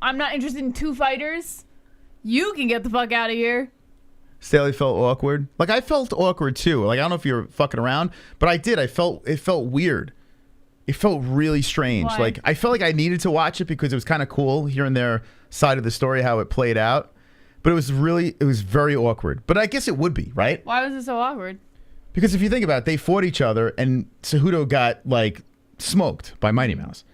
I'm not interested in two fighters. You can get the fuck out of here. Staley felt awkward. Like, I felt awkward too. Like, I don't know if you're fucking around, but I did. It felt weird. It felt really strange. Why? Like, I felt like I needed to watch it because it was kind of cool hearing their side of the story, how it played out. But it was very awkward. But I guess it would be, right? Why was it so awkward? Because if you think about it, they fought each other and Cejudo got, like, smoked by Mighty Mouse.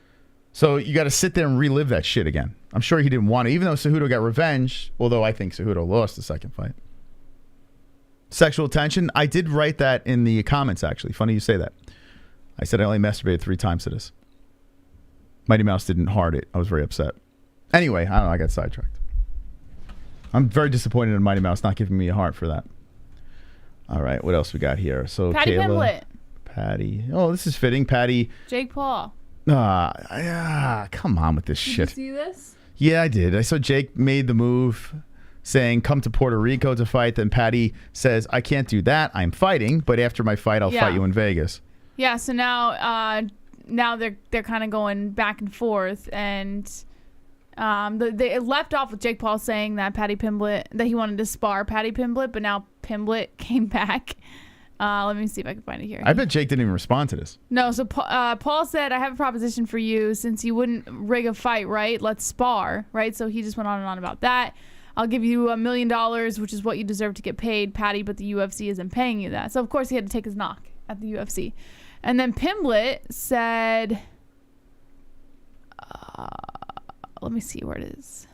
So you got to sit there and relive that shit again. I'm sure he didn't want to, even though Cejudo got revenge, although I think Cejudo lost the second fight. Sexual tension. I did write that in the comments, actually. Funny you say that. I said I only masturbated 3 times to this. Mighty Mouse didn't heart it. I was very upset. Anyway, I don't know. I got sidetracked. I'm very disappointed in Mighty Mouse not giving me a heart for that. All right, what else we got here? So Patty Kayla, Pimblett. Patty. Oh, this is fitting. Patty. Jake Paul. Come on with this shit. Did you see this? Yeah, I did. I saw Jake made the move saying, come to Puerto Rico to fight. Then Patty says, I can't do that. I'm fighting, but after my fight, I'll fight you in Vegas. Yeah, so now they're kind of going back and forth, and They left off with Jake Paul saying that that he wanted to spar Paddy Pimblett, but now Pimblett came back. Let me see if I can find it here. I bet Jake didn't even respond to this. No, so Paul said, I have a proposition for you. Since you wouldn't rig a fight, right? Let's spar, right? So he just went on and on about that. I'll give you $1 million, which is what you deserve to get paid, Paddy, but the UFC isn't paying you that. So, of course, he had to take his knock at the UFC. And then Pimblett said, let me see where it is.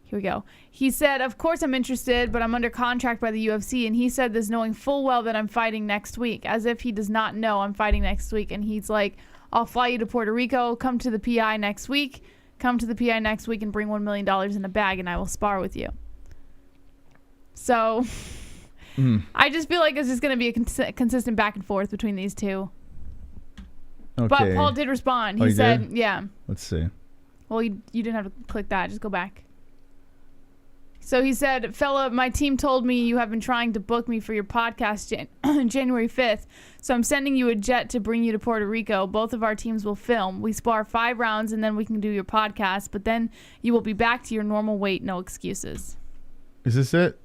Here we go. He said, of course I'm interested, but I'm under contract by the UFC. And he said this knowing full well that I'm fighting next week, as if he does not know I'm fighting next week. And he's like, I'll fly you to Puerto Rico. Come to the PI next week. Come to the PI next week and bring $1 million in a bag, and I will spar with you. So I just feel like it's just going to be a consistent back and forth between these two. Okay. But Paul did respond. He said, yeah. Let's see. Well, you didn't have to click that. Just go back. So he said, fella, my team told me you have been trying to book me for your podcast January 5th. So I'm sending you a jet to bring you to Puerto Rico. Both of our teams will film. We spar 5 rounds and then we can do your podcast. But then you will be back to your normal weight. No excuses. Is this it?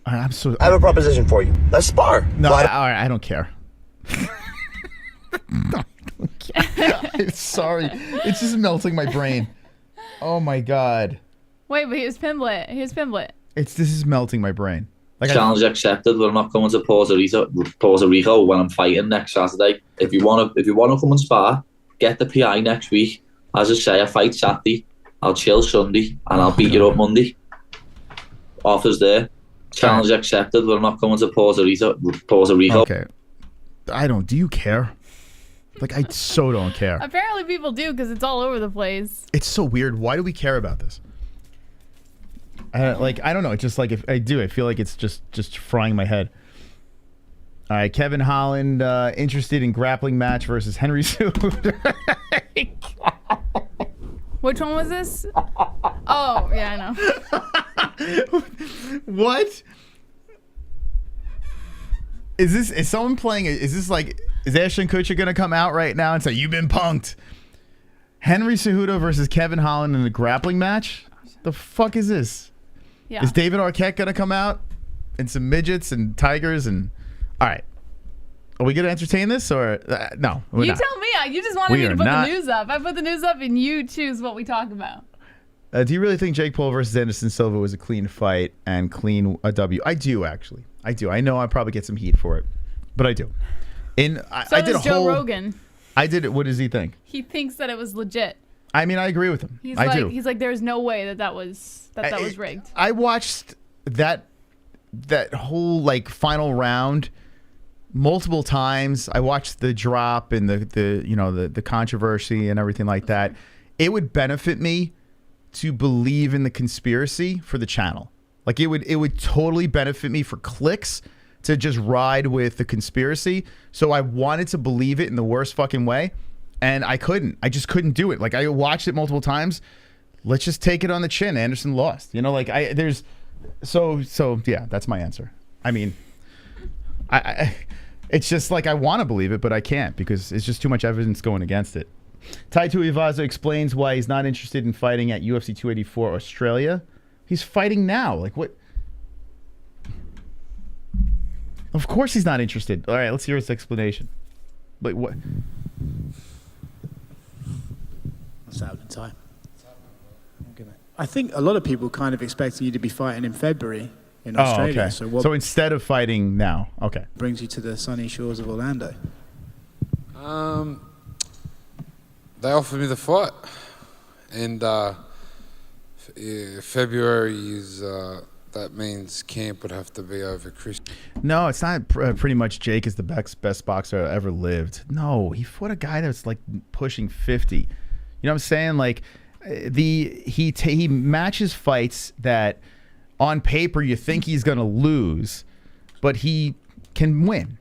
I have a proposition for you. Let's spar. No, all right, I don't care. I'm sorry. It's just melting my brain. Oh my god. Wait, but here's Pimblett. Here's Pimblett. This is melting my brain. Challenge accepted. We're not coming to Puerto Rico when I'm fighting next Saturday. If you wanna come and spar, get the PI next week. As I say, I fight Saturday. I'll chill Sunday and I'll beat you up Monday. Offers there. Challenge accepted. We're not coming to Puerto Rico. Okay. Do you care? I so don't care. Apparently people do because it's all over the place. It's so weird. Why do we care about this? I don't know. It's just if I do, I feel like it's just frying my head. All right, Kevin Holland interested in grappling match versus Henry Cejudo. Which one was this? Oh, yeah, I know. What? Is someone playing? Is Ashton Kutcher gonna come out right now and say you've been punked? Henry Cejudo versus Kevin Holland in a grappling match? The fuck is this? Yeah. Is David Arquette gonna come out and some midgets and tigers and? All right, are we gonna entertain this or no? We're not. Tell me. You just wanted me to put the news up. I put the news up and you choose what we talk about. Do you really think Jake Paul versus Anderson Silva was a clean fight and clean a W? I do actually. I do. I know I probably get some heat for it, but I do. I did Joe Rogan. I did it. What does he think? He thinks that it was legit. I mean, I agree with him. He's do. like, there's no way that was rigged. I watched that whole final round multiple times. I watched the drop and the controversy and everything like that. It would benefit me to believe in the conspiracy for the channel. It would totally benefit me for clicks to just ride with the conspiracy. So I wanted to believe it in the worst fucking way, and I couldn't. I just couldn't do it. I watched it multiple times. Let's just take it on the chin. Anderson lost. Yeah, that's my answer. I mean, it's just I want to believe it, but I can't because it's just too much evidence going against it. Taito Iwaza explains why he's not interested in fighting at UFC 284 Australia. He's fighting now. What? Of course he's not interested. All right, let's hear his explanation. What? What's happening, Ty? I think a lot of people kind of expecting you to be fighting in February in Australia. Okay. So instead of fighting now, okay. Brings you to the sunny shores of Orlando? They offered me the fight, and February is that means camp would have to be over Christmas. No, it's not. Pretty much Jake is the best boxer that ever lived. No, he fought a guy that's pushing 50. You know what I'm saying? He matches fights that on paper you think he's gonna lose, but he can win.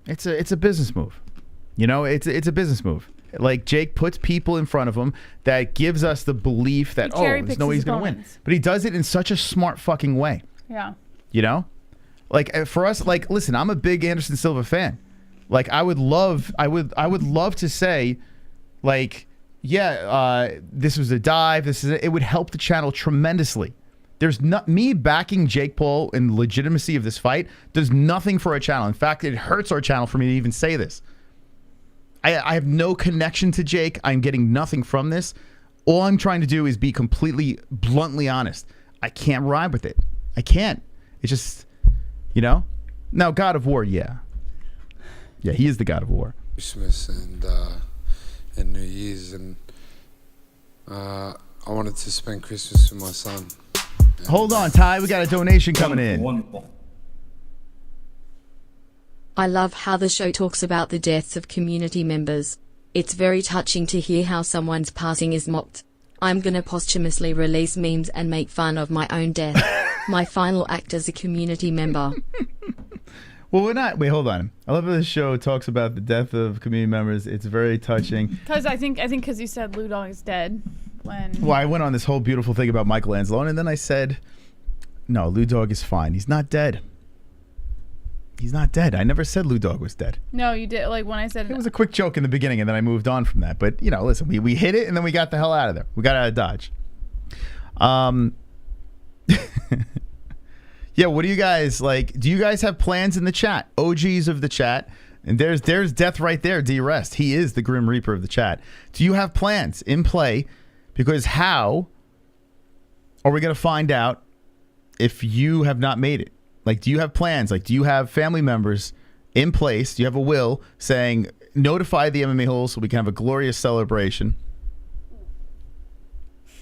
It's a business move. It's a business move. Jake puts people in front of him that gives us the belief that there's no way he's gonna win. But he does it in such a smart fucking way. Yeah. For us, listen, I'm a big Anderson Silva fan. Like I would love to say, like, yeah, this was a dive. It would help the channel tremendously. There's not me backing Jake Paul and the legitimacy of this fight does nothing for our channel. In fact, it hurts our channel for me to even say this. I have no connection to Jake. I'm getting nothing from this. All I'm trying to do is be completely bluntly honest. I can't ride with it. I can't. It's just, you know. Now, God of War, yeah, he is the God of War. Christmas and New Year's, and I wanted to spend Christmas with my son. Hold on, Ty. We got a donation coming in. Wonderful. I love how the show talks about the deaths of community members. It's very touching to hear how someone's passing is mocked. I'm gonna posthumously release memes and make fun of my own death. My final act as a community member. Well, we're not. Wait, hold on. I love how this show talks about the death of community members. It's very touching. Because I think because you said Lou Dog is dead. Well, I went on this whole beautiful thing about Michelangelo, and then I said, no, Lou Dog is fine. He's not dead. He's not dead. I never said Lou Dog was dead. No, you did. Like when I said it was a quick joke in the beginning, and then I moved on from that. But you know, listen, we hit it, and then we got the hell out of there. We got out of Dodge. Yeah, what do you guys like? Do you guys have plans in the chat? OGs of the chat. And there's Death right there, D-Rest. He is the Grim Reaper of the chat. Do you have plans in play? Because how are we going to find out if you have not made it? Like, do you have plans? Like, do you have family members in place? Do you have a will saying, notify the MMA-Holes so we can have a glorious celebration?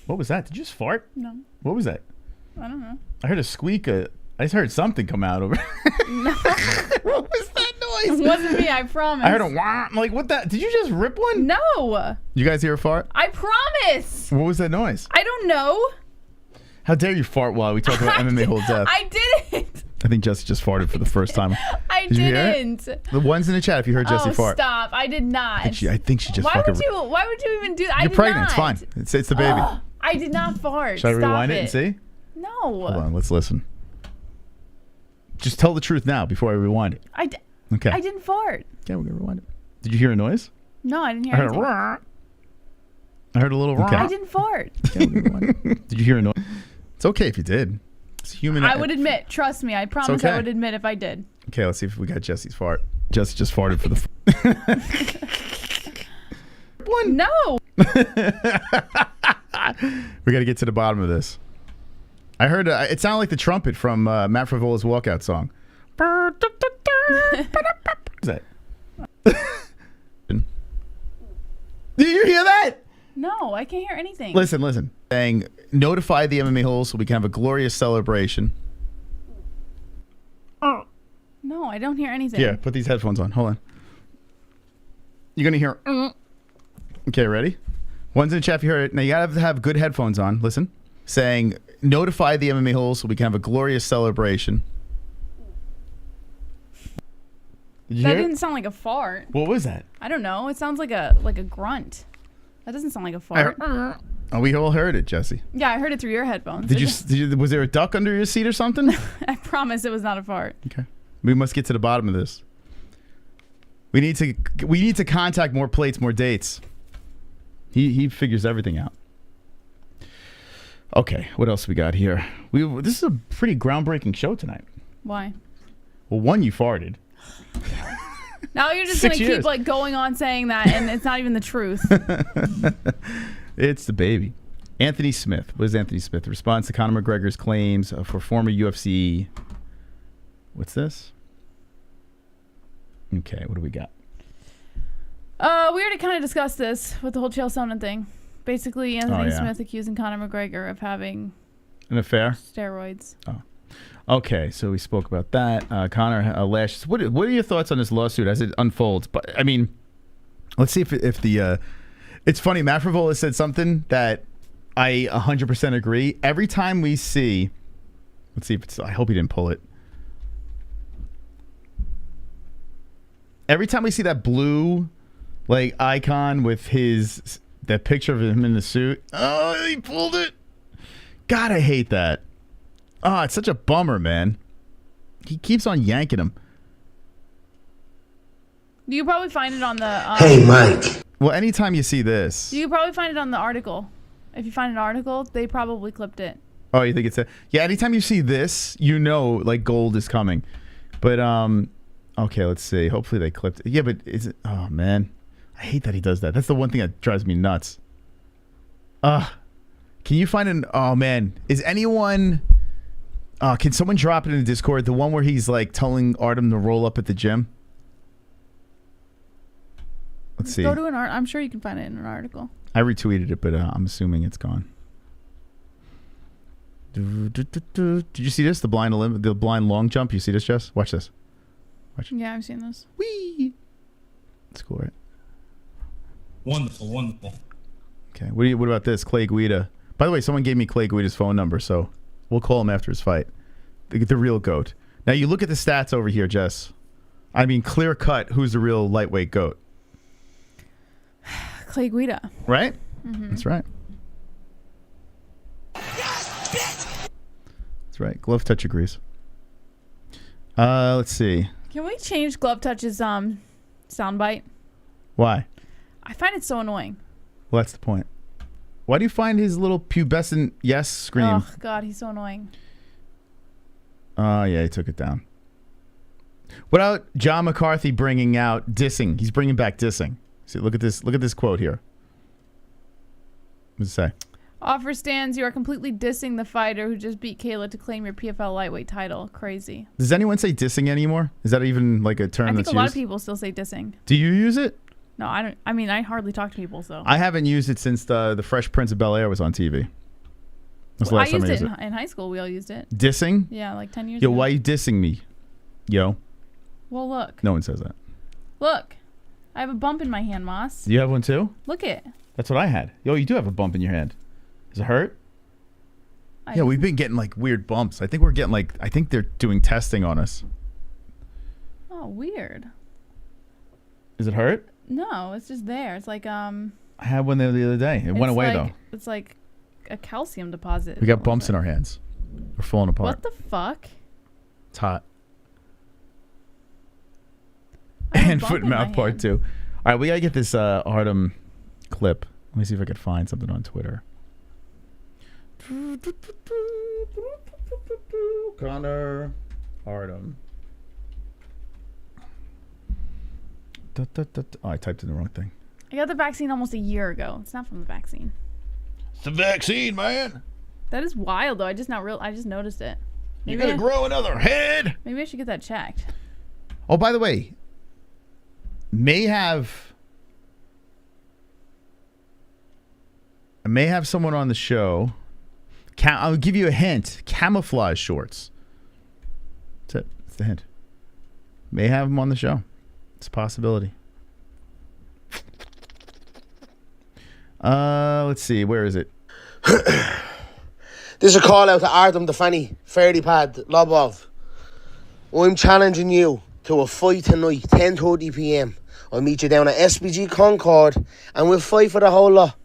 What was that? Did you just fart? No. What was that? I don't know. I heard a squeak. I just heard something come out over. No. What was that noise? It wasn't me, I promise. I heard a wah. I'm like, what that? Did you just rip one? No. You guys hear a fart? I promise. What was that noise? I don't know. How dare you fart while we talk about MMA Hole Death? I didn't. I think Jesse just farted for the first time. I Did you hear didn't. it? The ones in the chat if you heard Jesse fart. Stop. I did not. I think she just Why fucking... Why would you even do that? You're pregnant. It's fine. It's the baby. I did not fart. Should I rewind Stop it and see? No. Hold on. Let's listen. Just tell the truth now before I rewind it. Okay. I didn't fart. Okay, we're going to rewind it. Did you hear a noise? No, I didn't hear I heard anything. I heard a little Okay. I didn't fart. Okay, we're gonna rewind it. Did you hear a noise? It's okay if you did. It's human. I would admit. Trust me. I promise okay. I would admit if I did. Okay, let's see if we got Jesse's fart. Jesse just farted for the... One. No. We got to get to the bottom of this. I heard it sounded like the trumpet from Matt Frevola's walkout song. What is that? Did you hear that? No, I can't hear anything. Listen. Saying, notify the MMA-Holes so we can have a glorious celebration. No, I don't hear anything. Yeah, put these headphones on. Hold on. You're going to hear... Okay, ready? One's in the chat if you heard it. Now, you got to have good headphones on. Listen. Saying, notify the MMA-Holes so we can have a glorious celebration. Did you That hear it? didn't sound like a fart. What was that? I don't know. It sounds like a grunt. That doesn't sound like a fart. Oh, we all heard it, Jesse. Yeah, I heard it through your headphones. Did you? Was there a duck under your seat or something? I promise it was not a fart. Okay. We must get to the bottom of this. We need to contact more plates, more dates. He figures everything out. Okay, what else we got here? This is a pretty groundbreaking show tonight. Why? Well, one, you farted. Now you're just 6 gonna years. keep like going on saying that, and it's not even the truth. It's the baby. Anthony Smith. What is Anthony Smith? Response to Conor McGregor's claims for former UFC. What's this? Okay, what do we got? We already kind of discussed this with the whole Chael Sonnen thing. Basically, Anthony Smith accusing Conor McGregor of having an affair? Steroids. Oh. Okay, so we spoke about that. Conor lashes. What are your thoughts on this lawsuit as it unfolds? But I mean, let's see if the it's funny. Matt Frevola said something that I 100% agree. Every time we see, let's see if it's. I hope he didn't pull it. Every time we see that blue, like icon with that picture of him in the suit. Oh, he pulled it. God, I hate that. Oh, it's such a bummer, man. He keeps on yanking him. You probably find it on the. Hey, Mike. Well, anytime you see this. You probably find it on the article. If you find an article, they probably clipped it. Oh, you think it's a... Yeah, anytime you see this, you know, like, gold is coming. But, okay, let's see. Hopefully they clipped it. Yeah, but is it... Oh, man. I hate that he does that. That's the one thing that drives me nuts. Can you find an... Oh, man. Is anyone... can someone drop it in the Discord? The one where he's, like, telling Artem to roll up at the gym? Let's see. Go to an art. I'm sure you can find it in an article. I retweeted it, but I'm assuming it's gone. Did you see this? The blind long jump. You see this, Jess? Watch this. Watch. Yeah, I've seen this. Whee! That's cool, right? Wonderful, wonderful. Okay. What about this? Clay Guida. By the way, someone gave me Clay Guida's phone number, so we'll call him after his fight. The real GOAT. Now you look at the stats over here, Jess. I mean, clear cut. Who's the real lightweight GOAT? Clay Guida. Right? Mm-hmm. That's right. That's right. Glove touch agrees. Let's see. Can we change Glove Touch's soundbite? Why? I find it so annoying. Well, that's the point. Why do you find his little pubescent yes scream? Oh, God, he's so annoying. Oh, yeah, he took it down. What about John McCarthy bringing out dissing? He's bringing back dissing. See, look at this. Look at this quote here. What does it say? Offer stands. You are completely dissing the fighter who just beat Kayla to claim your PFL lightweight title. Crazy. Does anyone say dissing anymore? Is that even like a term that's used? I think a lot of people still say dissing. Do you use it? No, I don't. I mean, I hardly talk to people, so. I haven't used it since the Fresh Prince of Bel-Air was on TV. That's the Well, last I time used it in high school. We all used it. Dissing? Yeah, like 10 years Yo, ago. why you dissing me? Yo. Well, look. No one says that. Look. I have a bump in my hand, Moss. Do you have one too? Look it. That's what I had. Yo, you do have a bump in your hand. Does it hurt? Yeah, we've been getting like weird bumps. I think we're getting like, I think they're doing testing on us. Oh, weird. Does it hurt? No, it's just there. It's like I had one there the other day. It went away though. It's like a calcium deposit. We got bumps in our hands. We're falling apart. What the fuck? It's hot. And foot and mouth part 2. All right, we gotta get this Artem clip. Let me see if I can find something on Twitter. Conor Artem. Oh, I typed in the wrong thing. I got the vaccine almost a year ago. It's not from the vaccine. It's the vaccine, man. That is wild, though. I just noticed it. You're gonna grow another head. Maybe I should get that checked. Oh, by the way, I may have someone on the show. I'll give you a hint. Camouflage shorts. That's it. That's the hint. May have them on the show. It's a possibility. Let's see. Where is it? This is a call out to Artem the Fanny, Fairly Pad, Lobov. I'm challenging you to a fight tonight, 10:30 p.m. I'll meet you down at SBG Concord and we'll fight for the whole lot.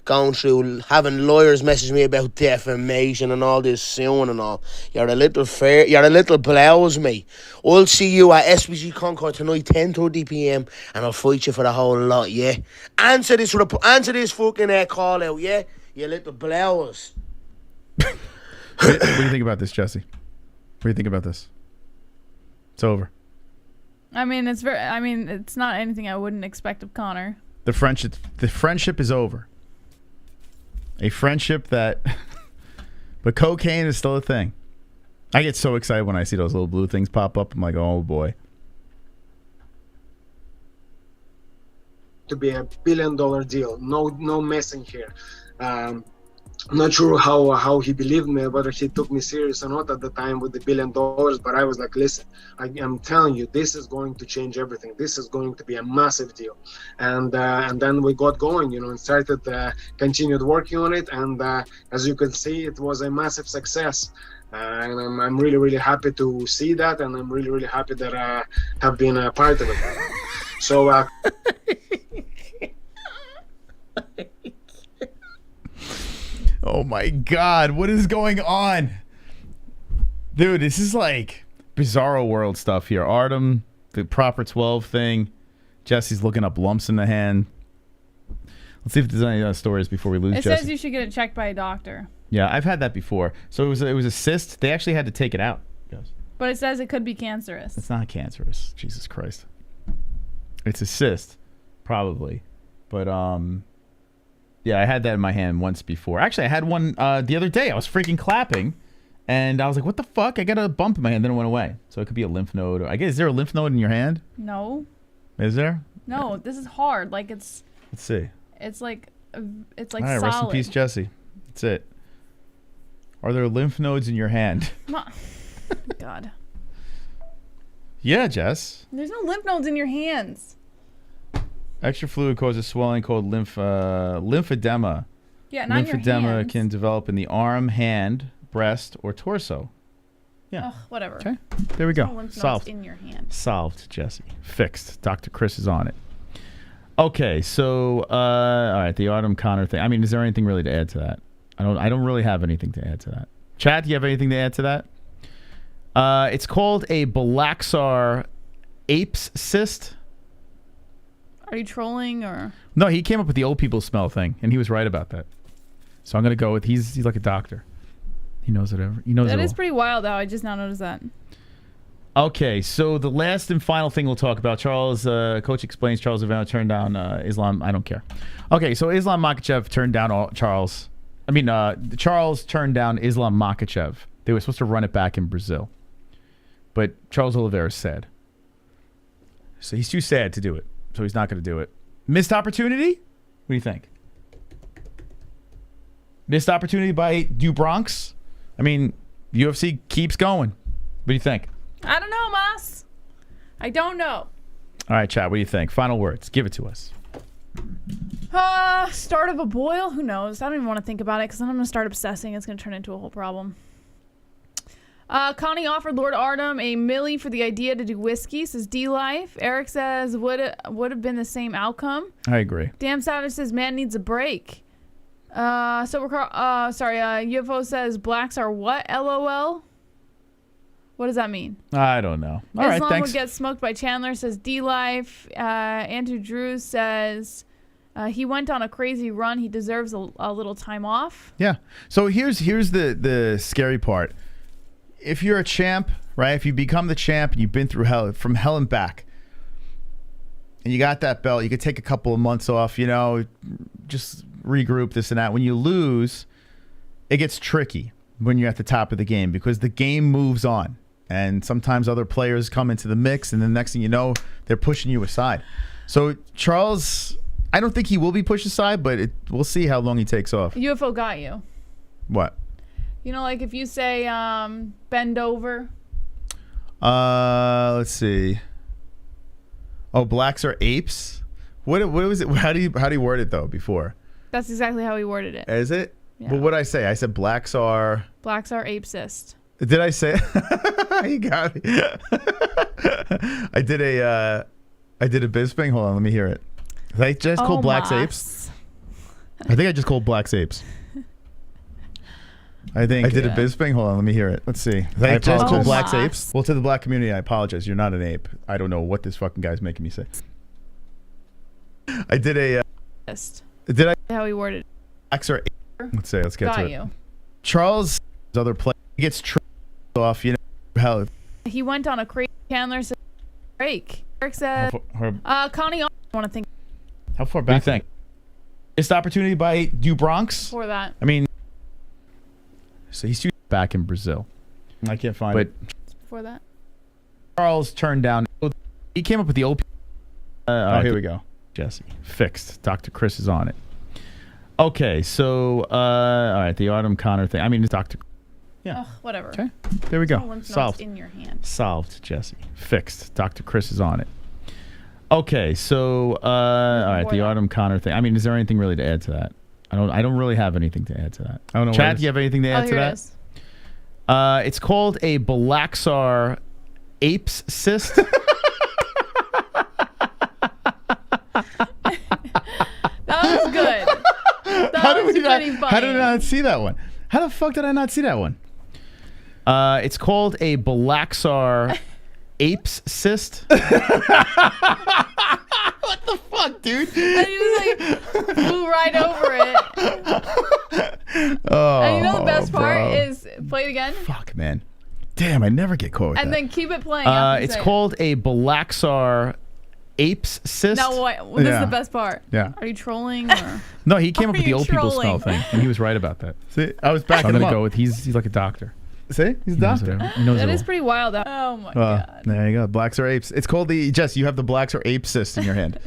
Going through having lawyers message me about defamation and all this soon and all. You're a little blouse, mate. I'll see you at SBG Concord tonight, 10:30 p.m. and I'll fight you for the whole lot, yeah? Answer this fucking call out, yeah? You little blouse. What do you think about this, Jesse? What do you think about this? It's over. I mean, it's not anything I wouldn't expect of Conor. The friendship is over. A friendship that, but cocaine is still a thing. I get so excited when I see those little blue things pop up. I'm like, oh boy. To be $1 billion deal, no messing here. I'm not sure how he believed me, whether he took me serious or not at the time with the $1 billion, but I was like, listen, I'm telling you, this is going to change everything. This is going to be a massive deal. And then we got going, and started, continued working on it. And as you can see, it was a massive success. And I'm really, really happy to see that. And I'm really, really happy that I have been a part of it. So, oh my God, what is going on? Dude, this is like Bizarro World stuff here. Artem the proper 12 thing. Jesse's looking up lumps in the hand. Let's see if there's any other stories before we lose It Jesse. says you should get it checked by a doctor. Yeah, I've had that before. So it was a cyst. They actually had to take it out. But it says it could be cancerous. It's not cancerous. Jesus Christ. It's a cyst, probably. But yeah, I had that in my hand once before. Actually, I had one the other day. I was freaking clapping, and I was like, "What the fuck?" I got a bump in my hand, then it went away. So it could be a lymph node. I guess, is there a lymph node in your hand? No. Is there? No, this is hard. Like it's. Let's see. It's like All right, solid. rest in peace, Jesse. That's it. Are there lymph nodes in your hand? God. Yeah, Jess. There's no lymph nodes in your hands. Extra fluid causes swelling called lymphedema. Yeah, not in your Lymphedema hands. can develop in the arm, hand, breast, or torso. Yeah. Ugh, whatever. Okay. There we There's go. no lymph nodes Solved. in your hand. Solved, Jesse. Fixed. Dr. Chris is on it. Okay, so all right, the Autumn Connor thing. I mean, is there anything really to add to that? I don't really have anything to add to that. Chad, do you have anything to add to that? It's called a Balaxar apes cyst. Are you trolling or? No, he came up with the old people smell thing, and he was right about that. So I'm gonna go with he's like a doctor. He knows whatever. He knows That it is all. pretty wild, though. I just now noticed that. Okay, so the last and final thing we'll talk about, Charles, coach explains Charles Oliveira turned down Islam. I don't care. Okay, so Islam Makhachev turned down Charles turned down Islam Makhachev. They were supposed to run it back in Brazil. But Charles Oliveira is sad. So he's too sad to do it. So he's not going to do it. Missed opportunity? What do you think? Missed opportunity by Dubronx? I mean, UFC keeps going. What do you think? I don't know, Mas. I don't know. All right, Chad, what do you think? Final words. Give it to us. Start of a boil? Who knows? I don't even want to think about it because then I'm going to start obsessing. It's going to turn into a whole problem. Connie offered Lord Artem a milli for the idea to do whiskey, says D-Life. Eric says would have been the same outcome. I agree. Damn Savage says man needs a break. UFO says blacks are what? LOL? What does that mean? I don't know. All Islam right, thanks. would get smoked by Chandler, says D-Life. Andrew Drew says he went on a crazy run. He deserves a little time off. Yeah. So here's the scary part. If you're a champ, right? If you become the champ and you've been through hell, from hell and back, and you got that belt, you could take a couple of months off, just regroup, this and that. When you lose, it gets tricky when you're at the top of the game because the game moves on. And sometimes other players come into the mix, and the next thing you know, they're pushing you aside. So Charles, I don't think he will be pushed aside, but we'll see how long he takes off. UFO got you. What? Like if you say bend over. Let's see. Oh, blacks are apes? What was it? How do you word it though before? That's exactly how he worded it. Is it? Yeah. But what did I say? I said blacks are... Blacks are ape-cyst. Did I say You got me. I did a Bisping. Hold on, let me hear it. Did I just call blacks apes? I think I just called blacks apes. I think I did a Bisping. Hold on, let me hear it. Let's see. Did I just call blacks apes? Well, to the black community, I apologize. You're not an ape. I don't know what this fucking guy's making me say. I did a... Did I... How he worded it. Blacks are... Let's say, let's get got to it. you. Charles, other play, gets off, how... He went on a crazy Chandler said break. Eric said Connie I want to think how far back do you think? Missed opportunity by Dubronx? for that. I mean, so he's back in Brazil. I can't find it. Before that. Charles turned down. He came up with the old... oh, here we go. Jesse. Fixed. Dr. Chris is on it. Okay, so, all right, the Autumn Connor thing. I mean, it's Dr. Yeah. Ugh, whatever. Okay, there we go. No lymph nodes Solved. in your hand. Solved, Jesse. Fixed. Dr. Chris is on it. Okay, so, all right, the Autumn Connor thing. I mean, is there anything really to add to that? I don't really have anything to add to that. I don't know. Chad, do you have anything to add to that? It's called a Balaxar apes cyst. That was good. How did I not see that one? How the fuck did I not see that one? It's called a Balaxar apes cyst. What the fuck, dude? And you just like flew right over it. Oh, And you know the best part bro. is play it again. Fuck, man. Damn, I never get caught with And that. then keep it playing. after you It's say it. called a Balaxar apes cyst. No, wait. Well, this is Yeah. the best part. Yeah. Are you trolling? Or? No, he came up Are with the you old people smell trolling? thing. And he was right about that. See, I was So backing I'm him gonna up. go with he's like a doctor. See, he's a doctor. He knows That it is all. pretty wild. Oh my god. There you go. Blacks are apes. It's called the Jess. You have the blacks are ape cyst in your hand.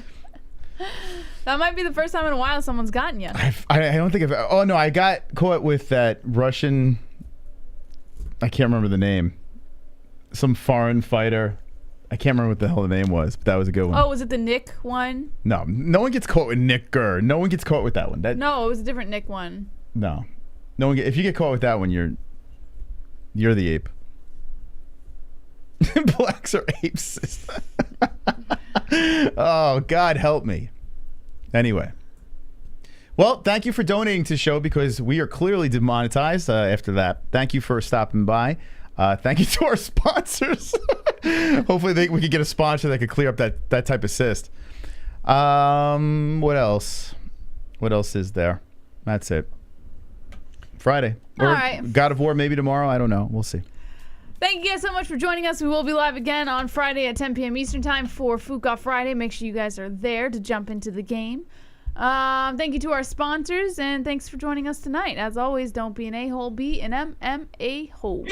That might be the first time in a while someone's gotten you. I don't think I've. Oh no, I got caught with that Russian. I can't remember the name. Some foreign fighter. I can't remember what the hell the name was, but that was a good one. Oh, was it the Nick one? No, no one gets caught with Nick Gurr. No one gets caught with that one. That No, it was a different Nick one. no one. If you get caught with that one, you're the ape. Blacks are apes. Oh, God help me. Anyway. Well, thank you for donating to the show because we are clearly demonetized after that. Thank you for stopping by. Thank you to our sponsors. Hopefully we could get a sponsor that could clear up that type of cyst. What else? What else is there? That's it. Friday. All right. God of War maybe tomorrow. I don't know. We'll see. Thank you guys so much for joining us. We will be live again on Friday at 10 p.m. Eastern Time for Fook Off Friday. Make sure you guys are there to jump into the game. Thank you to our sponsors, and thanks for joining us tonight. As always, don't be an a-hole, be an MMA hole.